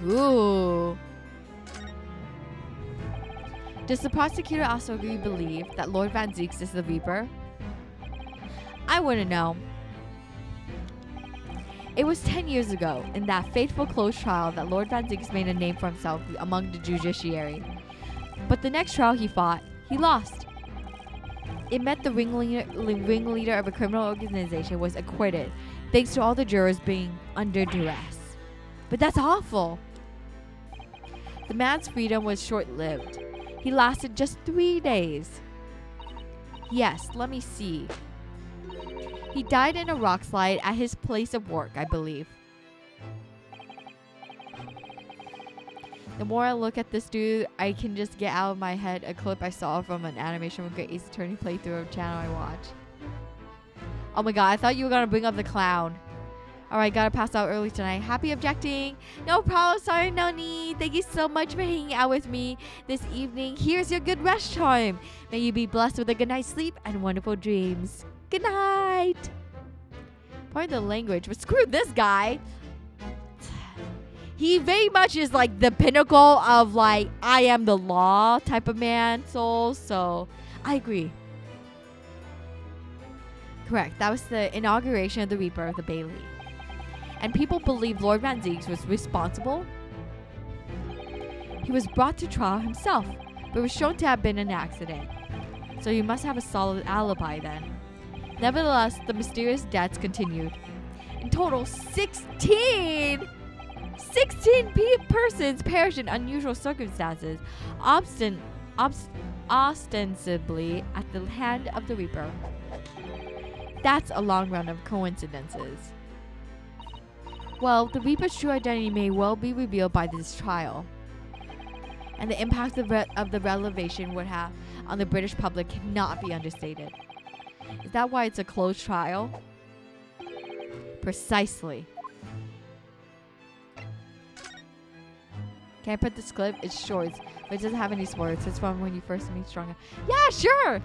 Ooh. Does the prosecutor Asogi believe that Lord Van Zieks is the Reaper? I wouldn't know. It was 10 years ago, in that fateful closed trial, that Lord Van Zieks made a name for himself among the judiciary. But the next trial he fought, he lost. It meant the ringleader of a criminal organization was acquitted, thanks to all the jurors being under duress. But that's awful. The man's freedom was short-lived. He lasted just 3 days. Yes, let me see. He died in a rock slide at his place of work, I believe. The more I look at this dude, I can just get out of my head a clip I saw from an animation with Great Ace Attorney playthrough of channel I watch. Oh my god, I thought you were gonna bring up the clown. Alright, gotta pass out early tonight. Happy objecting. No problem, sorry, no need. Thank you so much for hanging out with me this evening. Here's your good rest charm. May you be blessed with a good night's sleep and wonderful dreams. Good night. Pardon the language, but screw this guy. He very much is like the pinnacle of like I am the law type of man soul, so I agree. Correct. That was the inauguration of the Reaper of the Bailey. And people believe Lord Van Zieks was responsible. He was brought to trial himself, but was shown to have been an accident. So he must have a solid alibi then. Nevertheless, the mysterious deaths continued. In total, 16 persons perished in unusual circumstances, ostensibly at the hand of the Reaper. That's a long run of coincidences. Well, the Reaper's true identity may well be revealed by this trial. And the impact of the revelation would have on the British public cannot be understated. Is that why it's a closed trial? Precisely. Can I put this clip? It's short, but it doesn't have any spoilers. It's from when you first meet Stronger. Yeah, sure!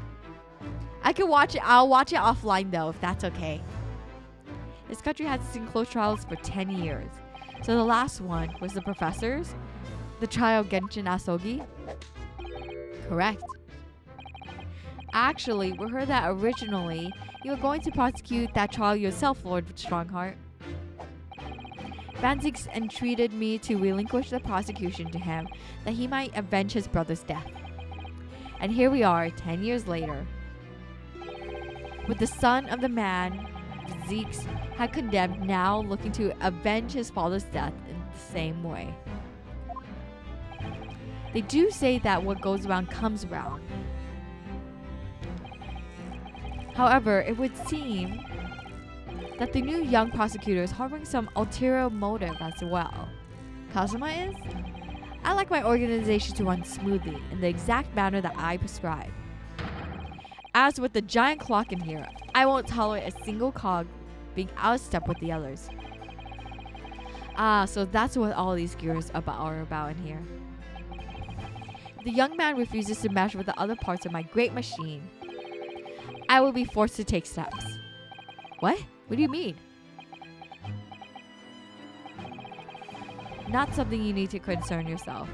I can watch it. I'll watch it offline though, if that's okay. This country has seen closed trials for 10 years. So the last one was the professors. The trial Genshin Asogi. Correct. Actually, we heard that originally you were going to prosecute that trial yourself, Lord Strongheart. Van Zieks entreated me to relinquish the prosecution to him that he might avenge his brother's death. And here we are, 10 years later, with the son of the man Zieks had condemned now looking to avenge his father's death in the same way. They do say that what goes around comes around. However, it would seem that the new young prosecutor is harboring some ulterior motive as well. Kazuma is? I like my organization to run smoothly in the exact manner that I prescribe. As with the giant clock in here, I won't tolerate a single cog being out of step with the others. Ah, so that's what all these gears are about in here. If the young man refuses to mesh with the other parts of my great machine, I will be forced to take steps. What? What do you mean? Not something you need to concern yourself.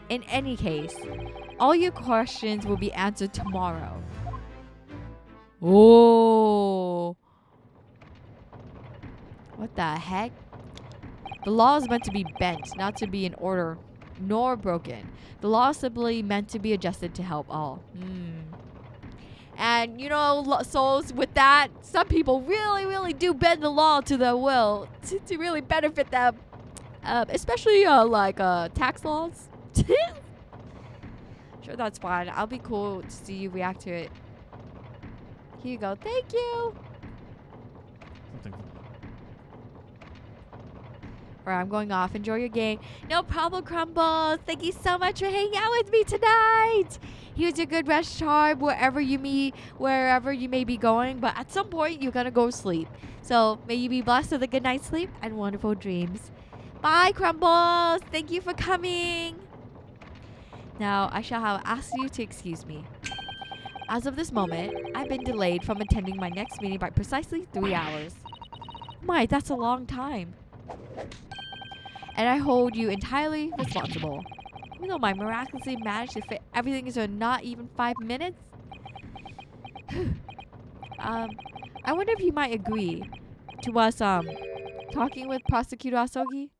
In any case, all your questions will be answered tomorrow. Oh. What the heck? The law is meant to be bent, not to be in order, nor broken. The law is simply meant to be adjusted to help all. And, you know, souls, with that, some people really, really do bend the law to their will to really benefit them. Especially, tax laws. Sure, that's fine. I'll be cool to see you react to it. Here you go. Thank you. Alright, I'm going off. Enjoy your game. No problem, Crumbles. Thank you so much for hanging out with me tonight. Here's your good rest charm wherever you may be going. But at some point, you're going to go to sleep. So may you be blessed with a good night's sleep and wonderful dreams. Bye, Crumbles. Thank you for coming. Now, I shall have asked you to excuse me. As of this moment, I've been delayed from attending my next meeting by precisely 3 hours. My, that's a long time. And I hold you entirely responsible. Even though I miraculously managed to fit everything into not even 5 minutes. I wonder if you might agree to us talking with Prosecutor Asogi.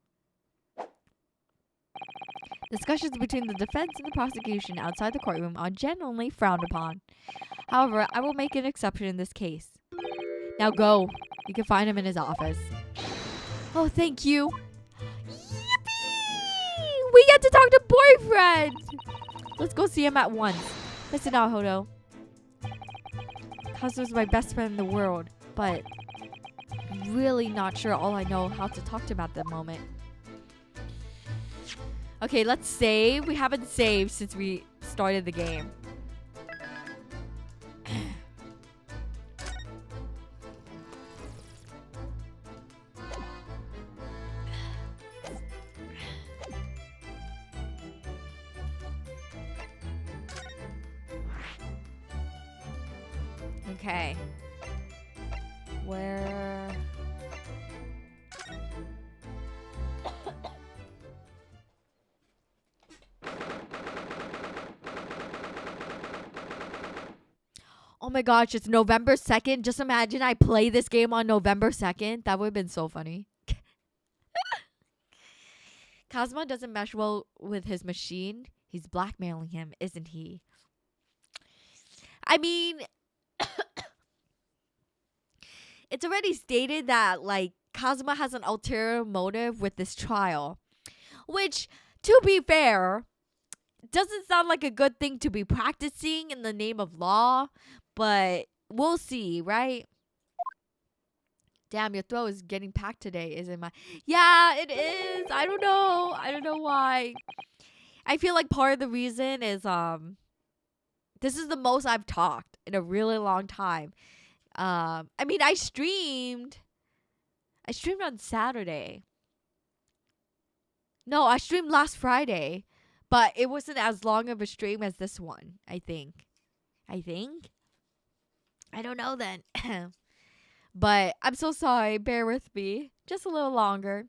Discussions between the defense and the prosecution outside the courtroom are generally frowned upon. However, I will make an exception in this case. Now go. You can find him in his office. Oh, thank you. Yippee! We get to talk to boyfriend. Let's go see him at once. Listen out, Hodo. Kazu's my best friend in the world, but I'm really not sure all I know how to talk to him at the moment. Okay, let's save. We haven't saved since we started the game. Okay. Where... Oh my gosh, it's November 2nd. Just imagine I play this game on November 2nd. That would have been so funny. Kazuma doesn't mesh well with his machine. He's blackmailing him, isn't he? I mean... It's already stated that, like, Kazuma has an ulterior motive with this trial. Which, to be fair, doesn't sound like a good thing to be practicing in the name of law. But we'll see, right? Damn, your throat is getting packed today, isn't it? Yeah, it is. I don't know. I don't know why. I feel like part of the reason is, this is the most I've talked in a really long time. I mean, I streamed on Saturday. No, I streamed last Friday, but it wasn't as long of a stream as this one, I think. I don't know then. But I'm so sorry. Bear with me. Just a little longer.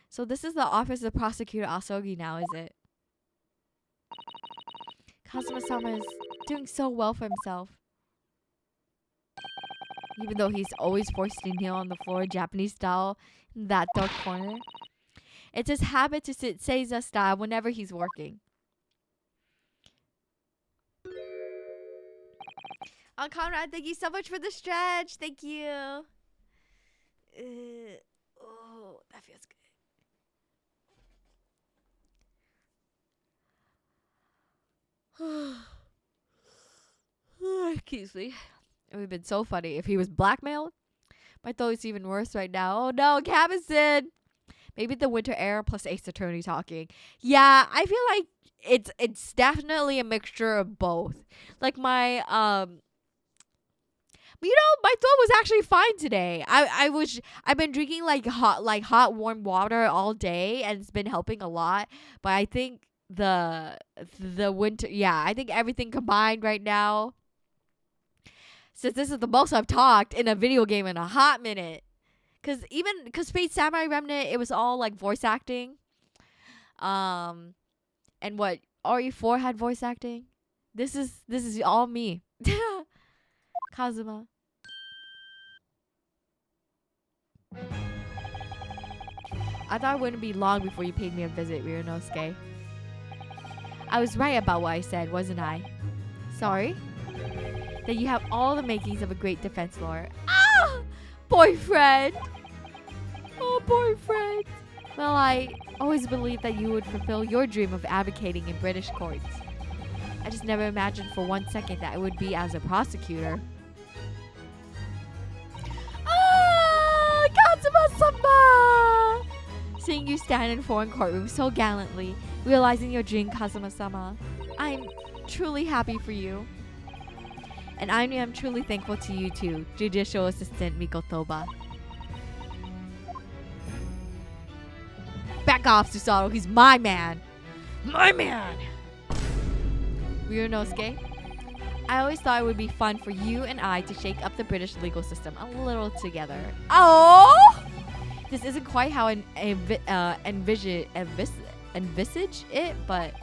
So this is the office of Prosecutor Asogi now, is it? Kazuma-sama is doing so well for himself. Even though he's always forced to kneel on the floor Japanese style in that dark corner. It's his habit to sit Seiza style whenever he's working. Oh, Conrad, thank you so much for the stretch. Thank you. Oh, that feels good. Excuse me. It would have been so funny if he was blackmailed. My throat is even worse right now. Oh no, Cabazin! Maybe the winter air plus Ace Attorney talking. Yeah, I feel like it's definitely a mixture of both. Like my you know, my throat was actually fine today. I've been drinking like hot warm water all day and it's been helping a lot. But I think the winter, yeah, I think everything combined right now. Since this is the most I've talked in a video game in a hot minute. Cause Fate Samurai Remnant, it was all like voice acting. And what RE4 had voice acting. This is all me. Kazuma. I thought it wouldn't be long before you paid me a visit, Ryunosuke. I was right about what I said, wasn't I? Sorry? That you have all the makings of a great defense lawyer. Ah! Boyfriend! Oh, boyfriend. Well, I always believed that you would fulfill your dream of advocating in British courts. I just never imagined for 1 second that it would be as a prosecutor. Ah! Kazuma-sama! Seeing you stand in a foreign courtroom so gallantly, realizing your dream, Kazuma-sama, I'm truly happy for you. And I am truly thankful to you too, Judicial Assistant Mikotoba. Back off, Susato. He's my man. My man! Ryunosuke, I always thought it would be fun for you and I to shake up the British legal system a little together. Oh! This isn't quite how I envisage it, but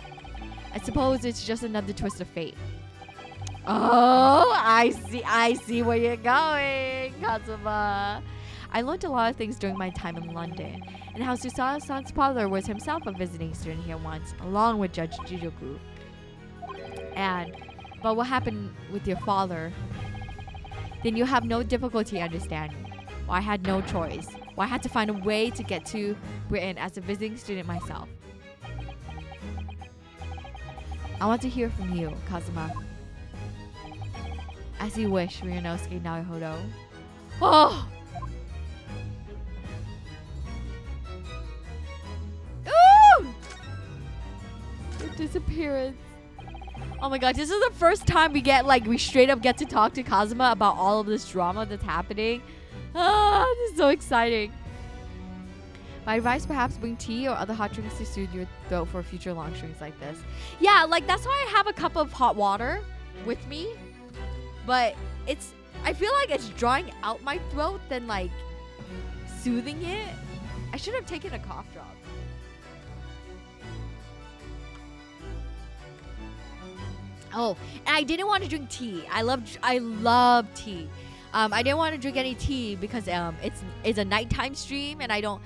I suppose it's just another twist of fate. Oh, I see where you're going, Kazuma. I learned a lot of things during my time in London, and how Susato-san's father was himself a visiting student here once, along with Judge Jijoku. But what happened with your father? then you'll have no difficulty understanding why I had no choice, why I had to find a way to get to Britain as a visiting student myself. I want to hear from you, Kazuma. As you wish, Ryunosuke Naruhodo. Oh! Ooh! Your disappearance. Oh my god, this is the first time we straight up get to talk to Kazuma about all of this drama that's happening. Ah, this is so exciting. My advice, perhaps bring tea or other hot drinks to soothe your throat for future long streams like this. Yeah, like that's why I have a cup of hot water with me. But I feel like it's drying out my throat than like soothing it. I should have taken a cough drop. Oh, and I didn't want to drink tea. I love tea. I didn't want to drink any tea because it's a nighttime stream and I don't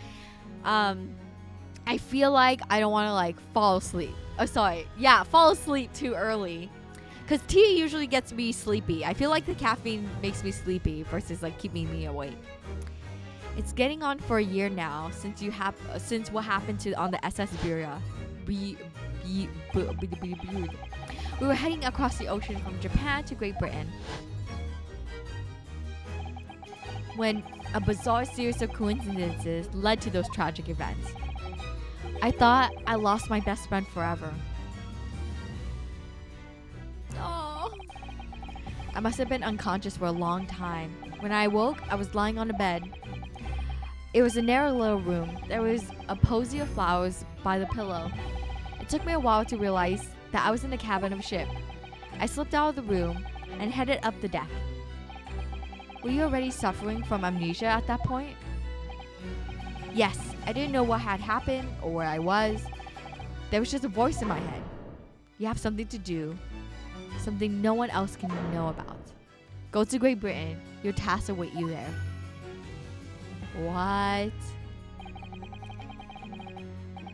I feel like I don't want to like fall asleep. Fall asleep too early. Cause tea usually gets me sleepy. I feel like the caffeine makes me sleepy versus like keeping me awake. It's getting on for a year now since what happened on the SS Beria. We were heading across the ocean from Japan to Great Britain when a bizarre series of coincidences led to those tragic events. I thought I lost my best friend forever. Oh. I must have been unconscious for a long time. When I awoke, I was lying on a bed. It was a narrow little room. There was a posy of flowers by the pillow. It took me a while to realize that I was in the cabin of a ship. I slipped out of the room and headed up the deck. Were you already suffering from amnesia at that point? Yes, I didn't know what had happened or where I was. There was just a voice in my head. You have something to do, something no one else can know about. Go to Great Britain. Your tasks await you there. What?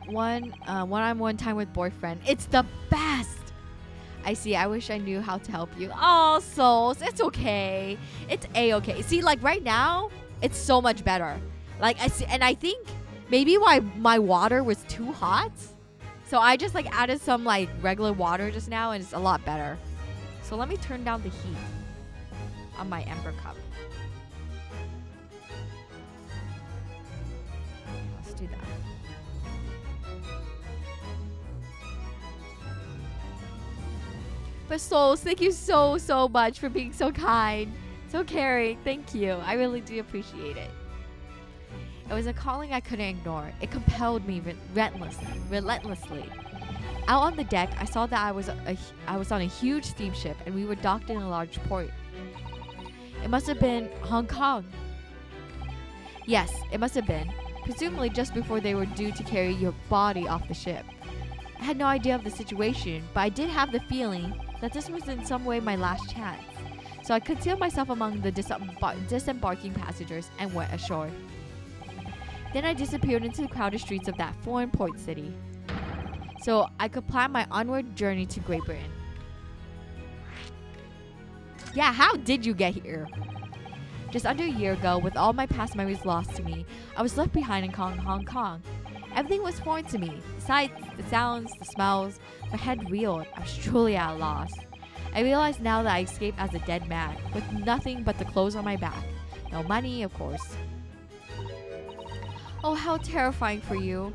One-on-one time with boyfriend. It's the best. I see. I wish I knew how to help you. Oh, souls. It's okay. It's a-okay. See, like right now, it's so much better. Like I see, and I think maybe why my water was too hot. So I just like added some like regular water just now, and it's a lot better. So let me turn down the heat on my Ember cup. Let's do that. But souls, thank you so much for being so kind, so caring. Thank you. I really do appreciate it. It was a calling I couldn't ignore. It compelled me relentlessly. Out on the deck, I saw that I was on a huge steamship and we were docked in a large port. It must have been Hong Kong. Yes, it must have been. Presumably just before they were due to carry your body off the ship. I had no idea of the situation, but I did have the feeling that this was in some way my last chance. So I concealed myself among the disembarking passengers and went ashore. Then I disappeared into the crowded streets of that foreign port city, so I could plan my onward journey to Great Britain. Yeah, how did you get here? Just under a year ago, with all my past memories lost to me, I was left behind in Hong Kong. Everything was foreign to me. The sights, the sounds, the smells. My head reeled. I was truly at a loss. I realized now that I escaped as a dead man, with nothing but the clothes on my back. No money, of course. Oh, how terrifying for you.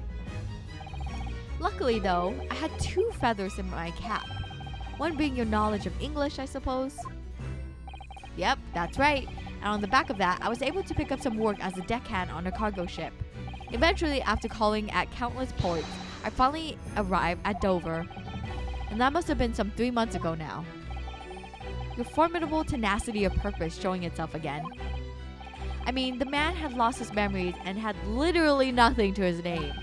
Luckily, though, I had 2 feathers in my cap. One being your knowledge of English, I suppose. Yep, that's right. And on the back of that, I was able to pick up some work as a deckhand on a cargo ship. Eventually, after calling at countless ports, I finally arrived at Dover. And that must have been some 3 months ago now. Your formidable tenacity of purpose showing itself again. I mean, the man had lost his memories and had literally nothing to his name.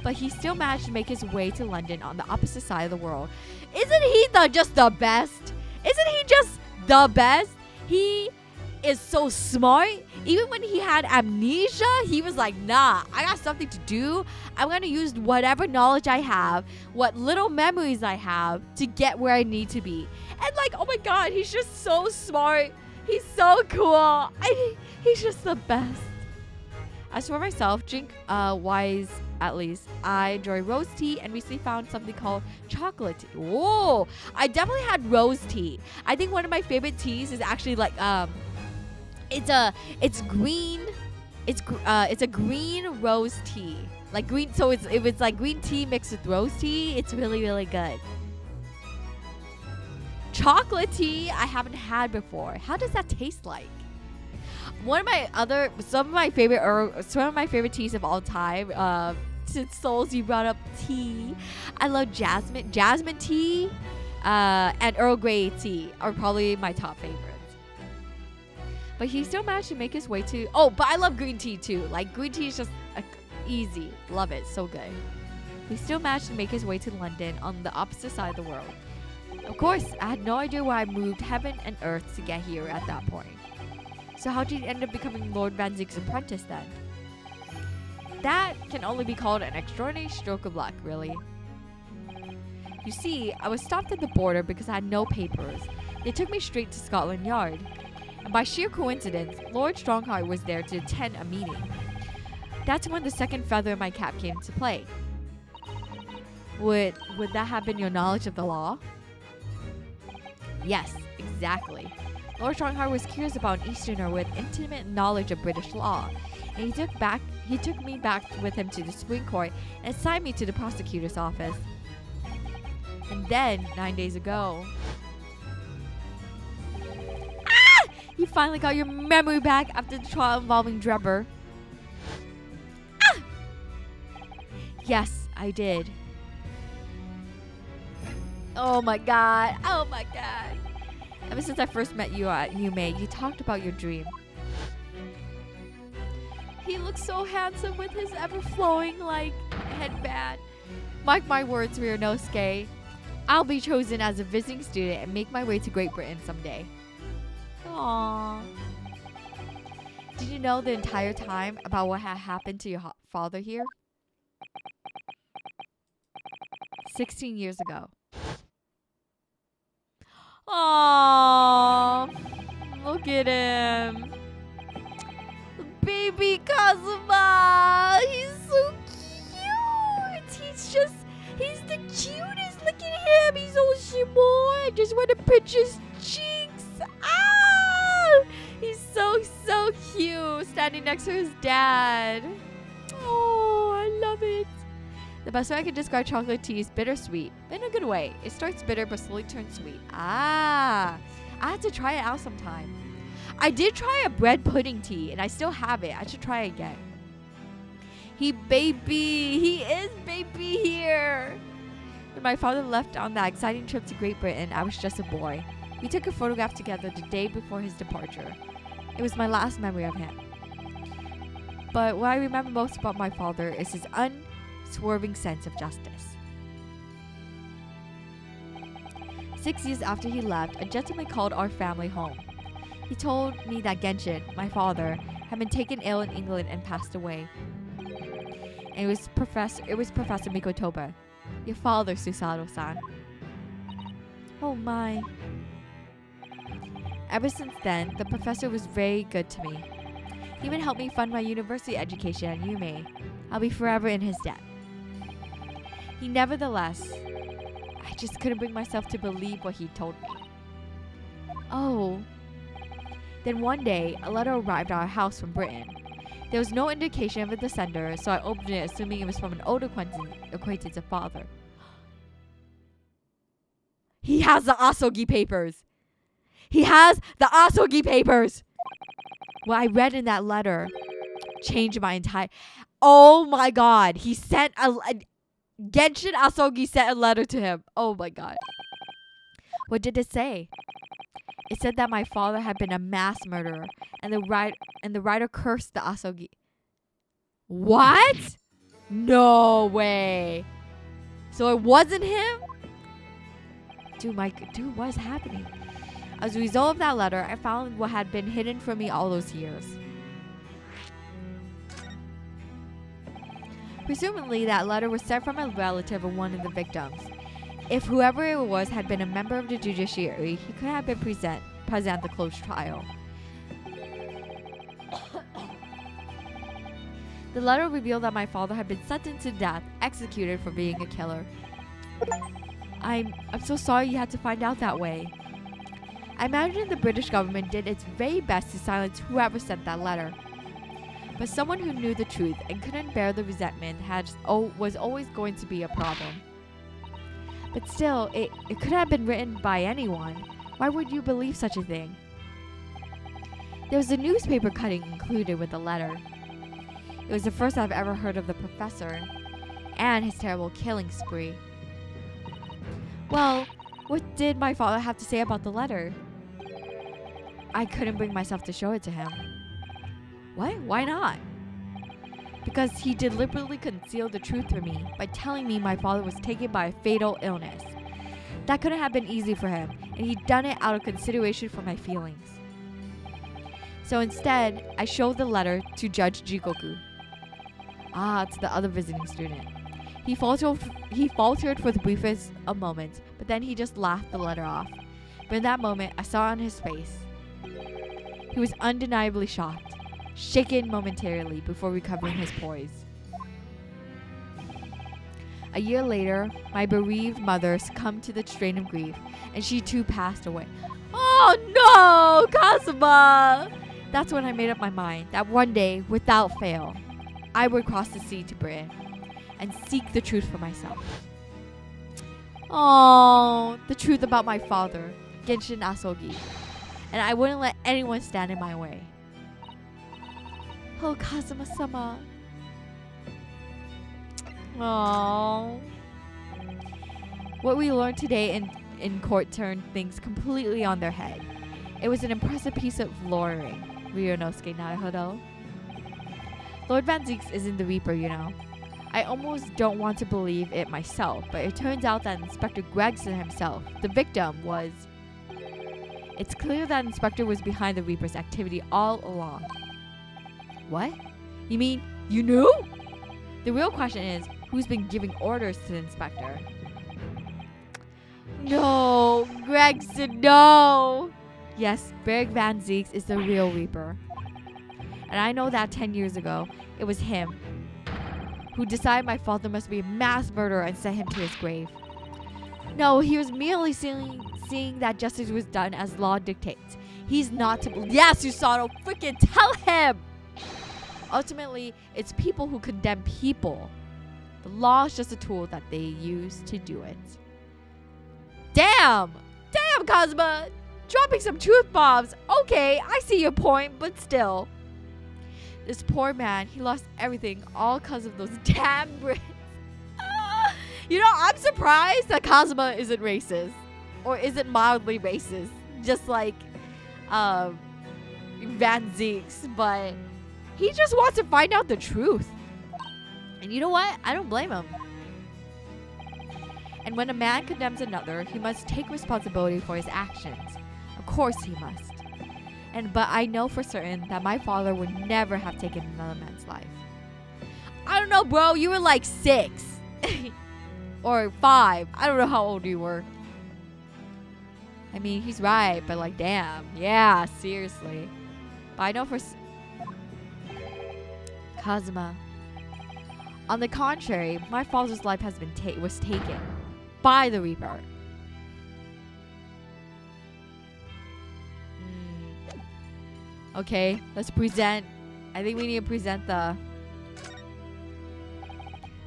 But he still managed to make his way to London on the opposite side of the world. Isn't he just the best? Isn't he just the best? He is so smart. Even when he had amnesia, he was like, nah, I got something to do. I'm going to use whatever knowledge I have, what little memories I have to get where I need to be. And like, oh my God, he's just so smart. He's so cool. He's just the best. As for myself, drink wise at least. I enjoy rose tea and recently found something called chocolate tea. Whoa! I definitely had rose tea. I think one of my favorite teas is actually like it's green. It's a green rose tea. Like green, so if it's like green tea mixed with rose tea, it's really, really good. Chocolate tea I haven't had before. How does that taste like? Some of my favorite teas of all time. Since Souls, you brought up tea. I love jasmine tea, and Earl Grey tea are probably my top favorites. But he still managed to make his way to. Oh, but I love green tea too. Like green tea is just easy. Love it. So good. He still managed to make his way to London on the opposite side of the world. Of course, I had no idea why I moved heaven and earth to get here at that point. So how did he end up becoming Lord Van Ziek's apprentice then? That can only be called an extraordinary stroke of luck, really. You see, I was stopped at the border because I had no papers. They took me straight to Scotland Yard. And by sheer coincidence, Lord Strongheart was there to attend a meeting. That's when the second feather in my cap came into play. Would that have been your knowledge of the law? Yes, exactly. Lord Strongheart was curious about an Easterner with intimate knowledge of British law, and he took me back with him to the Supreme Court and assigned me to the prosecutor's office. And then, 9 days ago, you finally got your memory back after the trial involving Drebber. Yes, I did. Oh my god. Oh my god. Ever since I first met you at Yume, you talked about your dream. He looks so handsome with his ever-flowing, like, headband. Mark my words, Ryunosuke. I'll be chosen as a visiting student and make my way to Great Britain someday. Aww. Did you know the entire time about what had happened to your father here? 16 years ago. Aww. Look at him. Baby Kazuma. He's so cute. He's the cutest. Look at him. He's so small. I just want to pinch his cheeks. Ah! He's so cute. Standing next to his dad. Oh, I love it. The best way I can describe chocolate tea is bittersweet, but in a good way. It starts bitter but slowly turns sweet. Ah, I have to try it out sometime. I did try a bread pudding tea, and I still have it. I should try it again. He is baby here. When my father left on that exciting trip to Great Britain, I was just a boy. We took a photograph together the day before his departure. It was my last memory of him. But what I remember most about my father is his unswerving sense of justice. 6 years after he left, a gentleman called our family home. He told me that Genshin, my father, had been taken ill in England and passed away. And it was Professor Mikotoba, your father, Susato-san. Oh my. Ever since then, the professor was very good to me. He even helped me fund my university education at Yume. I'll be forever in his debt. Nevertheless, I just couldn't bring myself to believe what he told me. Oh. Then one day, a letter arrived at our house from Britain. There was no indication of the sender, so I opened it assuming it was from an old acquaintance of father. He has the Asogi papers! He has the Asogi papers! What I read in that letter changed my entire... Oh my god! He sent Genshin Asogi sent a letter to him. Oh my god. What did it say? It said that my father had been a mass murderer, and the writer cursed the Asogi. What? No way. So it wasn't him? Dude, what is happening? As a result of that letter, I found what had been hidden from me all those years. Presumably, that letter was sent from a relative of one of the victims. If whoever it was had been a member of the judiciary, he could have been present at the closed trial. The letter revealed that my father had been sentenced to death, executed for being a killer. I'm so sorry you had to find out that way. I imagine the British government did its very best to silence whoever sent that letter. But someone who knew the truth and couldn't bear the resentment was always going to be a problem. But still, it could have been written by anyone. Why would you believe such a thing? There was a newspaper cutting included with the letter. It was the first I've ever heard of the professor and his terrible killing spree. Well, what did my father have to say about the letter? I couldn't bring myself to show it to him. What? Why not? Because he deliberately concealed the truth from me by telling me my father was taken by a fatal illness. That couldn't have been easy for him, and he'd done it out of consideration for my feelings. So instead, I showed the letter to Judge Jikoku. To the other visiting student. He faltered for the briefest of moments, but then he just laughed the letter off. But in that moment, I saw on his face. He was undeniably shocked, shaken momentarily before recovering his poise. A year later, my bereaved mother succumbed to the strain of grief, and she too passed away. Oh no, Kazuma! That's when I made up my mind that one day, without fail, I would cross the sea to Britain and seek the truth for myself. Oh, the truth about my father, Genshin Asogi. And I wouldn't let anyone stand in my way. Oh, Kazuma-sama. Oh. What we learned today in court turned things completely on their head. It was an impressive piece of lawyering. Ryunosuke Naruhodo. Lord Van Zieks isn't the Reaper, you know. I almost don't want to believe it myself, but it turns out that Inspector Gregson himself, the victim, was... It's clear that Inspector was behind the Reaper's activity all along. What? You mean you knew? The real question is, who's been giving orders to the Inspector? No, Gregson, no! Yes, Berg Van Zieks is the real Reaper. And I know that 10 years ago, it was him who decided my father must be a mass murderer and sent him to his grave. No, he was merely seeing that justice was done as law dictates. He's not to believe. Yes, Susato, freaking tell him! Ultimately, it's people who condemn people. The law is just a tool that they use to do it. Damn! Damn, Kazuma! Dropping some truth bombs. Okay, I see your point, but still. This poor man, he lost everything all because of those damn Brits. You know, I'm surprised that Kazuma isn't racist. Or isn't mildly racist. Just like Van Zieks. But he just wants to find out the truth. And you know what? I don't blame him. And when a man condemns another, he must take responsibility for his actions. Of course he must. But I know for certain that my father would never have taken another man's life. I don't know, bro. You were like 6. Or 5. I don't know how old you were. I mean, he's right, but like, damn. Yeah, seriously. But I know for... Kazuma. On the contrary, my father's life has been was taken by the Reaper. Okay, let's present. I think we need to present the...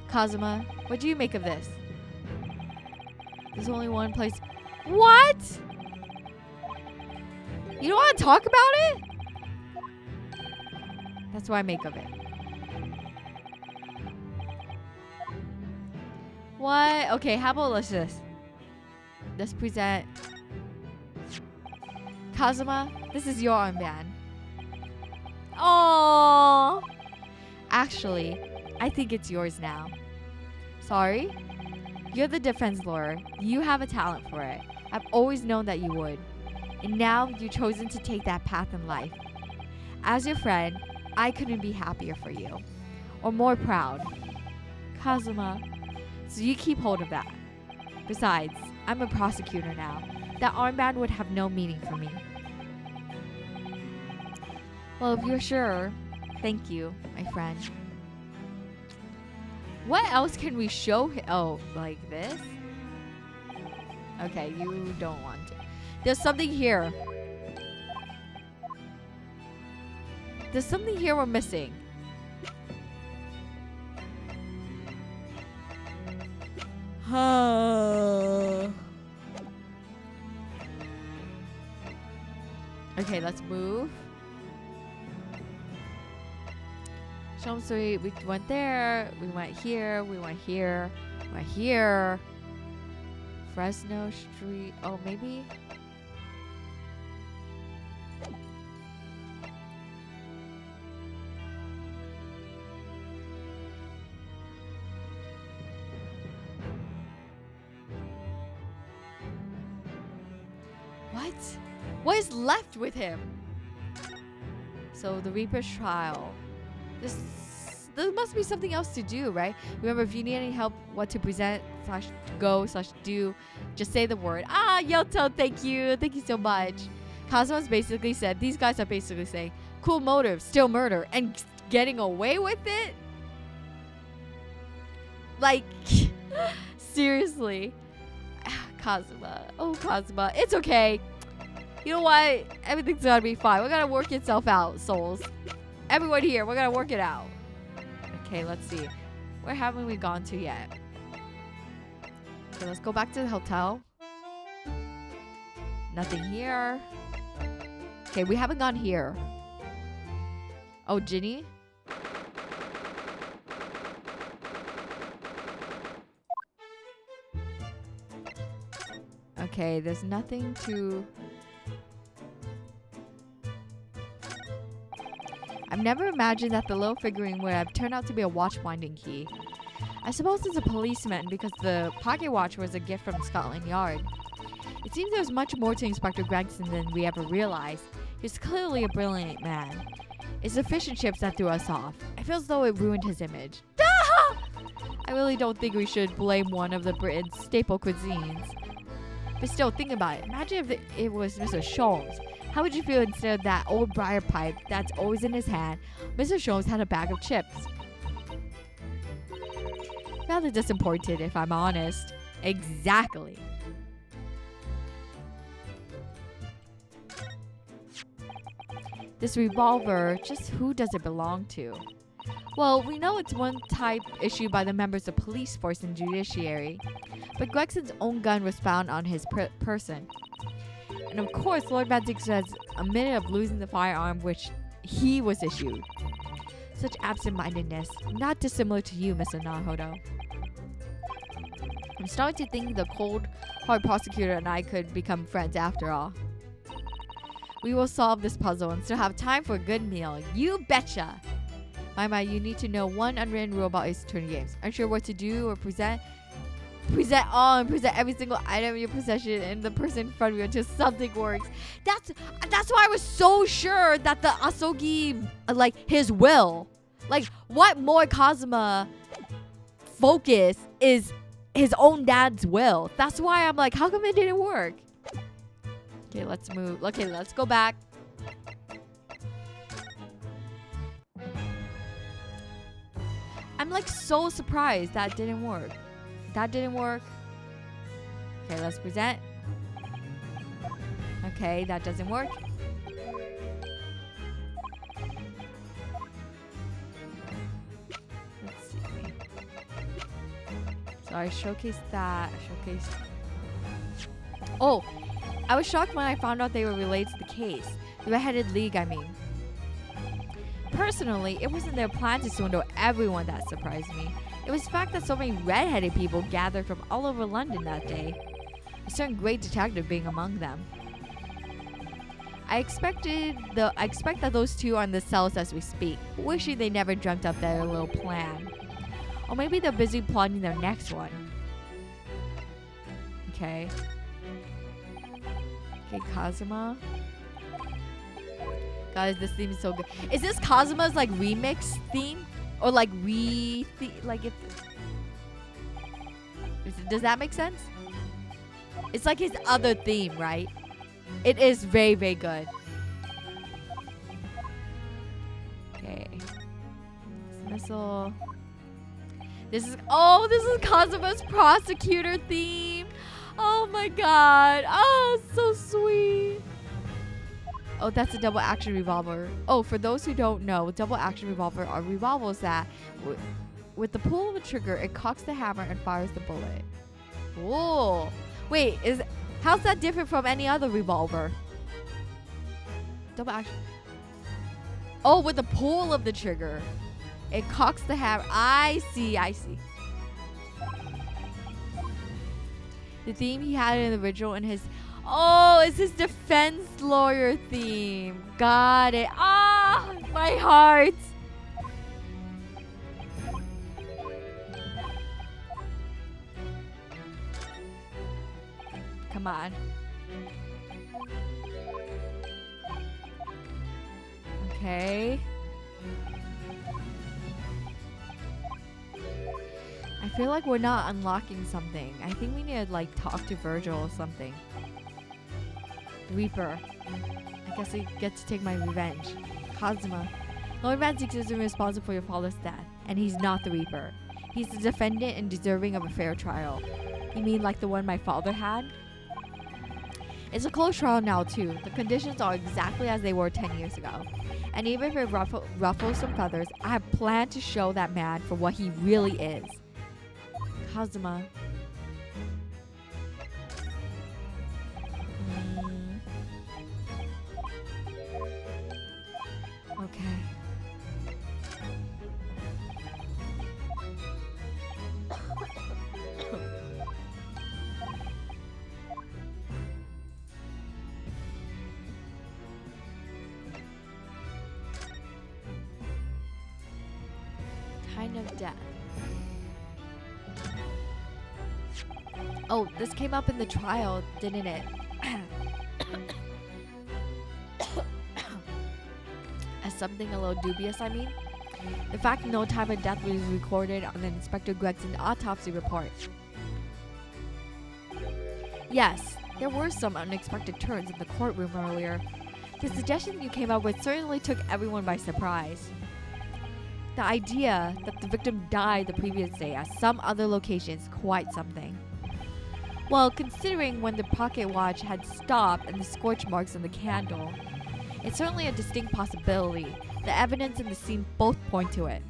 Kazuma, what do you make of this? There's only one place... What? You don't want to talk about it? That's what I make of it. What? Okay, how about let's present... Kazuma, this is your armband. Oh, actually, I think it's yours now. Sorry? You're the defense lawyer. You have a talent for it. I've always known that you would. And now you've chosen to take that path in life. As your friend, I couldn't be happier for you. Or more proud. Kazuma. So you keep hold of that. Besides, I'm a prosecutor now. That armband would have no meaning for me. Well, if you're sure, thank you, my friend. What else can we show him? Oh, like this? Okay, you don't want to. There's something here. There's something here we're missing. Okay, let's move. Show 'em, so we went there, we went here, we went here, we went here. Fresno Street. Oh, maybe. What? What is left with him? So the Reaper's trial. There must be something else to do, right? Remember, if you need any help, what to present / go / do, just say the word. Ah, Yoto, thank you so much. Kazuma's basically said, these guys are basically saying, cool motive, still murder, and getting away with it? Like, seriously. Kazuma, oh Kazuma, it's okay. You know what? Everything's gonna be fine. We're gonna work itself out, souls. Everyone here, we're gonna work it out. Okay, let's see. Where haven't we gone to yet? Okay, let's go back to the hotel. Nothing here. Okay, we haven't gone here. Oh, Ginny? Okay, there's nothing to... I've never imagined that the little figurine would have turned out to be a watch-winding key. I suppose it's a policeman because the pocket watch was a gift from Scotland Yard. It seems there's much more to Inspector Gregson than we ever realized. He's clearly a brilliant man. It's the fish and chips that threw us off. I feel as though it ruined his image. I really don't think we should blame one of the Britain's staple cuisines. But still, think about it. Imagine if it was Mr. Sholmes. How would you feel instead of that old briar pipe that's always in his hand, Mr. Sholmes had a bag of chips? Rather disappointed, if I'm honest. Exactly. This revolver, just who does it belong to? Well, we know it's one type issued by the members of police force and judiciary, but Gregson's own gun was found on his person. And of course, Lord Vanzix has a minute of losing the firearm which he was issued. Such absent-mindedness, not dissimilar to you, Mr. Nahodo. I'm starting to think the cold, hard prosecutor and I could become friends after all. We will solve this puzzle and still have time for a good meal. You betcha! Mai, you need to know one unwritten rule about Ace Attorney games. Unsure what to do or present all and present every single item in your possession and the person in front of you until something works. That's why I was so sure that the Asogi, like his will, like what more Kazuma focus is his own dad's will. That's why I'm like, how come it didn't work? Okay, let's move. Okay, let's go back. I'm like so surprised that didn't work. That didn't work. Okay, let's present. Okay, that doesn't work. Let's see. So I showcased that. Oh, I was shocked when I found out they were related to the case. The Red-Headed League, I mean. Personally, it wasn't their plan to swindle everyone that surprised me. It was the fact that so many red-headed people gathered from all over London that day. A certain great detective being among them. I expect that those two are in the cells as we speak, wishing they never dreamt up their little plan. Or maybe they're busy plotting their next one. Okay. Okay, Kazuma. Guys, this theme is so good. Is this Kazuma's like remix theme? Or like like it? Does that make sense? It's like his other theme, right? It is very, very good. Okay. Dismissal. This is Kazuma's prosecutor theme. Oh my god. Oh, so sweet. Oh, that's a double action revolver. Oh, for those who don't know, double action revolver are revolvers that, with the pull of a trigger, it cocks the hammer and fires the bullet. Whoa. Wait, how's that different from any other revolver? Double action. Oh, with the pull of the trigger, it cocks the hammer. I see. The theme he had in the original and his... Oh, it's his defense lawyer theme. Got it. Ah, my heart. Come on. Okay. I feel like we're not unlocking something. I think we need to like talk to Virgil or something. Reaper. I guess I get to take my revenge. Kazuma. Lord Van-Zix isn't responsible for your father's death, and he's not the Reaper. He's the defendant and deserving of a fair trial. You mean like the one my father had? It's a close trial now too. The conditions are exactly as they were 10 years ago. And even if it ruffles some feathers, I have planned to show that man for what he really is. Kazuma. Okay. Kind of death. Oh, this came up in the trial, didn't it? As something a little dubious, I mean. In fact, no time of death was recorded on the Inspector Gregson's autopsy report. Yes, there were some unexpected turns in the courtroom earlier. The suggestion you came up with certainly took everyone by surprise. The idea that the victim died the previous day at some other location is quite something. Well, considering when the pocket watch had stopped and the scorch marks on the candle, it's certainly a distinct possibility. The evidence in the scene both point to it.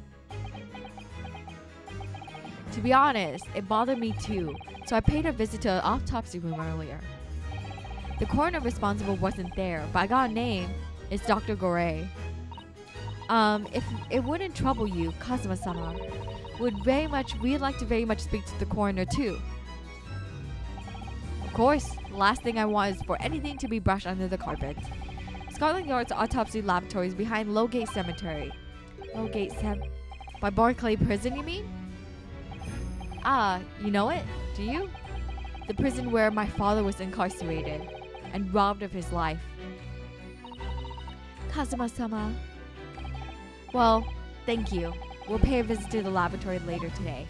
To be honest, it bothered me too, so I paid a visit to the autopsy room earlier. The coroner responsible wasn't there, but I got a name. It's Dr. Gore. If it wouldn't trouble you, Kazuma-sama, we'd like to very much speak to the coroner too. Of course, the last thing I want is for anything to be brushed under the carpet. Scotland Yard's autopsy laboratory is behind Lowgate Cemetery. By Barclay Prison, you mean? Ah, you know it, do you? The prison where my father was incarcerated and robbed of his life. Kazuma-sama. Well, thank you. We'll pay a visit to the laboratory later today.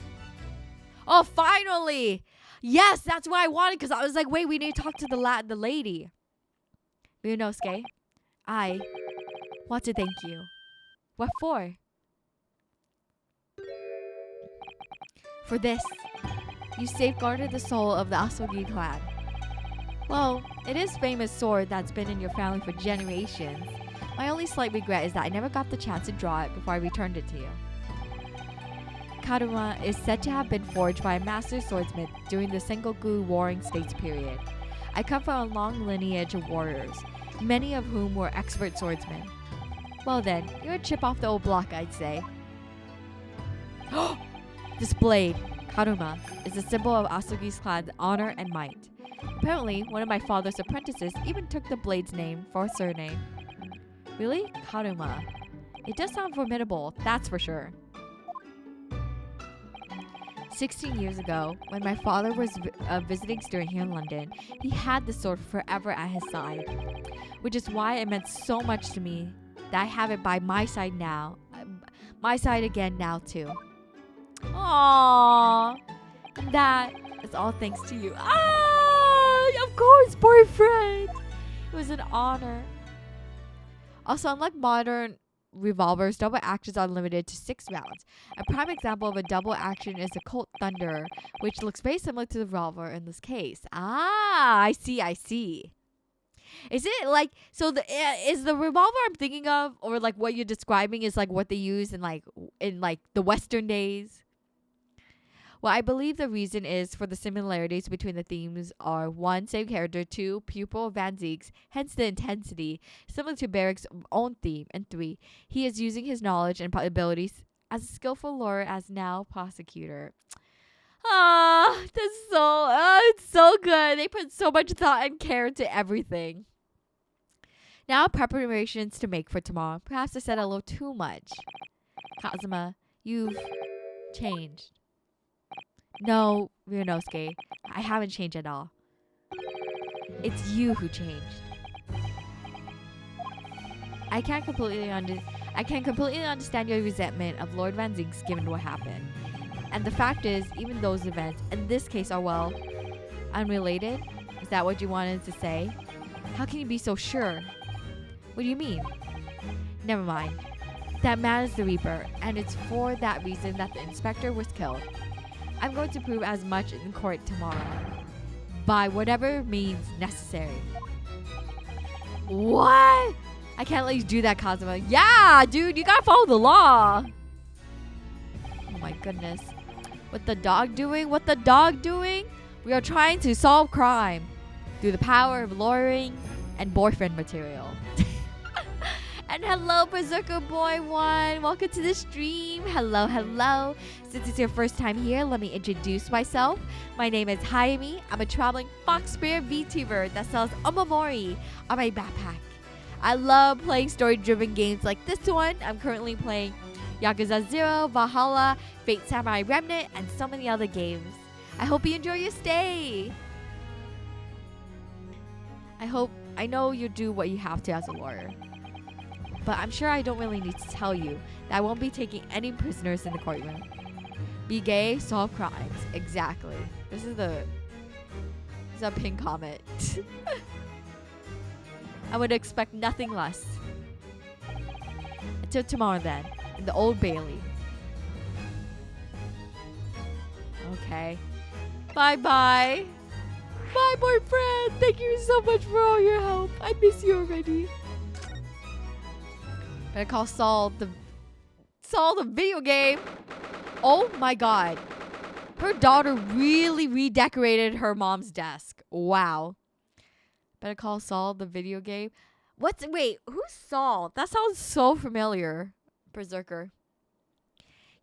Oh, finally! Yes, that's what I wanted, because I was like, wait, we need to talk to the lady. Ryunosuke, I want to thank you. What for? For this. You safeguarded the soul of the Asogi clan. Well, it is a famous sword that's been in your family for generations. My only slight regret is that I never got the chance to draw it before I returned it to you. Karuma is said to have been forged by a master swordsmith during the Sengoku Warring States period. I come from a long lineage of warriors, many of whom were expert swordsmen. Well then, you're a chip off the old block, I'd say. This blade, Karuma, is a symbol of Asogi's clan's honor and might. Apparently, one of my father's apprentices even took the blade's name for a surname. Really? Karuma. It does sound formidable, that's for sure. 16 years ago, when my father was visiting student here in London, he had the sword forever at his side, which is why it meant so much to me that I have it by my side now, my side again now too. Aww, and that is all thanks to you. Ah, of course, boyfriend. It was an honor. Also, unlike modern revolvers, double actions are limited to 6 rounds. A prime example of a double action is the Colt Thunder, which looks very similar to the revolver in this case. Ah, I see. Is it like, so is the revolver I'm thinking of, or like what you're describing is like what they use in like the Western days? Well, I believe the reason is for the similarities between the themes are 1, same character, 2, pupil of Van Zieg's, hence the intensity, similar to Barrick's own theme, and 3, he is using his knowledge and abilities as a skillful lawyer as now prosecutor. Ah, it's so good. They put so much thought and care into everything. Now preparations to make for tomorrow. Perhaps I said a little too much. Kazuma, you've changed. No, Ryunosuke, I haven't changed at all. It's you who changed. I can completely understand your resentment of Lord Van Zieg's given what happened. And the fact is, even those events, in this case, are, well, unrelated? Is that what you wanted to say? How can you be so sure? What do you mean? Never mind. That man is the Reaper, and it's for that reason that the inspector was killed. I'm going to prove as much in court tomorrow, by whatever means necessary. What? I can't let you do that, Kazuma. Yeah, dude, you gotta follow the law. Oh my goodness. What the dog doing? What the dog doing? We are trying to solve crime through the power of lawyering and boyfriend material. And hello, Berserker Boy 1. Welcome to the stream. Hello. Since it's your first time here, let me introduce myself. My name is Hayami. I'm a traveling fox spirit VTuber that sells omamori on my backpack. I love playing story-driven games like this one. I'm currently playing Yakuza 0, Valhalla, Fate Samurai Remnant, and so many other games. I hope you enjoy your stay. I know you do what you have to as a lawyer. But I'm sure I don't really need to tell you that I won't be taking any prisoners in the courtroom. Be gay, solve crimes. Exactly. This is a pin comment. I would expect nothing less. Until tomorrow then, in the Old Bailey. Okay. Bye-bye. Bye, boyfriend. Thank you so much for all your help. I miss you already. Better call Saul the video game. Oh my god. Her daughter really redecorated her mom's desk. Wow. Better call Saul the video game. Wait, who's Saul? That sounds so familiar. Berserker.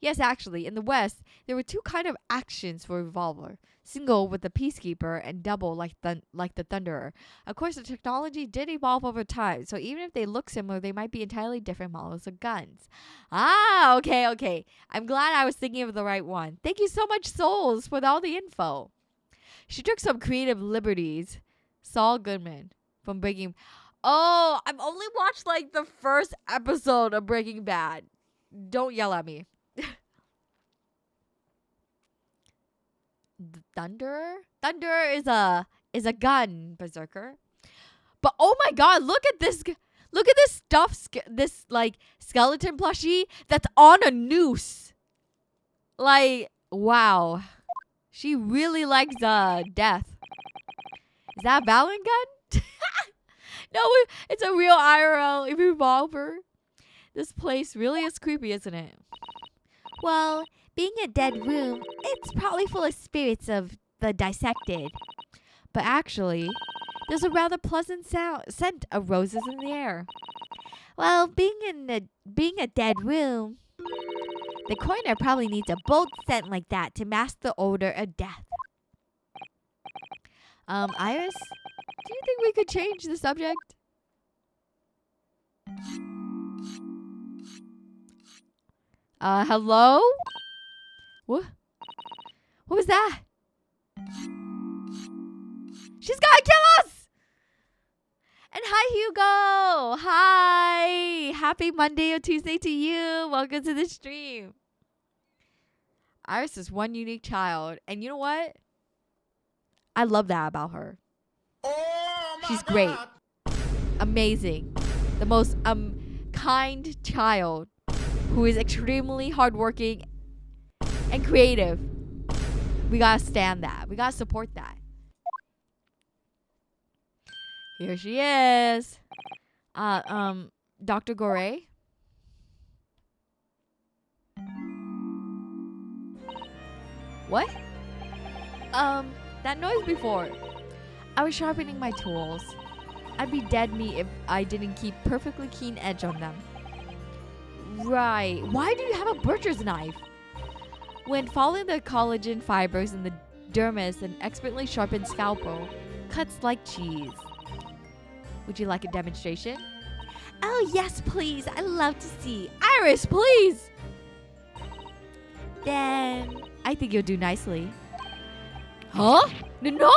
Yes, actually, in the West, there were 2 kind of actions for a revolver. Single with the Peacekeeper and double like the Thunderer. Of course, the technology did evolve over time, so even if they look similar, they might be entirely different models of guns. Ah, okay. I'm glad I was thinking of the right one. Thank you so much, Souls, for all the info. She took some creative liberties. Saul Goodman from Breaking... Oh, I've only watched like the first episode of Breaking Bad. Don't yell at me. Thunder is a gun, Berserker. But oh my god, look at this this like skeleton plushie that's on a noose. Like, wow. She really likes death. Is that a Valorant gun? No, it's a real IRL revolver. This place really is creepy, isn't it? Well, being a dead room, it's probably full of spirits of the dissected. But actually, there's a rather pleasant scent of roses in the air. Well, being a dead room, the coroner probably needs a bold scent like that to mask the odor of death. Iris, do you think we could change the subject? Hello? What was that? She's gonna kill us! And hi, Hugo! Hi! Happy Monday or Tuesday to you. Welcome to the stream. Iris is one unique child. And you know what? I love that about her. Oh my She's great. God. Amazing. The most kind child who is extremely hardworking and creative. We gotta stand that. We gotta support that. Here she is. Dr. Gore. What? That noise before. I was sharpening my tools. I'd be dead meat if I didn't keep perfectly keen edge on them. Right. Why do you have a butcher's knife? When following the collagen fibers in the dermis, an expertly sharpened scalpel cuts like cheese. Would you like a demonstration? Oh, yes, please. I love to see. Iris, please! Then I think you'll do nicely. Huh? No!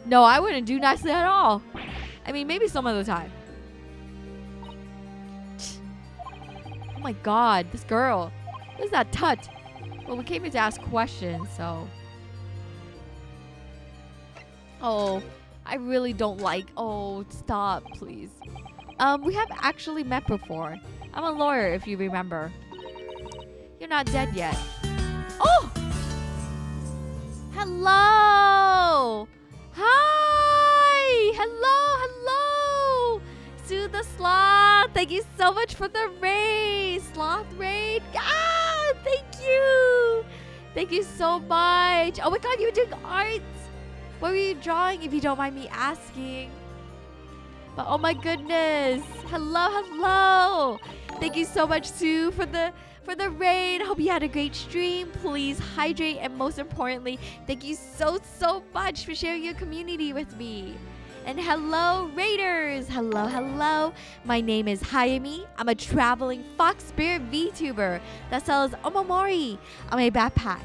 No, I wouldn't do nicely at all. I mean, maybe some other time. Oh my god, this girl. What is that tut? Well, we came here to ask questions, so. Oh, I really don't like. Oh, stop, please. We have actually met before. I'm a lawyer, if you remember. You're not dead yet. Oh! Hello! Hi! Hello! Sue the Sloth! Thank you so much for the raid! Sloth raid! Ah! Thank you! Thank you so much! Oh my god, you were doing art! What were you drawing, if you don't mind me asking? But oh my goodness! Hello! Thank you so much, Sue, for the raid. Hope you had a great stream. Please hydrate, and most importantly, thank you so much for sharing your community with me. And hello, raiders. Hello. My name is Hayami. I'm a traveling fox spirit VTuber that sells omamori on my backpack.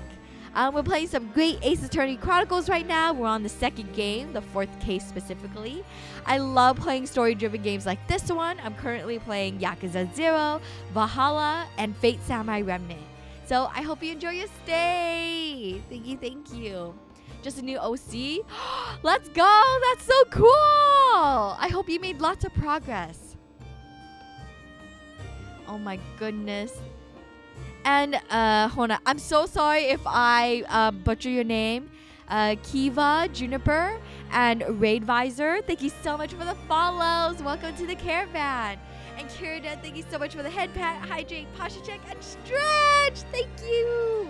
We're playing some great Ace Attorney Chronicles right now. We're on the second game, the fourth case specifically. I love playing story-driven games like this one. I'm currently playing Yakuza 0, Valhalla, and Fate Samurai Remnant. So I hope you enjoy your stay. Thank you. Just a new OC? Let's go! That's so cool! I hope you made lots of progress. Oh my goodness. And hold on, I'm so sorry if I butcher your name. Kiva, Juniper, and Raidvisor, thank you so much for the follows. Welcome to the caravan. And Kiridan, thank you so much for the head pat, hydrate, posture check, and stretch. Thank you.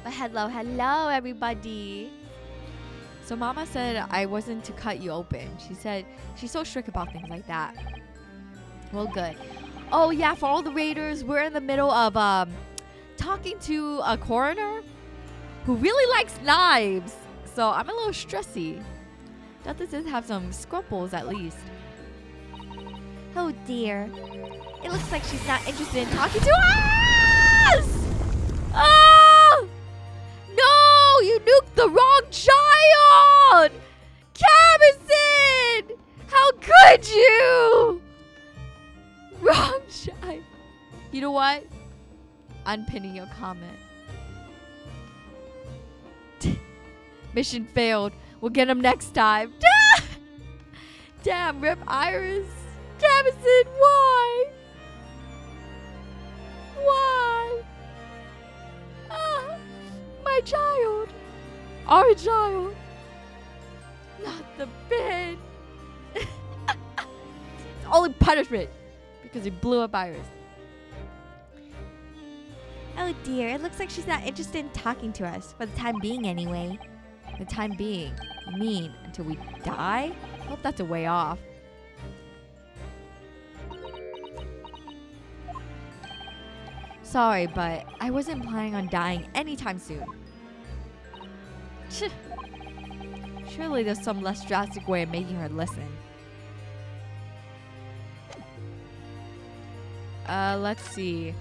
But hello everybody. So Mama said I wasn't to cut you open. She said she's so strict about things like that. Well, good. Oh yeah, for all the raiders, we're in the middle of talking to a coroner who really likes knives. So I'm a little stressy. Thought this did have some scruples at least. oh dear. It looks like she's not interested in talking to us! Oh! No! You nuked the wrong child! Cabazon! How could you? Wrong child. You know what? Unpinning your comment. Mission failed. We'll get him next time. Damn, Rip Iris. Cabazon, why? Why? My child. Our child. Not the bin. It's only punishment because he blew up Iris. Oh dear, it looks like she's not interested in talking to us, for the time being anyway. The time being? You mean until we die? I hope that's a way off. Sorry, but I wasn't planning on dying anytime soon. Surely there's some less drastic way of making her listen. Let's see.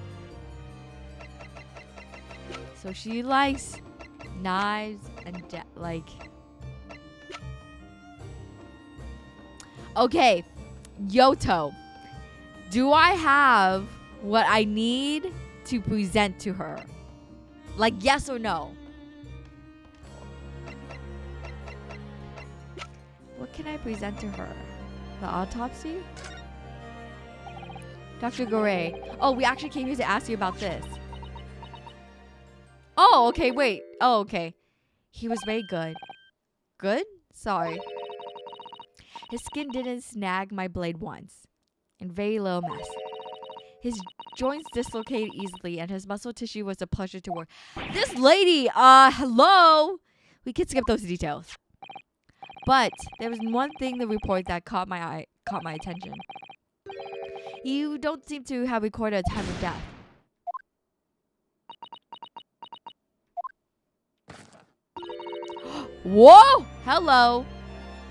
So she likes knives and like... Okay, Yoto. Do I have what I need to present to her? Like, yes or no? What can I present to her? The autopsy? Dr. Gore. Oh, we actually came here to ask you about this. Oh, okay, wait. Oh, okay. He was very good. Good? Sorry. His skin didn't snag my blade once. And very little mess. His joints dislocated easily and his muscle tissue was a pleasure to work. This lady, hello? We can skip those details. But there was one thing in the report that caught my attention. You don't seem to have recorded a time of death. Whoa! Hello!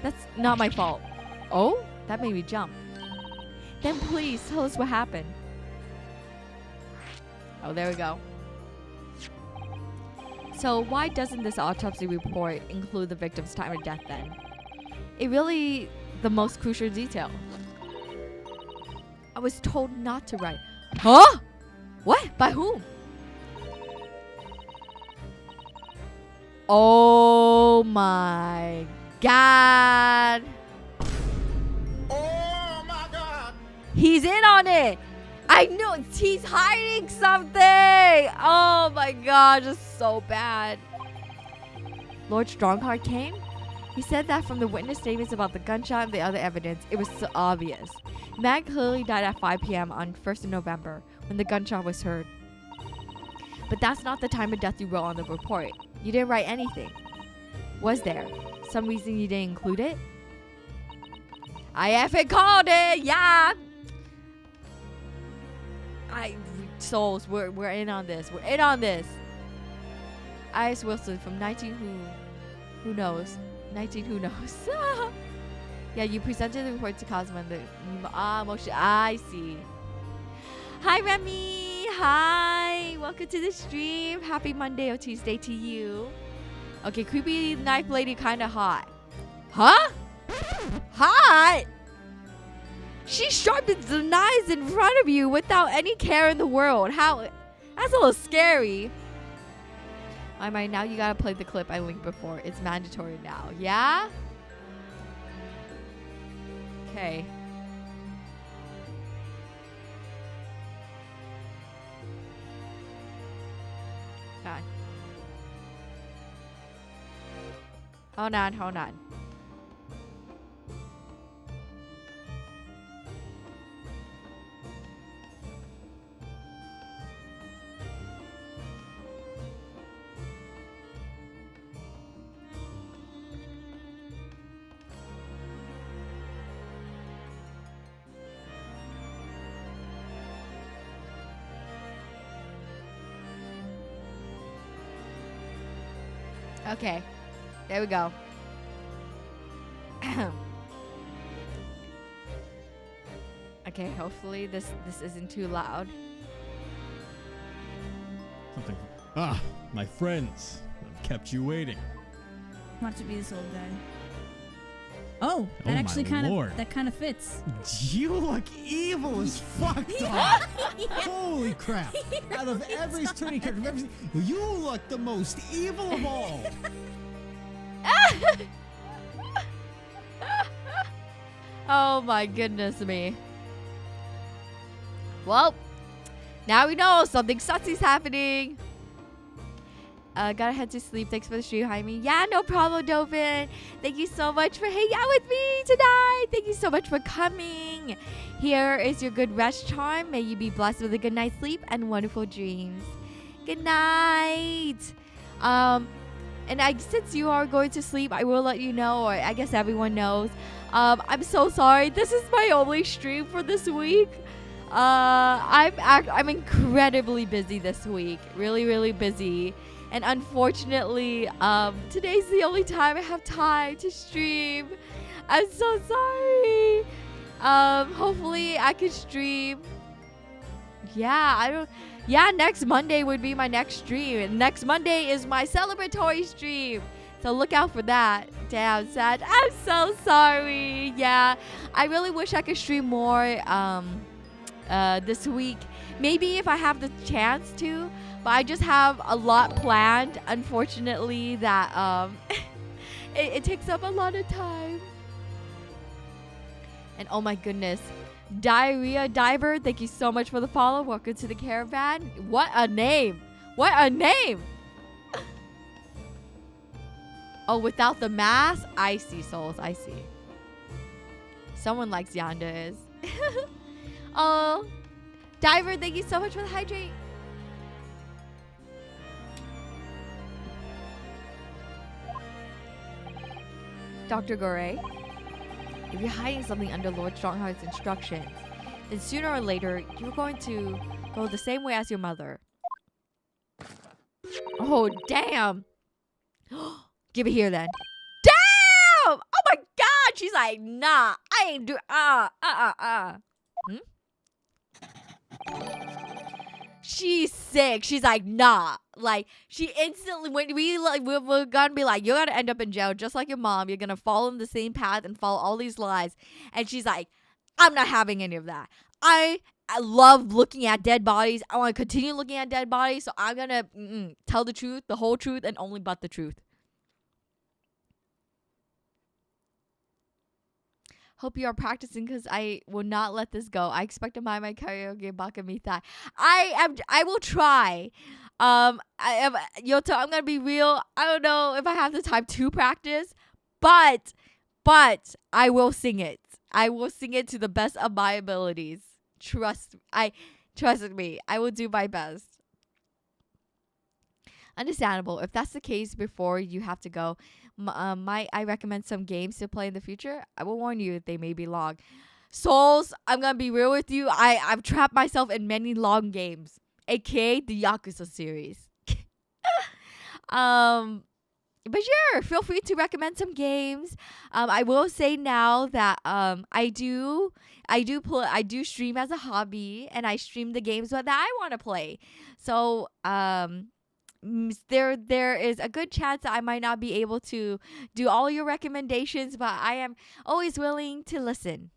That's not my fault. Oh? That made me jump. Then please tell us what happened. Oh, there we go. So why doesn't this autopsy report include the victim's time of death then? It really the most crucial detail. I was told not to write. Huh? What? By whom? Oh my God. Oh my God. He's in on it. I know he's hiding something. Oh my God, just so bad. Lord Strongheart came. He said that from the witness statements about the gunshot and the other evidence, it was so obvious. Man clearly died at 5 p.m. on 1st of November when the gunshot was heard. But that's not the time of death you wrote on the report. You didn't write anything. Was there some reason you didn't include it? I effing called it, yeah. Souls, we're in on this. We're in on this. Iris Wilson from 19 who knows. 19 who knows. Yeah, you presented the report to Cosmo and the motion. I see. Hi Remy. Hi. Welcome to the stream. Happy Monday or Tuesday to you. Okay, creepy knife lady kinda hot. Huh? Hot? She sharpens the knives in front of you without any care in the world. How? That's a little scary. Alright, now you gotta play the clip I linked before. It's mandatory now. Yeah? Okay. Hold on. Okay, there we go. Okay, hopefully this isn't too loud. Something. Ah, my friends. I've kept you waiting. Want to be this old guy. Oh, that Oh, actually my kind lord. of that kind of fits. You look evil as fuck, dog. Holy crap. Out of every Tony character I've ever seen, you look the most evil of all. Oh my goodness me. Well, now we know something sutsy's happening. Gotta head to sleep. Thanks for the stream, Hayami. Yeah, no problem, Dovin. Thank you so much for hanging out with me tonight. Thank you so much for coming. Here is your good rest charm. May you be blessed with a good night's sleep and wonderful dreams. Good night. And since you are going to sleep, I will let you know, or I guess everyone knows. I'm so sorry. This is my only stream for this week. I'm incredibly busy this week. Really, really busy. And unfortunately, today's the only time I have time to stream. I'm so sorry. Hopefully I can stream. Yeah, next Monday would be my next stream. And next Monday is my celebratory stream. So look out for that. Damn, sad. I'm so sorry. Yeah, I really wish I could stream more this week. Maybe if I have the chance to. But I just have a lot planned, unfortunately, that it takes up a lot of time. And oh my goodness, Diarrhea Diver, thank you so much for the follow. Welcome to the caravan. What a name. What a name. Oh, without the mask? I see, souls. I see. Someone likes Yanda's. Oh, Diver, thank you so much for the hydrate. Dr. Gore, if you're hiding something under Lord Strongheart's instructions, then sooner or later, you're going to go the same way as your mother. Oh, damn. Give it here, then. Damn! Oh, my God. She's like, nah, I ain't do... She's sick. She's like, nah. Like, she instantly, when we're gonna be like, you're gonna end up in jail just like your mom. You're gonna follow the same path and follow all these lies. And she's like, I'm not having any of that. I love looking at dead bodies. I want to continue looking at dead bodies. So I'm gonna tell the truth, the whole truth, and only but the truth. Hope you are practicing because I will not let this go. I expect to mind my karaoke baka mita. I will try. Yoto, I'm gonna be real. I don't know if I have the time to practice, but I will sing it. I will sing it to the best of my abilities. Trust me. I will do my best. Understandable. If that's the case, before you have to go, I recommend some games to play in the future. I will warn you, they may be long. Souls, I'm gonna be real with you. I've trapped myself in many long games, aka the Yakuza series. But sure, feel free to recommend some games. I will say now that I do stream as a hobby, and I stream the games that I want to play. So there is a good chance that I might not be able to do all your recommendations, but I am always willing to listen.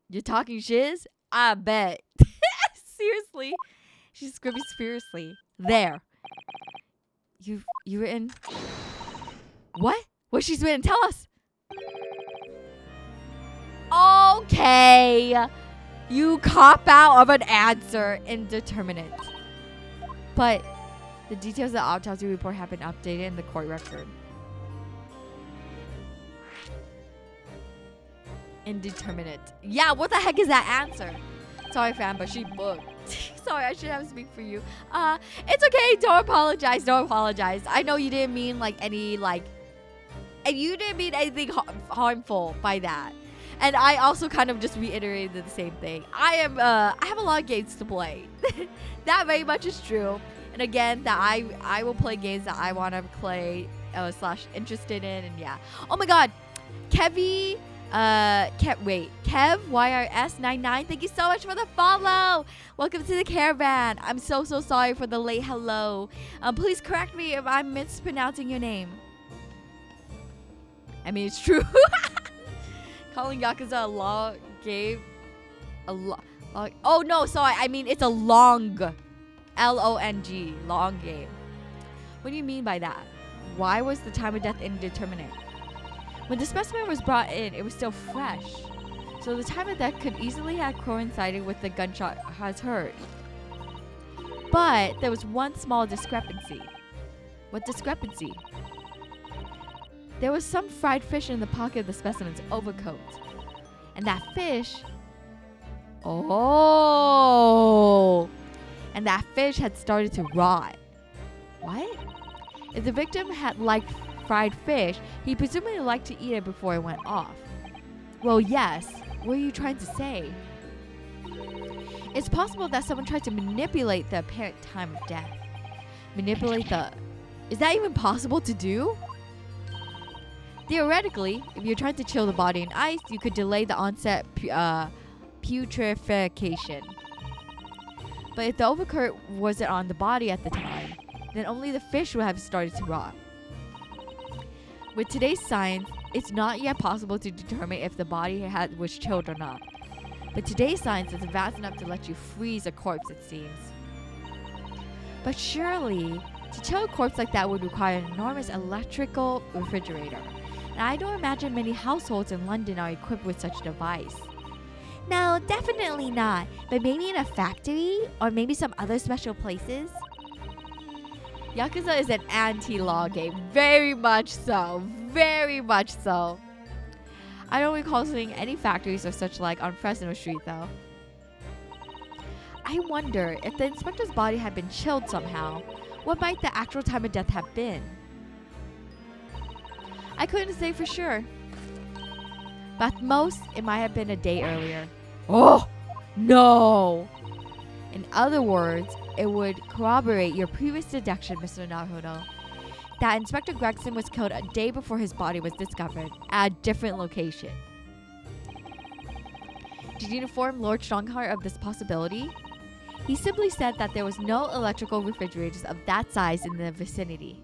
You're talking shiz? I bet. Seriously. She's scribbling fiercely. There. You written? What? What she's written? Tell us. Okay. You cop out of an answer. Indeterminate. But the details of the autopsy report have been updated in the court record. Indeterminate. Yeah, what the heck is that answer? Sorry, fam, but she booked. Sorry, I should have speak for you. It's okay. Don't apologize. Don't apologize. I know you didn't mean and you didn't mean anything harmful by that. And I also kind of just reiterated the same thing. I have a lot of games to play. That very much is true. And again, that I will play games that I want to play / interested in. And yeah. Oh my God. Kev YRS99, thank you so much for the follow. Welcome to the caravan. I'm so sorry for the late hello. Please correct me if I'm mispronouncing your name. I mean, it's true. Calling Yakuza a long game. Oh no, sorry. I mean, it's a long, LONG, long game. What do you mean by that? Why was the time of death indeterminate? When the specimen was brought in, it was still fresh. So the time of death could easily have coincided with the gunshot has heard. But there was one small discrepancy. What discrepancy? There was some fried fish in the pocket of the specimen's overcoat. And that fish... Oh! And that fish had started to rot. What? If the victim had liked fried fish, he presumably liked to eat it before it went off. Well, yes. What are you trying to say? It's possible that someone tried to manipulate the apparent time of death. Is that even possible to do? Theoretically, if you're trying to chill the body in ice, you could delay the onset putrefaction. But if the overcoat wasn't on the body at the time, then only the fish would have started to rot. With today's science, it's not yet possible to determine if the body was chilled or not. But today's science is advanced enough to let you freeze a corpse, it seems. But surely, to chill a corpse like that would require an enormous electrical refrigerator. and I don't imagine many households in London are equipped with such a device. No, definitely not. But maybe in a factory or maybe some other special places. Yakuza is an anti-law game. Very much so. Very much so. I don't recall seeing any factories or such like on Fresno Street though. I wonder if the inspector's body had been chilled somehow. What might the actual time of death have been? I couldn't say for sure. But at most, it might have been a day earlier. Oh, no! In other words, it would corroborate your previous deduction, Mr. Naruto, that Inspector Gregson was killed a day before his body was discovered at a different location. Did you inform Lord Strongheart of this possibility? He simply said that there was no electrical refrigerators of that size in the vicinity.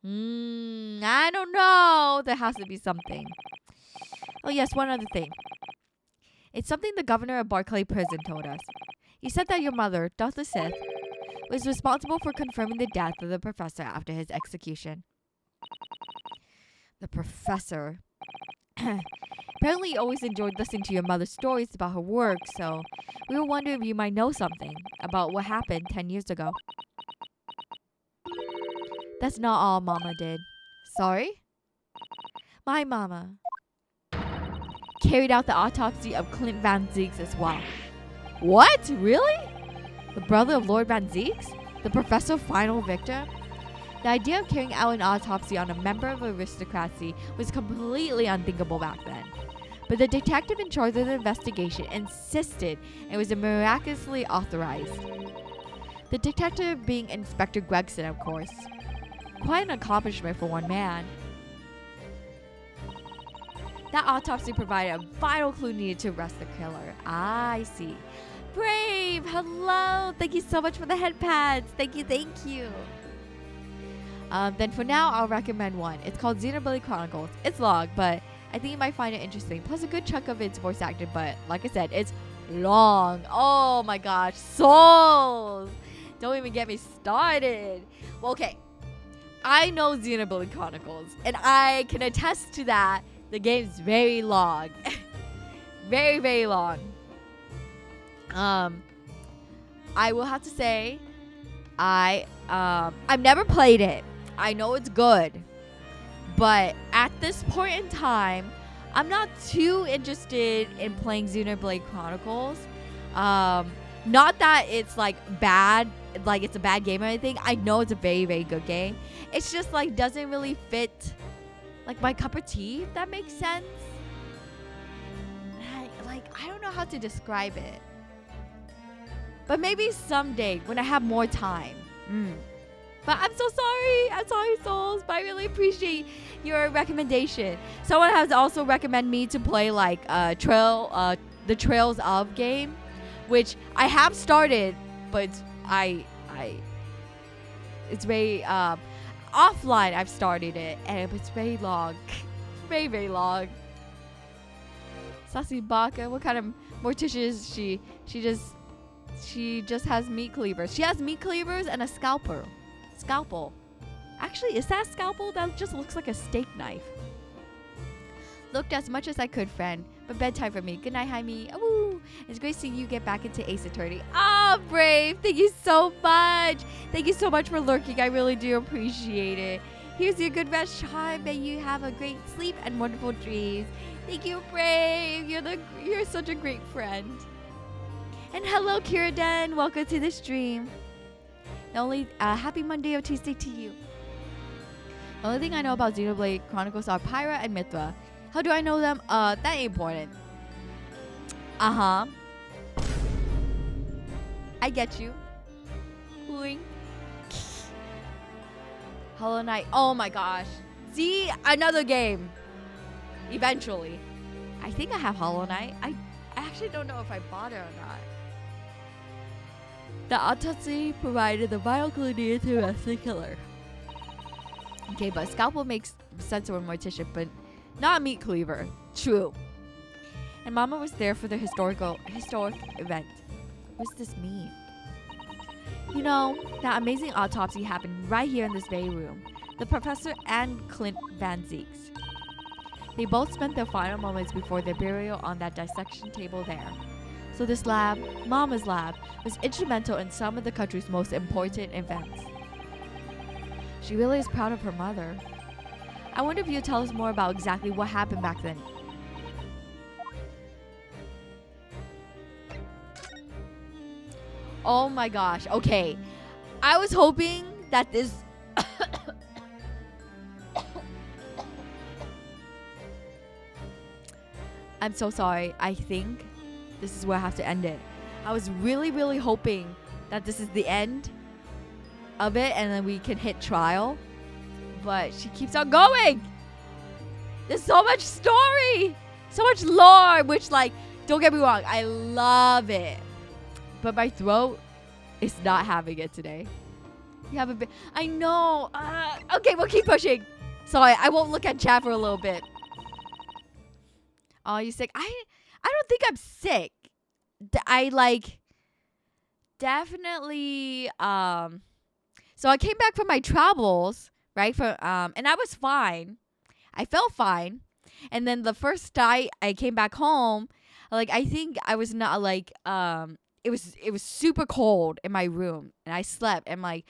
I don't know. There has to be something. Oh yes, one other thing. It's something the governor of Barclay Prison told us. He said that your mother, Dr. Sith, was responsible for confirming the death of the professor after his execution. The professor. Apparently you always enjoyed listening to your mother's stories about her work, so we were wondering if you might know something about what happened 10 years ago. That's not all Mama did. Sorry? My mama carried out the autopsy of Clint Van Zieks as well. What? Really? The brother of Lord Van Zieks? The professor's final victim? The idea of carrying out an autopsy on a member of aristocracy was completely unthinkable back then. But the detective in charge of the investigation insisted it was miraculously authorized. The detective being Inspector Gregson, of course. Quite an accomplishment for one man. That autopsy provided a vital clue needed to arrest the killer. I see. Brave! Hello! Thank you so much for the head pads. Thank you, thank you. Then for now, I'll recommend one. It's called Xenoblade Chronicles. It's long, but I think you might find it interesting. Plus, a good chunk of it's voice acted, but like I said, it's long. Oh my gosh. Souls! Don't even get me started. Well, okay. I know Xenoblade Chronicles, and I can attest to that. The game's very long. Very, very long. I will have to say, I've never played it. I know it's good. But at this point in time, I'm not too interested in playing Xenoblade Chronicles. Not that it's like bad, like it's a bad game or anything. I know it's a very, very good game. It's just like doesn't really fit like my cup of tea, if that makes sense. I don't know how to describe it. But maybe someday when I have more time. But I'm so sorry. I'm sorry, Souls. But I really appreciate your recommendation. Someone has also recommended me to play like the Trails of game, which I have started, but it's very offline. I've started it, and it's very long. Very, very long. Sassy Baka, what kind of mortician is she? She just has meat cleavers. She has meat cleavers and a scalpel. Actually, is that a scalpel? That just looks like a steak knife. Looked as much as I could, friend. But bedtime for me. Good night, Hayami. Woo! It's great seeing you get back into Ace Attorney. Ah, Brave! Thank you so much! Thank you so much for lurking. I really do appreciate it. Here's your good rest time. May you have a great sleep and wonderful dreams. Thank you, Brave. You're such a great friend. And hello, Kiraden. Welcome to the stream. The only happy Monday or Tuesday to you. The only thing I know about Xenoblade Chronicles are Pyra and Mithra. How do I know them? That ain't important. I get you. Boing. Hollow Knight. Oh my gosh. See, another game. Eventually. I think I have Hollow Knight. I actually don't know if I bought it or not. The autopsy provided the vital clue needed to arrest the killer. Okay, but scalpel makes sense of a mortician, but not a meat cleaver. True. And Mama was there for the historic event. What does this mean? You know, that amazing autopsy happened right here in this very room. the professor and Clint Van Zeeks. They both spent their final moments before their burial on that dissection table there. So this lab, Mama's lab, was instrumental in some of the country's most important events. She really is proud of her mother. I wonder if you'll tell us more about exactly what happened back then. Oh my gosh, okay. I was hoping that this... I'm so sorry. I think this is where I have to end it. I was really hoping that this is the end of it and then we can hit trial. But she keeps on going. There's so much story. So much lore. Which, like, don't get me wrong. I love it. But my throat is not having it today. You have a bit. I know. Okay, we'll keep pushing. Sorry, I won't look at chat for a little bit. Oh, you sick? I don't think I'm sick. I like definitely so I came back from my travels, right? And I was fine. I felt fine. And then the first night I came back home, like I think I was not like it was super cold in my room and I slept and my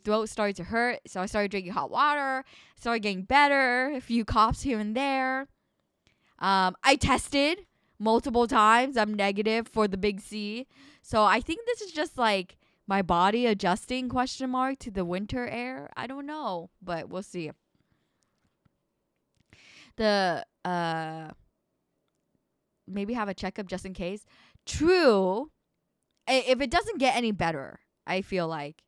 throat started to hurt, so I started drinking hot water, started getting better, a few coughs here and there. I tested multiple times. I'm negative for the big C. So I think this is just like my body adjusting ? To the winter air. I don't know, but we'll see. Maybe have a checkup just in case. True. If it doesn't get any better, I feel like.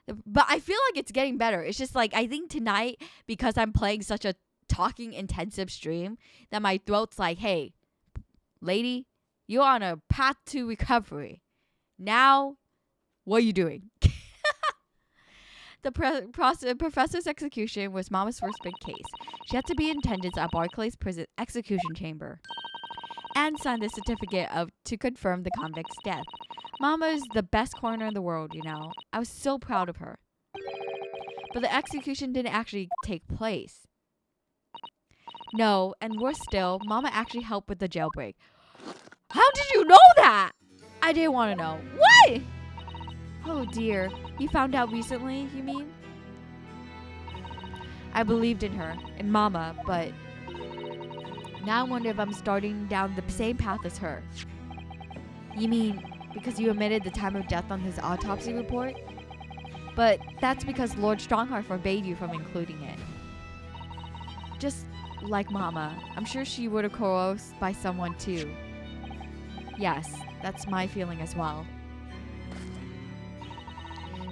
But I feel like it's getting better. It's just like I think tonight, because I'm playing such a talking intensive stream, that my throat's like, hey, lady, you're on a path to recovery. Now, what are you doing? The professor's execution was Mama's first big case. She had to be in attendance at Barclays prison execution chamber and signed the certificate to confirm the convict's death. Mama is the best coroner in the world, you know. I was so proud of her. But the execution didn't actually take place. No, and worse still, Mama actually helped with the jailbreak. How did you know that? I didn't want to know. What? Oh dear. You found out recently, you mean? I believed in her, in Mama, but now I wonder if I'm starting down the same path as her. You mean because you omitted the time of death on his autopsy report? But that's because Lord Strongheart forbade you from including it. Just like Mama, I'm sure she would have coerced by someone too. Yes, that's my feeling as well.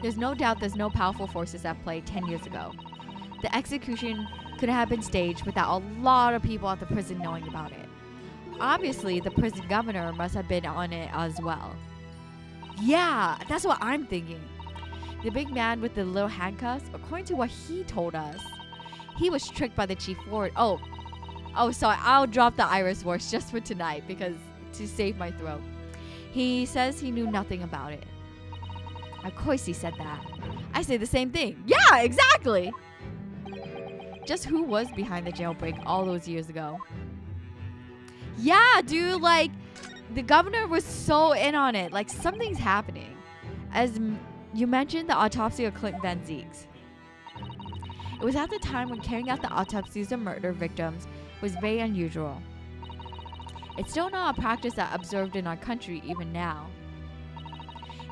There's no doubt there's no powerful forces at play 10 years ago. The execution could have been staged without a lot of people at the prison knowing about it. Obviously, the prison governor must have been on it as well. Yeah, that's what I'm thinking. The big man with the little handcuffs, according to what he told us, he was tricked by the chief ward. Oh, sorry, I'll drop the Irish words just for tonight because to save my throat. He says he knew nothing about it. Of course he said that. I say the same thing. Yeah, exactly. Just who was behind the jailbreak all those years ago? Yeah, dude, like, the governor was so in on it. Like, something's happening. As you mentioned, the autopsy of Clint Van Zeeks. It was at the time when carrying out the autopsies of murder victims was very unusual. It's still not a practice that's observed in our country even now.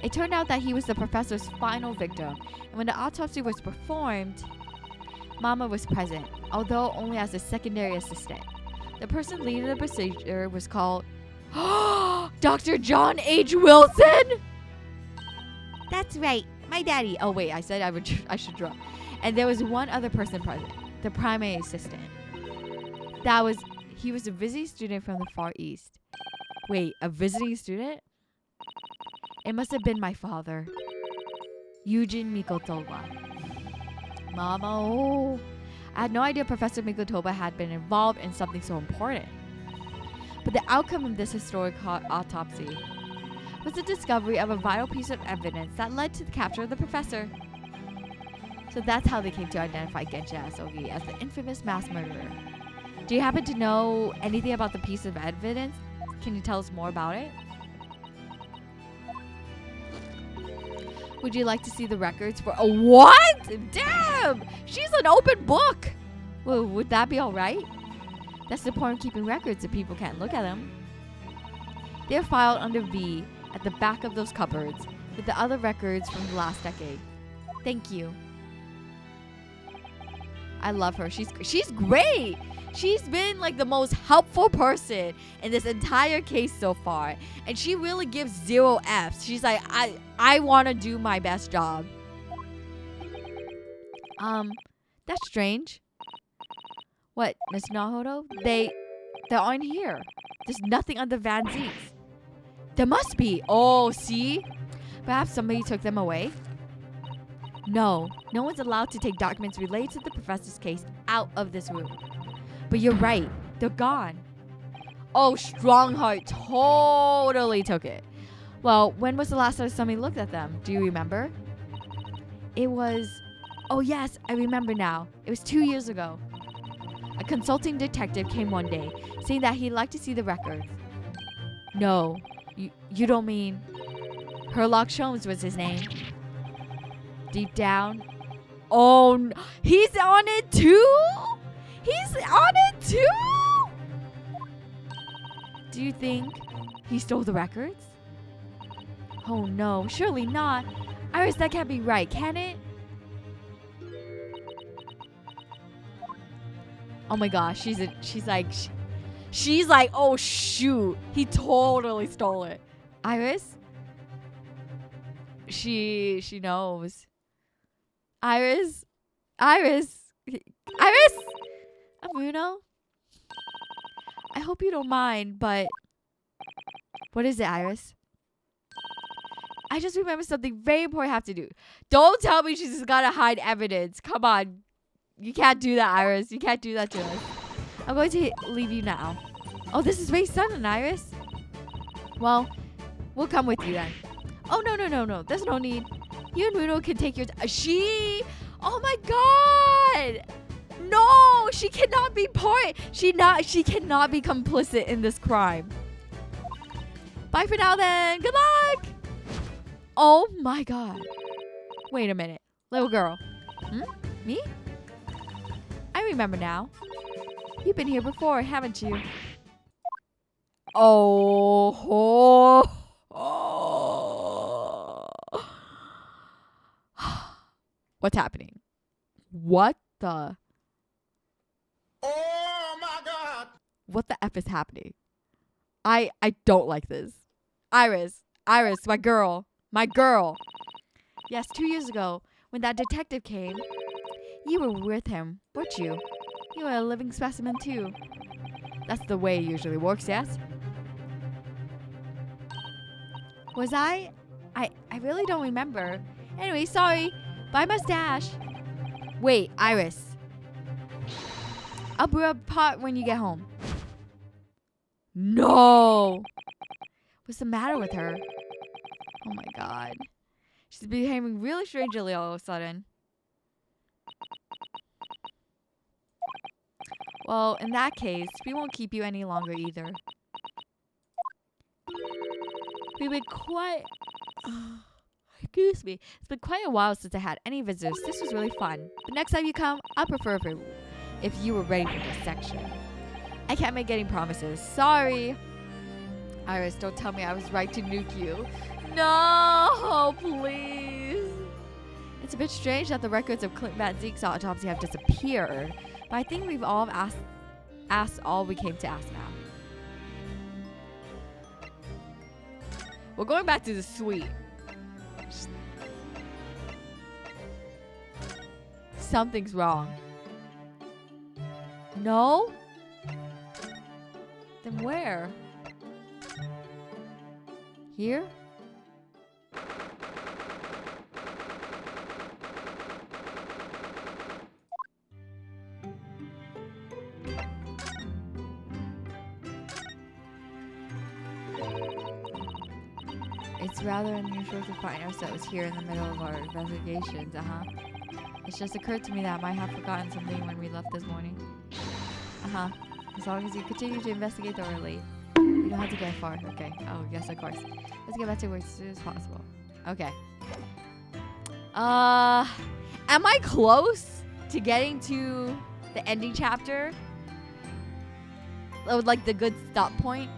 It turned out that he was the professor's final victim, and when the autopsy was performed, Mama was present, although only as a secondary assistant. The person leading the procedure was called Dr. John H. Wilson? That's right, my daddy. Oh wait, I said I should drop. And there was one other person present, the primary assistant. He was a visiting student from the Far East. Wait, a visiting student? It must have been my father, Eugene Mikotoba. Mama, oh. I had no idea Professor Mikotoba had been involved in something so important. But the outcome of this historic autopsy was the discovery of a vital piece of evidence that led to the capture of the professor. So that's how they came to identify Genshin Asogi as the infamous mass murderer. Do you happen to know anything about the piece of evidence? Can you tell us more about it? Would you like to see the records for a what? Damn! She's an open book! Well, would that be alright? That's the point of keeping records if people can't look at them. They're filed under V at the back of those cupboards with the other records from the last decade. Thank you. I love her. She's great. She's been like the most helpful person in this entire case so far. And she really gives 0 Fs. She's like, I want to do my best job. That's strange. What, Miss Nahodo? They aren't here. There's nothing on the Van Zeeks. There must be. Oh, see? Perhaps somebody took them away? No one's allowed to take documents related to the professor's case out of this room. But you're right. They're gone. Oh, Strongheart totally took it. Well, when was the last time somebody looked at them? Do you remember? It was... Oh, yes, I remember now. It was 2 years ago. A consulting detective came one day, saying that he'd like to see the records. No, you don't mean... Herlock Sholmes was his name. Deep down... Oh, no. He's on it too? He's on it too? Do you think he stole the records? Oh no, surely not. Iris, that can't be right, can it? Oh my gosh, she's like, oh shoot, he totally stole it. Iris? She knows. Iris? Amuno? I hope you don't mind, but... What is it, Iris? I just remember something very important I have to do. Don't tell me she's just gotta hide evidence. Come on. You can't do that, Iris. You can't do that to us. I'm going to leave you now. Oh, this is very sudden, Iris. Well, we'll come with you then. Oh, no. There's no need. You and Muno can take your... Oh my god! No! She cannot be part... She cannot be complicit in this crime. Bye for now then. Good luck! Oh my god. Wait a minute. Little girl. Me? I remember now. You've been here before, haven't you? Oh. What's happening? What the? Oh my God! What the F is happening? I don't like this. Iris, my girl. Yes, 2 years ago, when that detective came, you were with him, weren't you? You were a living specimen too. That's the way it usually works, yes? Was I? I really don't remember. Anyway, sorry. Bye, mustache. Wait, Iris. I'll brew a pot when you get home. No! What's the matter with her? Oh my god. She's behaving really strangely all of a sudden. Well, in that case, we won't keep you any longer either. We've been quite... Excuse me. It's been quite a while since I had any visitors. This was really fun. But next time you come, I'll prefer if you were ready for this section. I can't make any promises. Sorry. Iris, don't tell me I was right to nuke you. No, please. It's a bit strange that the records of Clint Van Zeek's autopsy have disappeared. But I think we've all asked all we came to ask now. We're going back to the suite. Something's wrong. No? Then where? Here? It's rather unusual to find ourselves here in the middle of our investigations, It's just occurred to me that I might have forgotten something when we left this morning. As long as you continue to investigate thoroughly, you don't have to get far. Okay. Oh, yes, of course. Let's get back to work as soon as possible. Okay. Am I close to getting to the ending chapter? Like the good stop point?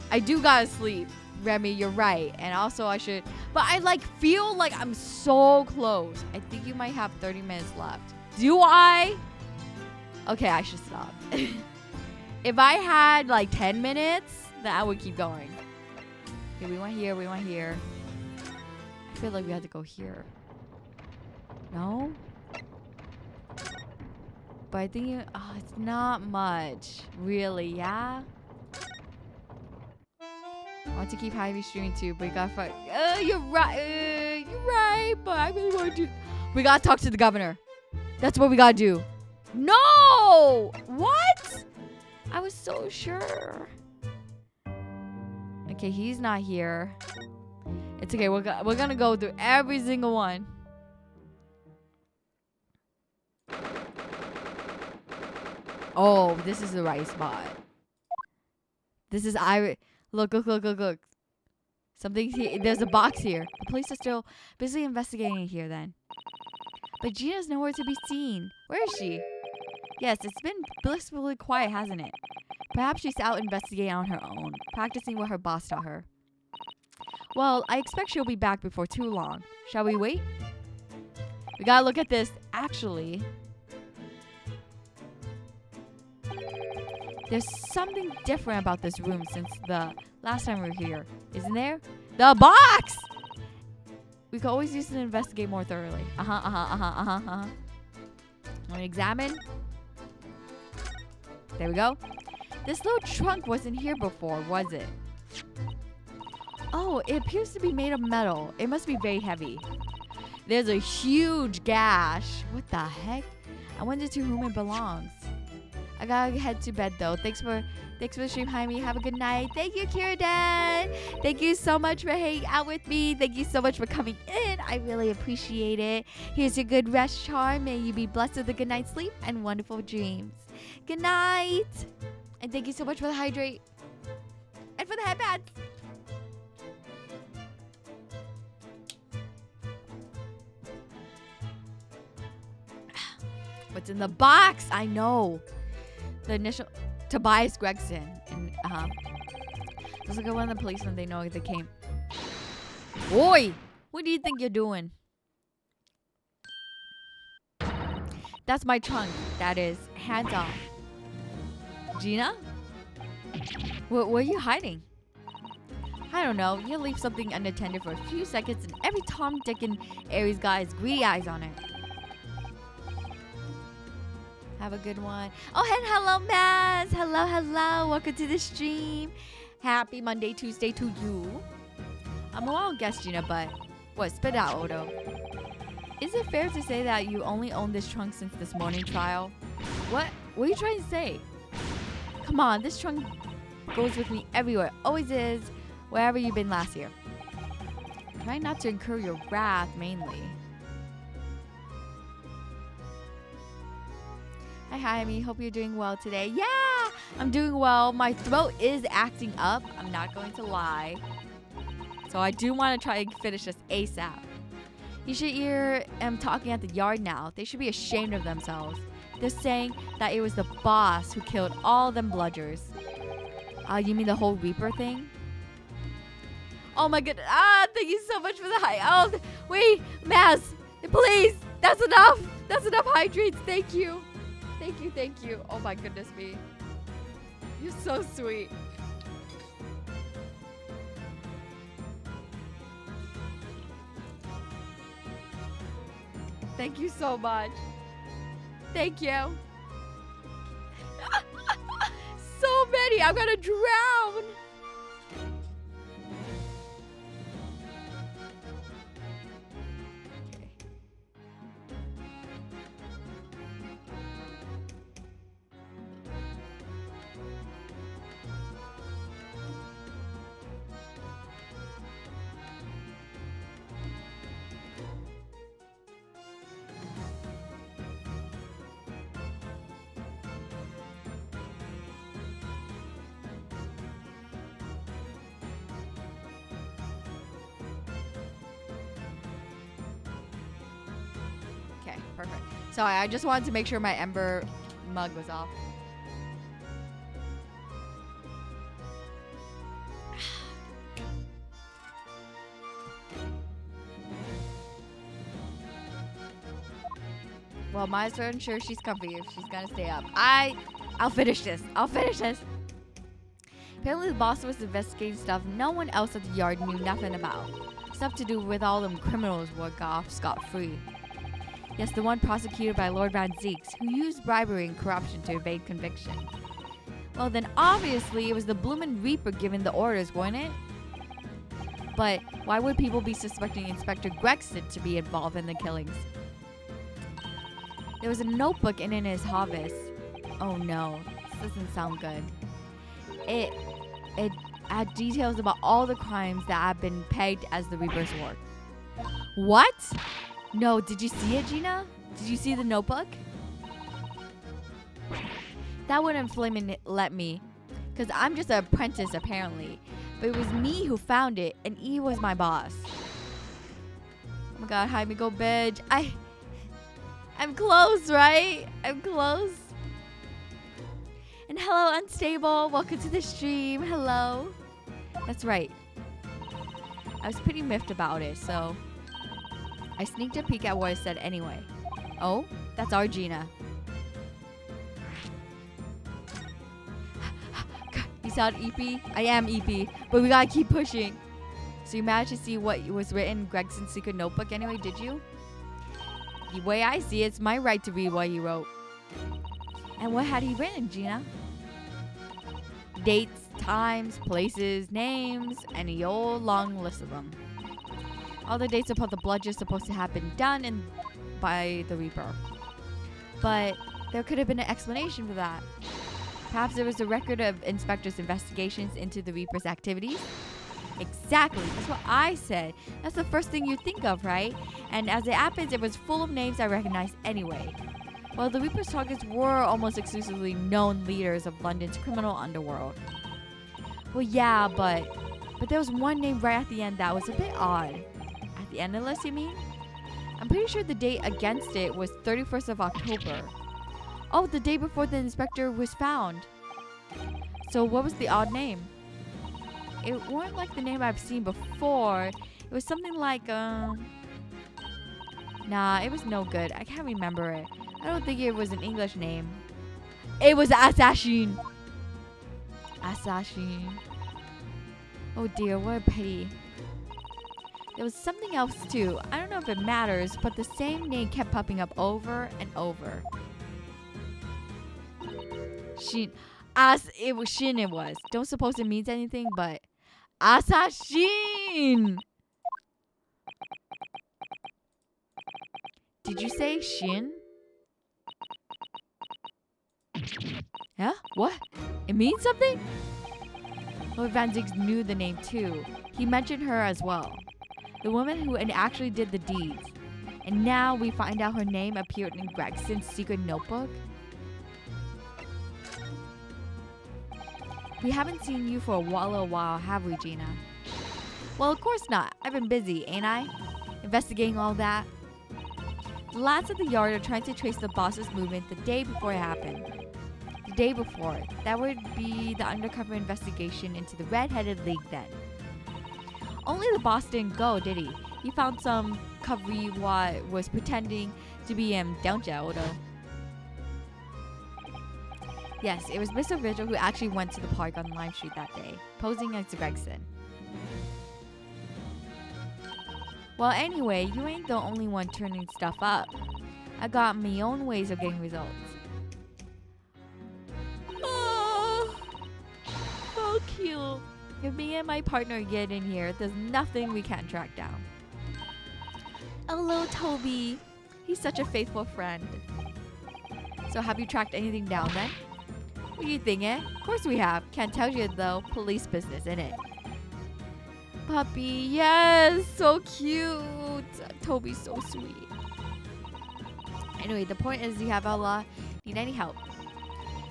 I do gotta sleep. Remy, you're right. And also I should, but I like feel like I'm so close. I think you might have 30 minutes left. Do I? Okay, I should stop. If I had like 10 minutes, then I would keep going. Okay, we went here, we went here. I feel like we had to go here. No? But I think it's not much. Really, yeah? I want to keep Hayami streaming too, but you gotta fight. You're right. You're right, but I really want to. We gotta talk to the governor. That's what we gotta do. No! What? I was so sure. Okay, he's not here. It's okay. We're gonna go through every single one. Oh, this is the right spot. This is Look. Something's here. There's a box here. The police are still busy investigating here then. But Gina's nowhere to be seen. Where is she? Yes, it's been blissfully quiet, hasn't it? Perhaps she's out investigating on her own, practicing what her boss taught her. Well, I expect she'll be back before too long. Shall we wait? We gotta look at this. Actually, there's something different about this room since the last time we were here. Isn't there? The box! We could always use it to investigate more thoroughly. Want to examine? There we go. This little trunk wasn't here before, was it? Oh, it appears to be made of metal. It must be very heavy. There's a huge gash. What the heck? I wonder to whom it belongs. I gotta head to bed though. Thanks for the stream, Hayami. Have a good night. Thank you, Kiradan. Thank you so much for hanging out with me. Thank you so much for coming in. I really appreciate it. Here's your good rest charm. May you be blessed with a good night's sleep and wonderful dreams. Good night. And thank you so much for the hydrate. And for the headband. What's in the box? I know. The initial Tobias Gregson. And let's look at one of the policemen. They know they came. Oi! What do you think you're doing? That's my trunk. That is. Hands off. Gina? What are you hiding? I don't know. You leave something unattended for a few seconds and every Tom, Dick, and Aries guy has greedy eyes on it. Have a good one. Oh, and hello, Maz. Hello. Welcome to the stream. Happy Monday, Tuesday to you. I'm a wild guest, Gina, but what? Spit out, Odo. Is it fair to say that you only own this trunk since this morning trial? What? What are you trying to say? Come on, this trunk goes with me everywhere. Always is. Wherever you've been last year. Try not to incur your wrath, mainly. Hi, Hayami. Hope you're doing well today. Yeah, I'm doing well. My throat is acting up. I'm not going to lie. So I do want to try and finish this ASAP. You should hear them talking at the yard now. They should be ashamed of themselves. They're saying that it was the boss who killed all them bludgers. You mean the whole Reaper thing? Oh my goodness. Thank you so much for the Oh, wait, Maz, please. That's enough. That's enough hydrates. Thank you. Thank you. Oh my goodness me. You're so sweet. Thank you so much. Thank you. So many. I'm gonna drown. perfect. Sorry, I just wanted to make sure my Ember mug was off. Well, my certain sure she's comfy if she's gonna stay up. I'll finish this. Apparently the boss was investigating stuff no one else at the yard knew nothing about. Stuff to do with all them criminals who got off scot-free. Yes, the one prosecuted by Lord Van Zeeks, who used bribery and corruption to evade conviction. Well then obviously it was the bloomin' Reaper giving the orders, wasn't it? But why would people be suspecting Inspector Gregson to be involved in the killings? There was a notebook in his office. Oh no, this doesn't sound good. It had details about all the crimes that have been pegged as the Reaper's work. What? No, did you see it, Gina? Did you see the notebook? That wouldn't flaming let me, because I'm just an apprentice apparently. But it was me who found it, and he was my boss. Oh my god, Hayami, go bitch. I'm close, right? I'm close. And hello, Unstable. Welcome to the stream. Hello. That's right. I was pretty miffed about it, so I sneaked a peek at what I said anyway. Oh, that's our Gina. You saw EP? I am EP, but we gotta keep pushing. So you managed to see what was written in Gregson's secret notebook anyway, did you? The way I see it, it's my right to read what he wrote. And what had he written, Gina? Dates, times, places, names, and a old long list of them. All the dates about the bloodshed supposed to have been done by the Reaper. But there could have been an explanation for that. Perhaps there was a record of Inspector's investigations into the Reaper's activities. Exactly, that's what I said. That's the first thing you think of, right? And as it happens, it was full of names I recognized anyway. Well, the Reaper's targets were almost exclusively known leaders of London's criminal underworld. Well, yeah, but there was one name right at the end that was a bit odd. At the end of the list, you mean? I'm pretty sure the date against it was 31st of October. Oh, the day before the inspector was found. So what was the odd name? It weren't like the name I've seen before. It was something like, Nah, it was no good. I can't remember it. I don't think it was an English name. It was Assassin. Assassin. Oh dear, what a pity. There was something else too. I don't know if it matters, but the same name kept popping up over and over. Shin. It was Shin it was. Don't suppose it means anything, but Assassin! Did you say Shin? Yeah? What? It means something? Lord Van Ziggs knew the name too. He mentioned her as well. The woman who actually did the deeds. And now we find out her name appeared in Gregson's secret notebook. We haven't seen you for a while, have we, Gina? Well, of course not. I've been busy, ain't I? Investigating all that. The lads at the yard are trying to trace the boss's movement the day before it happened. The day before. That would be the undercover investigation into the Red-Headed League then. Only the boss didn't go, did he? He found some covery what was pretending to be him, don't ya, Odo? Yes, it was Mr. Vigil who actually went to the park on Lime Street that day, posing as Gregson. Well, anyway, you ain't the only one turning stuff up. I got my own ways of getting results. Oh, so cute. If me and my partner get in here, there's nothing we can't track down. Hello, Toby. He's such a faithful friend. So have you tracked anything down then? What do you think, eh? Of course we have. Can't tell you though. Police business, innit? Puppy, yes, so cute. Toby's so sweet. Anyway, the point is, you have Allah. Need any help?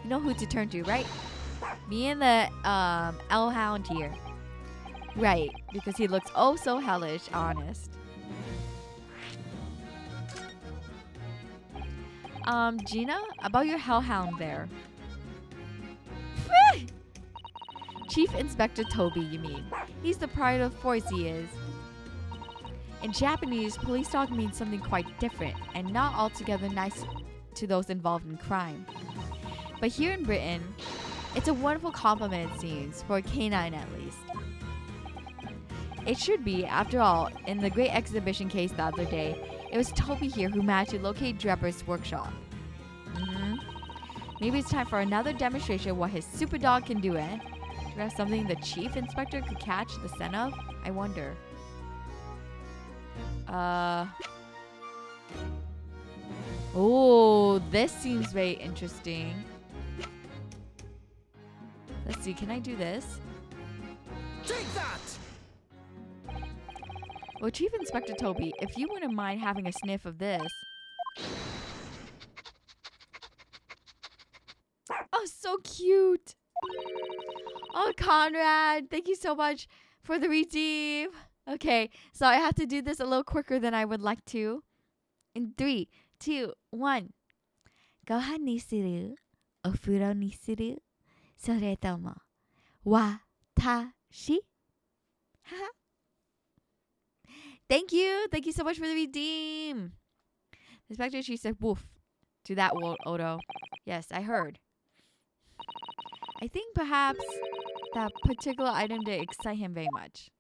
You know who to turn to, right? Me and the L-Hound here. Right, because he looks oh so hellish, honest. Gina, about your hellhound there. Chief Inspector Toby, you mean. He's the pride of force, he is. In Japanese, police dog means something quite different and not altogether nice to those involved in crime. But here in Britain, it's a wonderful compliment, it seems, for a canine at least. It should be, after all, in the great exhibition case the other day, it was Toby here who managed to locate Drebber's workshop. Maybe it's time for another demonstration of what his super dog can do, eh? Do we have something the chief inspector could catch the scent of? I wonder. Oh, this seems very interesting. Let's see, can I do this? Take that! Well, Chief Inspector Toby, if you wouldn't mind having a sniff of this. Oh, so cute. Oh, Conrad, thank you so much for the redeem. Okay, so I have to do this a little quicker than I would like to. In 3, 2, 1. Gohan ni suru? Ofuro ni suru? Soretomo watashi? Haha. Thank you so much for the redeem. The Inspector Chief said, "Woof." To that, Odo. Yes, I heard. I think perhaps that particular item didn't excite him very much.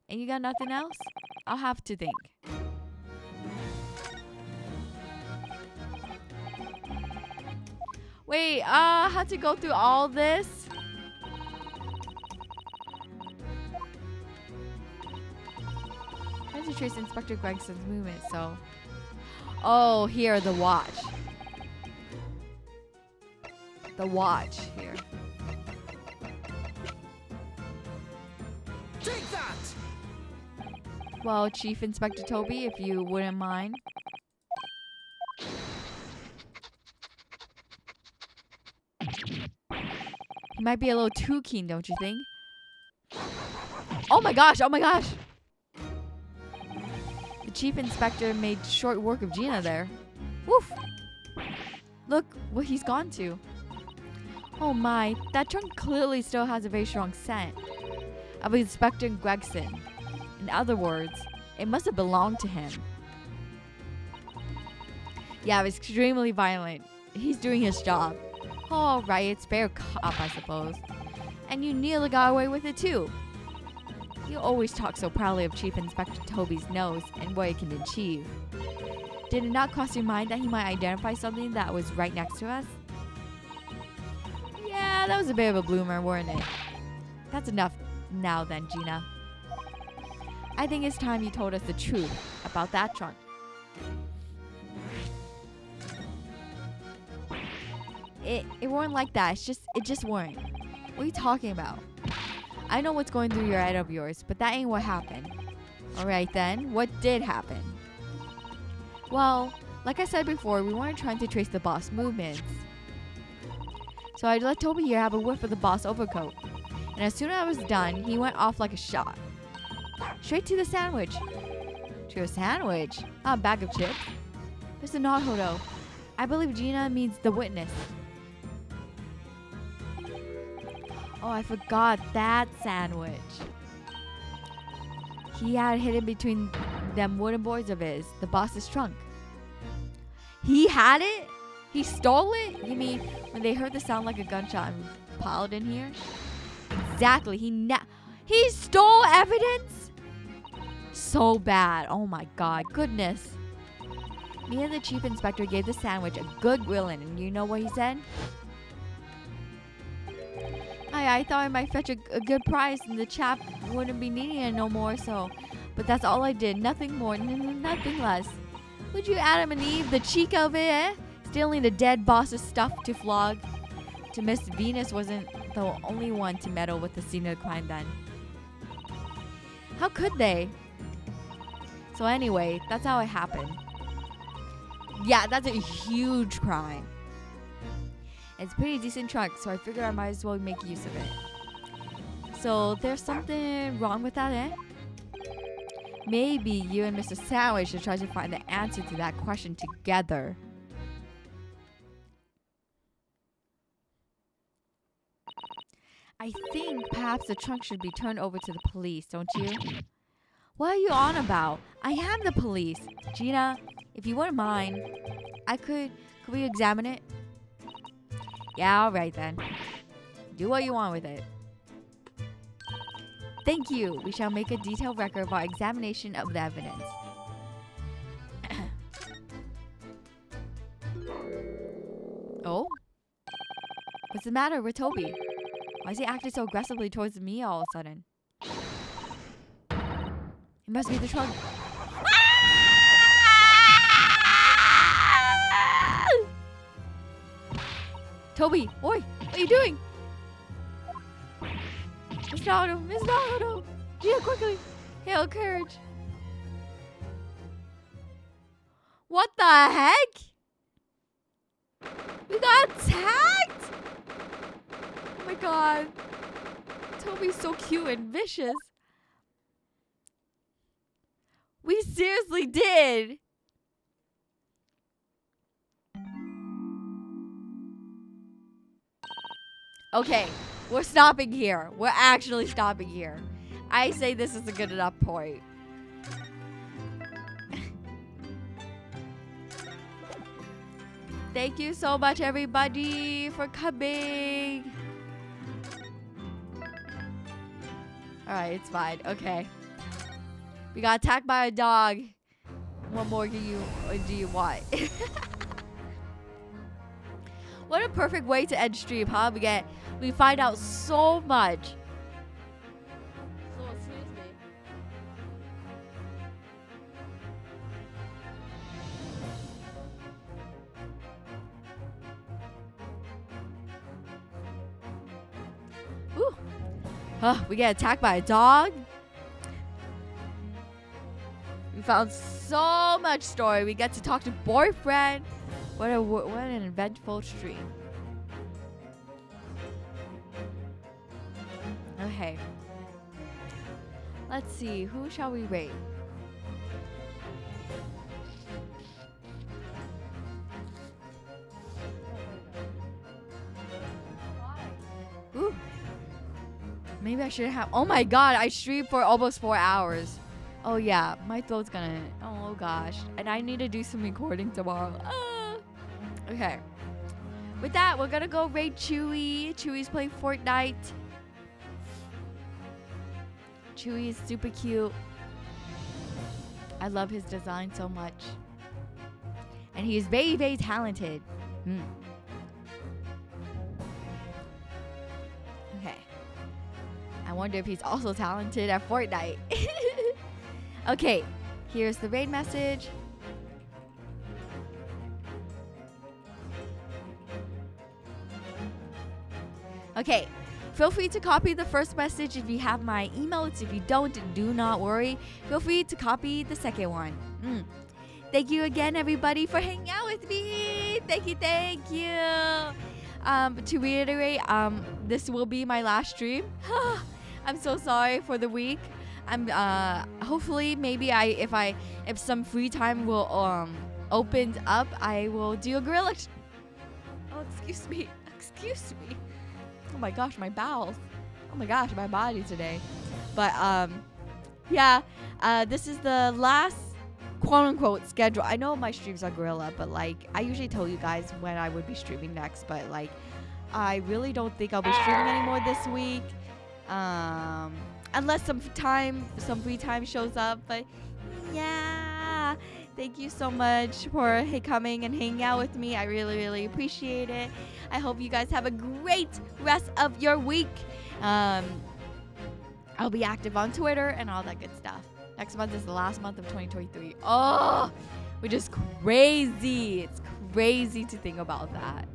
And you got nothing else? I'll have to think. Wait, I had to go through all this? Trying to trace Inspector Gregson's movement, so... Oh, here, the watch. The watch here. Take that! Well, Chief Inspector Toby, if you wouldn't mind. He might be a little too keen, don't you think? Oh my gosh, oh my gosh! The Chief Inspector made short work of Gina there. Woof! Look what he's gone to. Oh my, that trunk clearly still has a very strong scent of Inspector Gregson. In other words, it must have belonged to him. Yeah, it was extremely violent. He's doing his job. All right, it's fair cop, I suppose. And you nearly got away with it too. You always talk so proudly of Chief Inspector Toby's nose and what it can achieve. Did it not cross your mind that he might identify something that was right next to us? Yeah, that was a bit of a bloomer, wasn't it? That's enough now then, Gina. I think it's time you told us the truth about that trunk. It weren't like that. It just weren't. What are you talking about? I know what's going through your head of yours, but that ain't what happened. Alright then, what did happen? Well, like I said before, we weren't trying to trace the boss movements. So I let Toby here have a whiff of the boss overcoat. And as soon as I was done, he went off like a shot. Straight to the sandwich. To a sandwich? Not a bag of chips. There's a Naruto. I believe Gina means the witness. Oh, I forgot that sandwich. He had hidden between them wooden boards of his, the boss's trunk. He had it? He stole it? You mean when they heard the sound like a gunshot and piled in here? Exactly. He stole evidence? So bad. Oh my god. Goodness. Me and the Chief Inspector gave the sandwich a good grilling, and you know what he said? I thought I might fetch a good price and the chap wouldn't be needing it no more, so... But that's all I did. Nothing more, nothing less. Would you Adam and Eve the cheek of it, eh? Stealing the dead boss's stuff to flog. To Miss Venus wasn't the only one to meddle with the scene of the crime then. How could they? So anyway, that's how it happened. Yeah, that's a huge crime. It's a pretty decent trunk, so I figured I might as well make use of it. So there's something wrong with that, eh? Maybe you and Mr. Sandwich should try to find the answer to that question together. I think perhaps the trunk should be turned over to the police, don't you? What are you on about? I am the police. Gina, if you wouldn't mind, could we examine it? Yeah, alright then. Do what you want with it. Thank you. We shall make a detailed record of our examination of the evidence. Oh? What's the matter with Toby? Why is he acting so aggressively towards me all of a sudden? It must be the trunk. Toby, oi, what are you doing? Miss Naruto, Gina, quickly, hail carriage. What the heck? We got attacked? Oh my god. Toby's so cute and vicious. We seriously did. Okay, we're stopping here. We're actually stopping here. I say this is a good enough point. Thank you so much, everybody, for coming. Alright, it's fine. Okay. We got attacked by a dog. What more do you want? What a perfect way to end stream, huh? We find out so much. So, excuse me. Ooh. We get attacked by a dog. We found so much story. We get to talk to boyfriend. What an eventful stream. Okay. Let's see. Who shall we rate? Ooh. Maybe I should have. Oh my god, I streamed for almost 4 hours. Oh yeah, my throat's gonna. Oh gosh. And I need to do some recording tomorrow. Okay. With that, we're gonna go raid Chewy. Chewy's playing Fortnite. Chewy is super cute. I love his design so much. And he is very, very talented. Okay. I wonder if he's also talented at Fortnite. Okay. Here's the raid message. Okay, feel free to copy the first message if you have my emails. If you don't, do not worry. Feel free to copy the second one. Thank you again, everybody, for hanging out with me. Thank you. To reiterate, this will be my last stream. I'm so sorry for the week. I'm hopefully maybe if some free time will opens up, I will do a gorilla. Oh, excuse me. Oh my gosh, my bowels. Oh my gosh, my body today. But yeah, this is the last quote unquote schedule. I know my streams are gorilla, but like I usually tell you guys when I would be streaming next, but like I really don't think I'll be streaming anymore this week. Unless some free time shows up. But yeah, thank you so much for coming and hanging out with me. I really, really appreciate it. I hope you guys have a great rest of your week. I'll be active on Twitter and all that good stuff. Next month is the last month of 2023. Oh, which is crazy. It's crazy to think about that.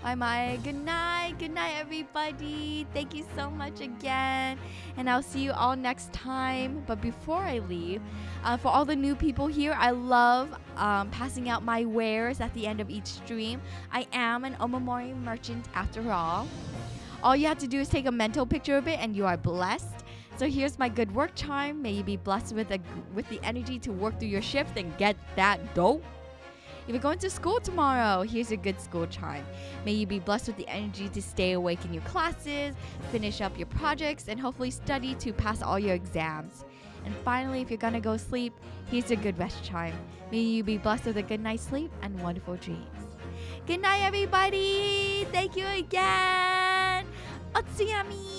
Bye, Maya. Good night. Good night, everybody. Thank you so much again. And I'll see you all next time. But before I leave, for all the new people here, I love passing out my wares at the end of each stream. I am an omamori merchant after all. All you have to do is take a mental picture of it and you are blessed. So here's my good work chime. May you be blessed with the energy to work through your shift and get that dough. If you're going to school tomorrow, here's a good school chime. May you be blessed with the energy to stay awake in your classes, finish up your projects, and hopefully study to pass all your exams. And finally, if you're gonna go sleep, here's a good rest chime. May you be blessed with a good night's sleep and wonderful dreams. Good night, everybody. Thank you again. Otsuyami.